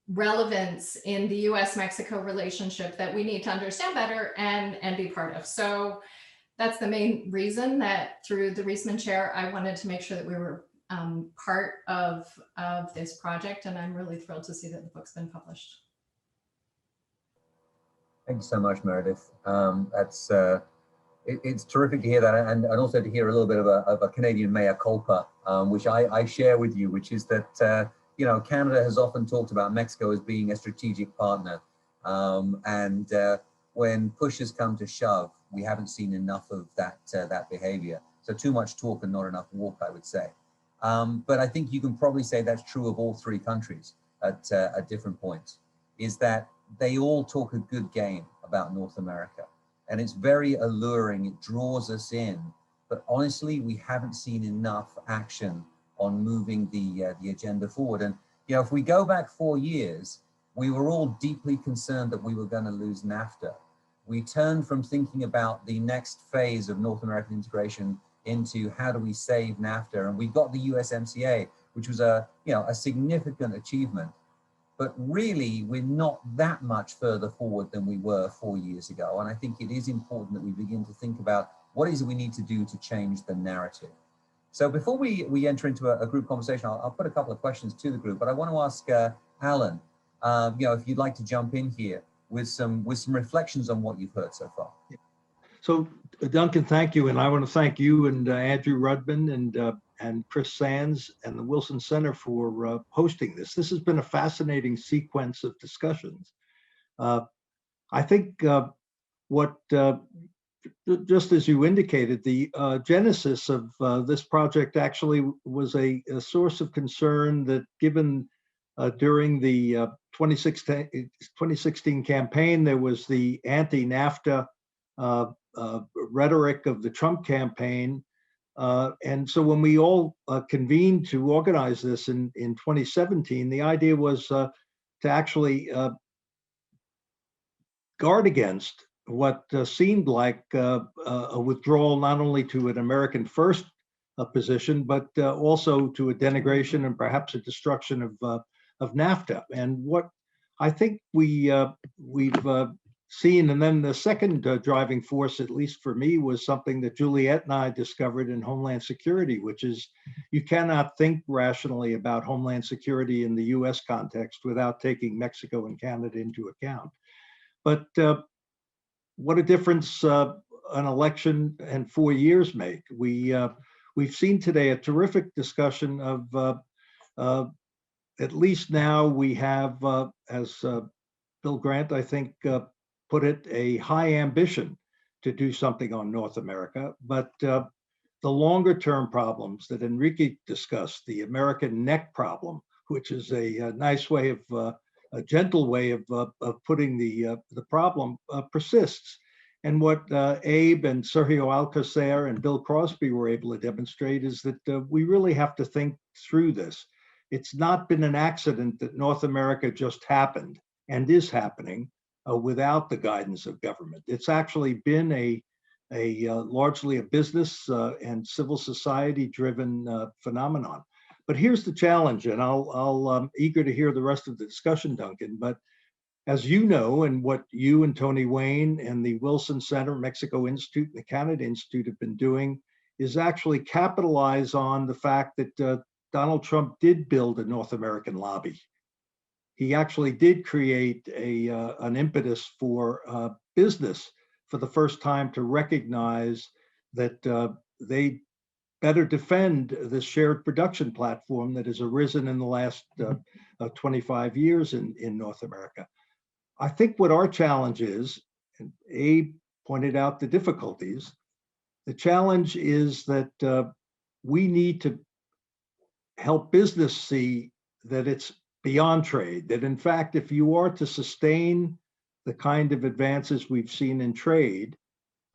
Speaker 13: relevance in the US-Mexico relationship that we need to understand better and be part of. So that's the main reason that through the Reisman Chair, I wanted to make sure that we were part of this project. And I'm really thrilled to see that the book's been published.
Speaker 9: Thank you so much, Meredith. It's terrific to hear that, and also to hear a little bit of a Canadian mea culpa, which I share with you, which is that Canada has often talked about Mexico as being a strategic partner, and when push has come to shove, we haven't seen enough of that behavior. So too much talk and not enough walk, I would say. But I think you can probably say that's true of all three countries at different points, is that they all talk a good game about North America. And it's very alluring, it draws us in. But honestly, we haven't seen enough action on moving the agenda forward. And if we go back 4 years, we were all deeply concerned that we were going to lose NAFTA. We turned from thinking about the next phase of North American integration into how do we save NAFTA, and we got the USMCA, which was a significant achievement. But really, we're not that much further forward than we were 4 years ago. And I think it is important that we begin to think about what is it we need to do to change the narrative. So before we enter into a group conversation, I'll put a couple of questions to the group, but I want to ask Alan, if you'd like to jump in here with some reflections on what you've heard so far.
Speaker 14: So Duncan, thank you. And I want to thank you and Andrew Rudman and Chris Sands and the Wilson Center for hosting this. This has been a fascinating sequence of discussions. I think just as you indicated, the genesis of this project actually was a source of concern that given during the 2016 campaign, there was the anti-NAFTA rhetoric of the Trump campaign. And so when we all convened to organize this in 2017, the idea was to actually guard against what seemed like a withdrawal not only to an American first position, but also to a denigration and perhaps a destruction of NAFTA. And what I think we've seen, and then the second driving force, at least for me, was something that Juliet and I discovered in Homeland Security, which is you cannot think rationally about Homeland Security in the US context without taking Mexico and Canada into account. But what a difference an election and 4 years make. We've seen today a terrific discussion of at least now we have, as Bill Grant, I think, put it, a high ambition to do something on North America, but the longer term problems that Enrique discussed, the American neck problem, which is a nice way of, a gentle way of putting the problem, persists. And what Abe and Sergio Alcocer and Bill Crosby were able to demonstrate is that we really have to think through this. It's not been an accident that North America just happened and is happening without the guidance of government. It's actually been a largely a business and civil society driven phenomenon. But here's the challenge, and I'm eager to hear the rest of the discussion, Duncan. But as you know, and what you and Tony Wayne and the Wilson Center, Mexico Institute, and the Canada Institute have been doing is actually capitalize on the fact that Donald Trump did build a North American lobby. He actually did create an impetus for business for the first time to recognize that they better defend this shared production platform that has arisen in the last 25 years in North America. I think what our challenge is, and Abe pointed out the difficulties, the challenge is that we need to help business see that it's beyond trade, that in fact, if you are to sustain the kind of advances we've seen in trade,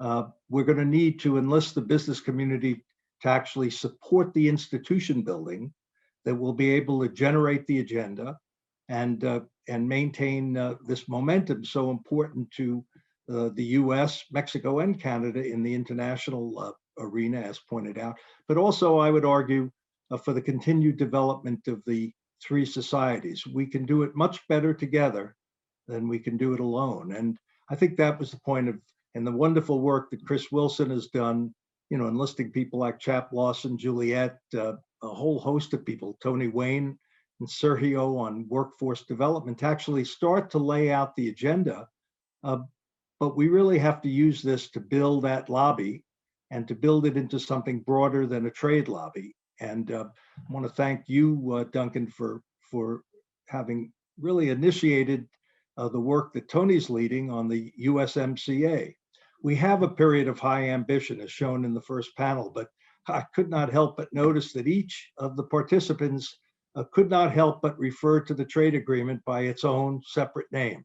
Speaker 14: we're going to need to enlist the business community to actually support the institution building that will be able to generate the agenda and maintain this momentum so important to the US, Mexico, and Canada in the international arena, as pointed out. But also, I would argue, for the continued development of the three societies. We can do it much better together than we can do it alone. And I think that was the point of, and the wonderful work that Chris Wilson has done, you know, enlisting people like Chap Lawson, Juliet, a whole host of people, Tony Wayne and Sergio on workforce development, to actually start to lay out the agenda. But we really have to use this to build that lobby and to build it into something broader than a trade lobby. And I want to thank you, Duncan, for having really initiated the work that Tony's leading on the USMCA. We have a period of high ambition, as shown in the first panel, but I could not help but notice that each of the participants could not help but refer to the trade agreement by its own separate name.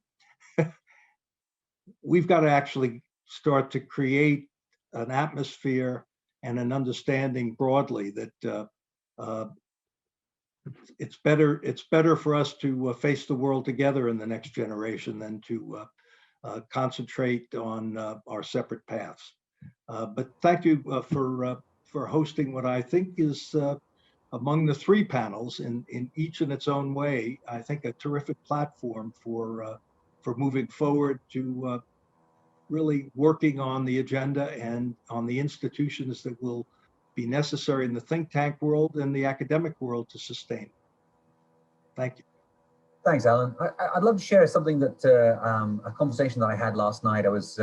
Speaker 14: We've got to actually start to create an atmosphere and an understanding broadly that it's better for us to face the world together in the next generation than to concentrate on our separate paths. But thank you for hosting what I think is among the three panels in each in its own way. I think a terrific platform for moving forward to really working on the agenda and on the institutions that will be necessary in the think tank world and the academic world to sustain. Thank you.
Speaker 9: Thanks, Alan. I'd love to share something that a conversation that I had last night. I was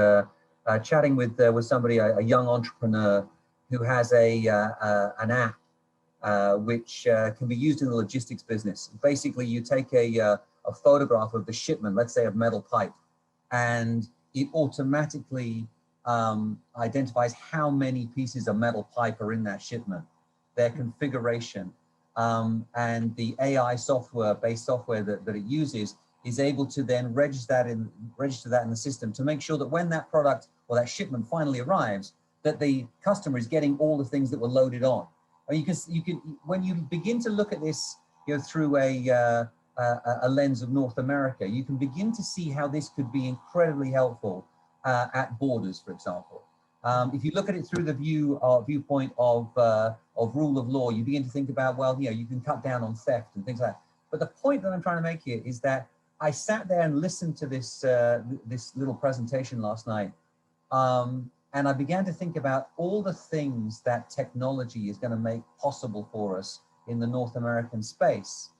Speaker 9: chatting with somebody, a young entrepreneur who has an app which can be used in the logistics business. Basically, you take a photograph of the shipment, let's say of metal pipe, and it automatically identifies how many pieces of metal pipe are in that shipment, their configuration, and the AI software-based software that it uses is able to then register that in the system to make sure that when that product or that shipment finally arrives, that the customer is getting all the things that were loaded on. Or you can when you begin to look at this, you know, through a lens of North America, you can begin to see how this could be incredibly helpful at borders, for example. If you look at it through the viewpoint of rule of law, you begin to think about, well, you know, you can cut down on theft and things like that. But the point that I'm trying to make here is that I sat there and listened to this this little presentation last night, and I began to think about all the things that technology is going to make possible for us in the North American space.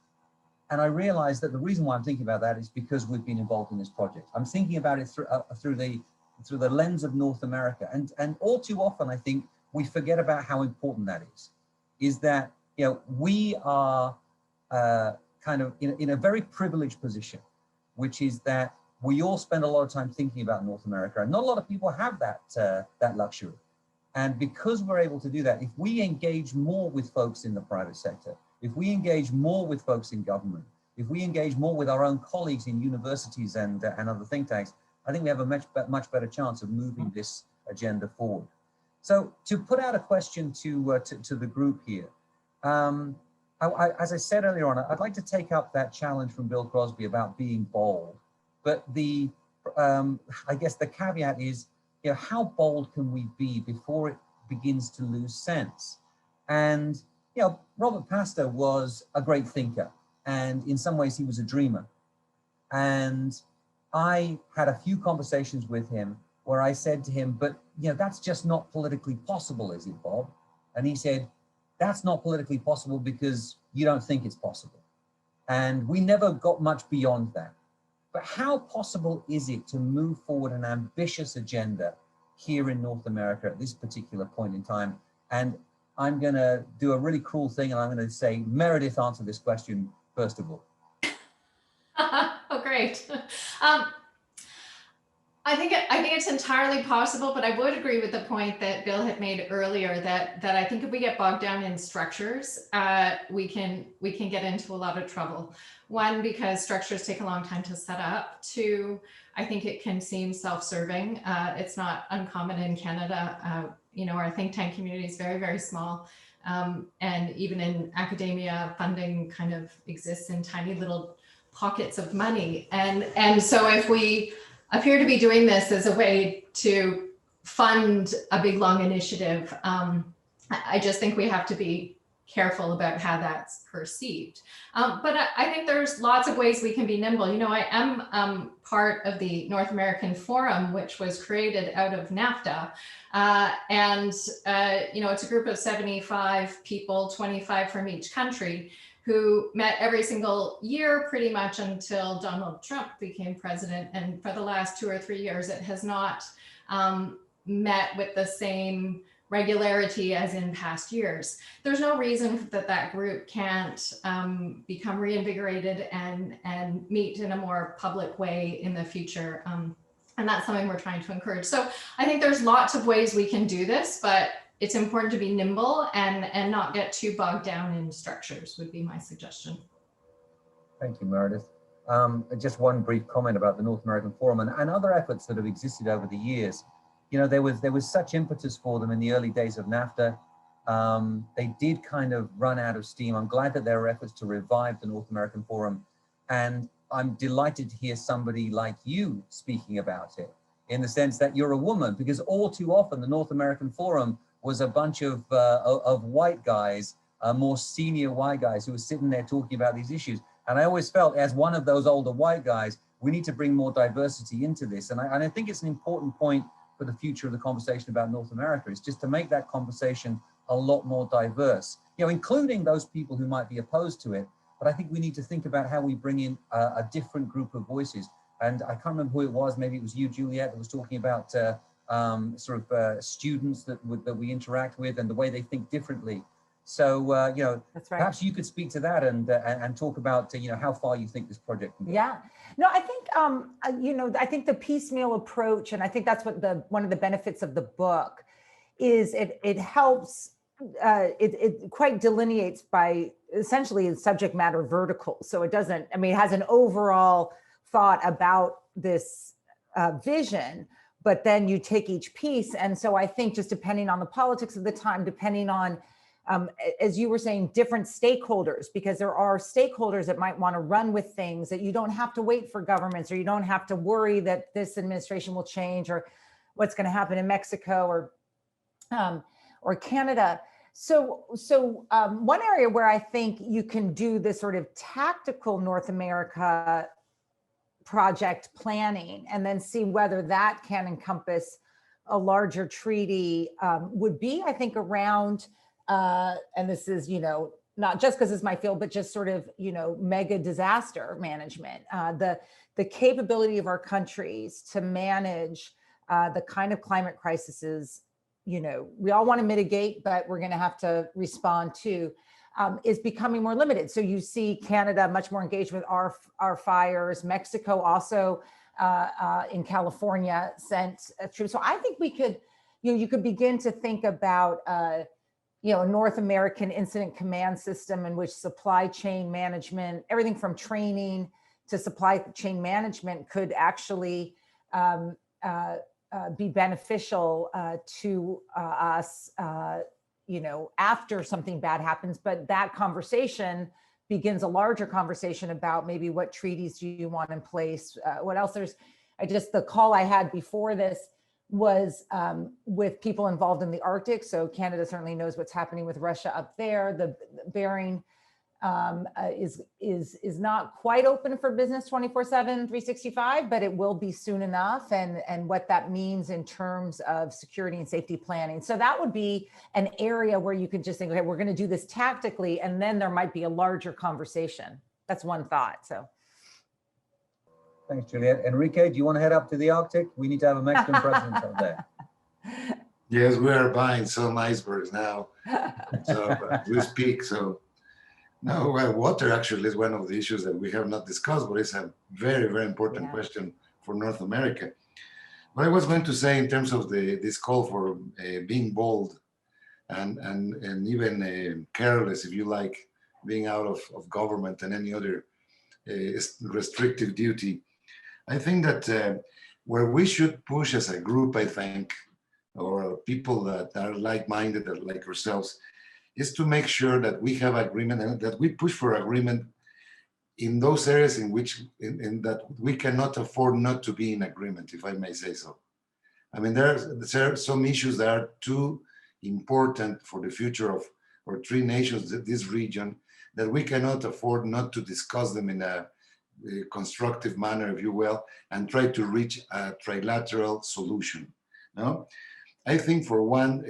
Speaker 9: And I realized that the reason why I'm thinking about that is because we've been involved in this project. I'm thinking about it through the lens of North America. And all too often, I think we forget about how important that is that, you know, we are kind of in a very privileged position, which is that we all spend a lot of time thinking about North America, and not a lot of people have that luxury. And because we're able to do that, if we engage more with folks in the private sector, if we engage more with folks in government, if we engage more with our own colleagues in universities and other think tanks, I think we have a much better chance of moving this agenda forward. So to put out a question to the group here, as I said earlier on, I'd like to take up that challenge from Bill Crosby about being bold. But I guess the caveat is, how bold can we be before it begins to lose sense? And, Robert Pastor was a great thinker, and in some ways he was a dreamer. And I had a few conversations with him where I said to him, but, that's just not politically possible, is it, Bob? And he said, that's not politically possible because you don't think it's possible. And we never got much beyond that. But how possible is it to move forward an ambitious agenda here in North America at this particular point in time? And I'm going to do a really cruel thing, and I'm going to say, Meredith, answer this question first of all.
Speaker 13: Oh, great. I think it's entirely possible, but I would agree with the point that Bill had made earlier that I think if we get bogged down in structures, we can get into a lot of trouble. One, because structures take a long time to set up. Two, I think it can seem self-serving. It's not uncommon in Canada. Our think tank community is very, very small. And even in academia, funding kind of exists in tiny little pockets of money. And so if we appear to be doing this as a way to fund a big, long initiative, I just think we have to be careful about how that's perceived. But I think there's lots of ways we can be nimble. I am part of the North American Forum, which was created out of NAFTA. It's a group of 75 people, 25 from each country, who met every single year pretty much until Donald Trump became president. And for the last 2 or 3 years, it has not met with the same regularity as in past years. There's no reason that group can't become reinvigorated and meet in a more public way in the future. And that's something we're trying to encourage. So I think there's lots of ways we can do this, but it's important to be nimble and not get too bogged down in structures would be my suggestion.
Speaker 9: Thank you, Meredith. Just one brief comment about the North American Forum and other efforts that have existed over the years. There was such impetus for them in the early days of NAFTA. They did kind of run out of steam. I'm glad that there are efforts to revive the North American Forum. And I'm delighted to hear somebody like you speaking about it, in the sense that you're a woman, because all too often the North American Forum was a bunch of white guys, more senior white guys who were sitting there talking about these issues. And I always felt, as one of those older white guys, we need to bring more diversity into this. And I think it's an important point for the future of the conversation about North America, is just to make that conversation a lot more diverse, including those people who might be opposed to it. But I think we need to think about how we bring in a different group of voices. And I can't remember who it was, maybe it was you, Juliet, that was talking about students that we interact with and the way they think differently. So,
Speaker 11: That's right.
Speaker 9: Perhaps you could speak to that and talk about, how far you think this project can go.
Speaker 11: Yeah, no, I think, I think the piecemeal approach, and I think that's what one of the benefits of the book is, it helps, it quite delineates by essentially subject matter vertical. So it doesn't, it has an overall thought about this vision, but then you take each piece. And so I think just depending on the politics of the time, depending on, as you were saying, different stakeholders, because there are stakeholders that might want to run with things that you don't have to wait for governments, or you don't have to worry that this administration will change, or what's going to happen in Mexico or Canada. So one area where I think you can do this sort of tactical North America project planning and then see whether that can encompass a larger treaty would be, I think, around, and this is, not just because it's my field, but just sort of, mega disaster management, the capability of our countries to manage the kind of climate crises, we all want to mitigate, but we're going to have to respond to, is becoming more limited. So you see Canada much more engaged with our fires. Mexico also in California sent troops. So I think we could, you could begin to think about, a North American incident command system in which supply chain management, everything from training to supply chain management could actually be beneficial to us, after something bad happens. But that conversation begins a larger conversation about maybe what treaties do you want in place, what else the call I had before this was with people involved in the Arctic. So Canada certainly knows what's happening with Russia up there. The Bering is not quite open for business 24/7, 365, but it will be soon enough. And what that means in terms of security and safety planning. So that would be an area where you could just think, okay, we're going to do this tactically, and then there might be a larger conversation. That's one thought. So.
Speaker 9: Thanks, Juliet. Enrique, do you want to head up to the Arctic? We need to have a Mexican president up there.
Speaker 12: Yes, we are buying some icebergs now. So we speak. So no, well, water actually is one of the issues that we have not discussed, but it's a very, very important question for North America. What I was going to say in terms of this call for being bold and even careless, if you like, being out of government and any other restrictive duty. I think that where we should push as a group, I think, or people that are like-minded, like ourselves, is to make sure that we have agreement and that we push for agreement in those areas in which in that we cannot afford not to be in agreement, if I may say so. I mean, there are some issues that are too important for the future of our three nations, this region, that we cannot afford not to discuss them in a constructive manner, if you will, and try to reach a trilateral solution. No, I think for one,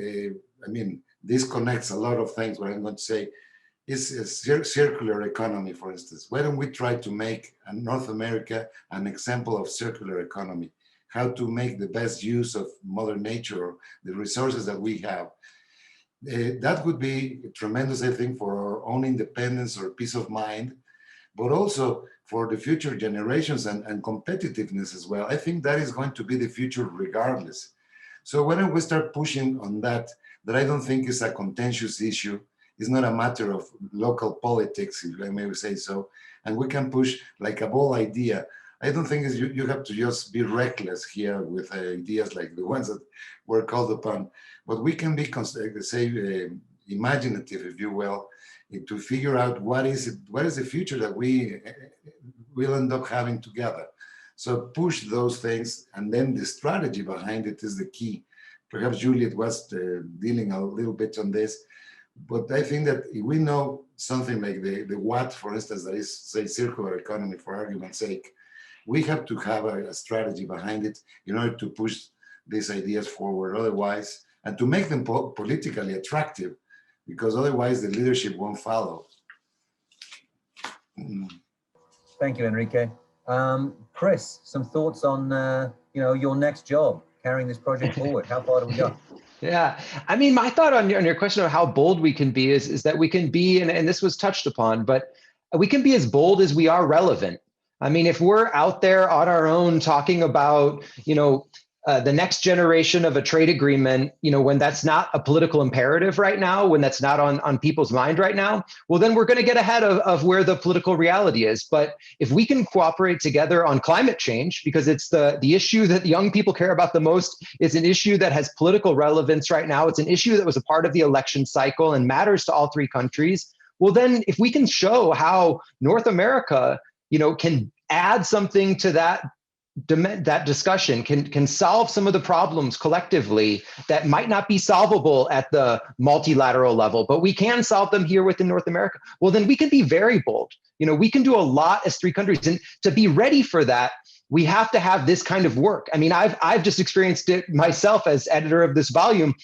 Speaker 12: I mean, this connects a lot of things. What I'm going to say is a circular economy, for instance. Why don't we try to make North America an example of circular economy? How to make the best use of Mother Nature, or the resources that we have. That would be tremendous, I think, for our own independence or peace of mind, but also for the future generations and competitiveness as well. I think that is going to be the future regardless. So why don't we start pushing on that I don't think is a contentious issue. It's not a matter of local politics, if I may say so. And we can push like a bold idea. I don't think you have to just be reckless here with ideas like the ones that were called upon, but we can be, imaginative, if you will, to figure out what is the future that we will end up having together. So push those things, and then the strategy behind it is the key. Perhaps Juliet was dealing a little bit on this, but I think that if we know something like the what, for instance, that is, say, circular economy, for argument's sake, we have to have a strategy behind it in order to push these ideas forward. Otherwise, and to make them politically attractive, because otherwise the leadership won't follow.
Speaker 9: Thank you, Enrique. Chris, some thoughts on your next job, carrying this project forward? How far do we go?
Speaker 10: Yeah, I mean, my thought on your question of how bold we can be is that we can be, and this was touched upon, but we can be as bold as we are relevant. I mean, if we're out there on our own talking about, the next generation of a trade agreement, when that's not a political imperative right now, when that's not on people's mind right now, well, then we're going to get ahead of where the political reality is. But if we can cooperate together on climate change, because it's the issue that young people care about the most, it's an issue that has political relevance right now. It's an issue that was a part of the election cycle and matters to all three countries. Well, then if we can show how North America, can add something to that discussion, can solve some of the problems collectively that might not be solvable at the multilateral level, but we can solve them here within North America, well, then we can be very bold. We can do a lot as three countries. And to be ready for that, we have to have this kind of work. I mean, I've just experienced it myself as editor of this volume.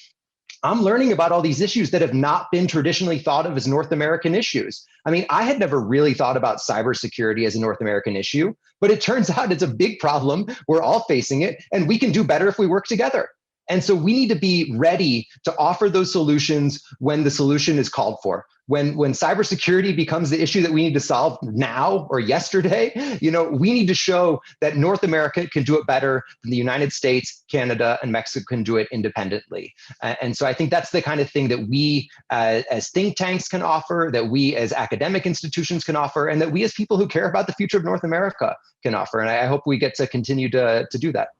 Speaker 10: I'm learning about all these issues that have not been traditionally thought of as North American issues. I mean, I had never really thought about cybersecurity as a North American issue, but it turns out it's a big problem. We're all facing it, and we can do better if we work together. And so we need to be ready to offer those solutions when the solution is called for. when cybersecurity becomes the issue that we need to solve now or yesterday, we need to show that North America can do it better than the United States, Canada, and Mexico can do it independently. And so I think that's the kind of thing that we as think tanks can offer, that we as academic institutions can offer, and that we as people who care about the future of North America can offer. And I hope we get to continue to do that.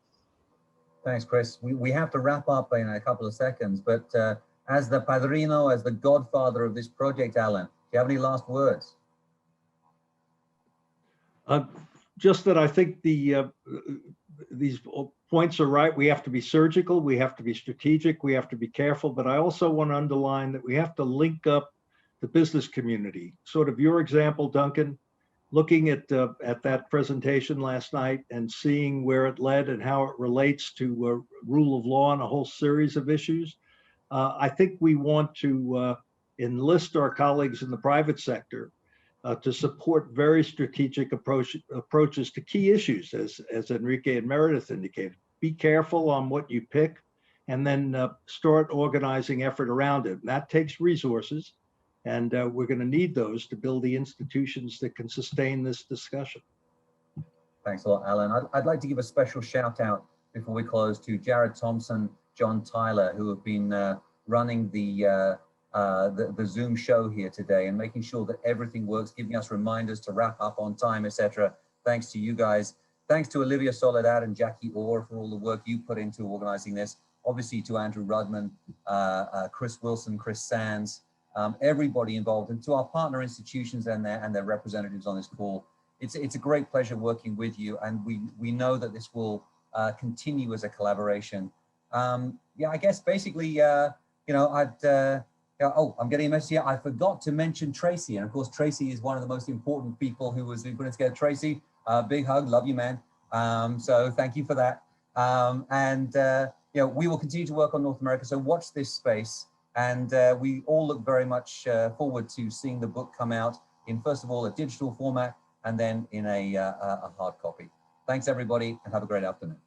Speaker 9: Thanks, Chris. We have to wrap up in a couple of seconds, but as the padrino, as the godfather of this project, Alan, do you have any last words?
Speaker 14: Just that I think these points are right. We have to be surgical, we have to be strategic, we have to be careful, but I also want to underline that we have to link up the business community. Sort of your example, Duncan, looking at that presentation last night and seeing where it led and how it relates to rule of law and a whole series of issues. I think we want to enlist our colleagues in the private sector to support very strategic approaches to key issues, as Enrique and Meredith indicated. Be careful on what you pick, and then start organizing effort around it. And that takes resources, and we're going to need those to build the institutions that can sustain this discussion.
Speaker 9: Thanks a lot, Alan. I'd like to give a special shout out before we close to Jared Thompson, John Tyler, who have been running the Zoom show here today and making sure that everything works, giving us reminders to wrap up on time, etc. Thanks to you guys. Thanks to Olivia Soledad and Jackie Orr for all the work you put into organizing this. Obviously to Andrew Rudman, Chris Wilson, Chris Sands, everybody involved, and to our partner institutions and their representatives on this call. It's a great pleasure working with you, and we know that this will continue as a collaboration. Yeah, I guess basically, I'm getting a message here. I forgot to mention Tracy, and of course Tracy is one of the most important people who was putting together. Tracy, big hug, love you, man. So thank you for that. We will continue to work on North America. So watch this space, and we all look very much forward to seeing the book come out in, first of all, a digital format, and then in a hard copy. Thanks everybody, and have a great afternoon.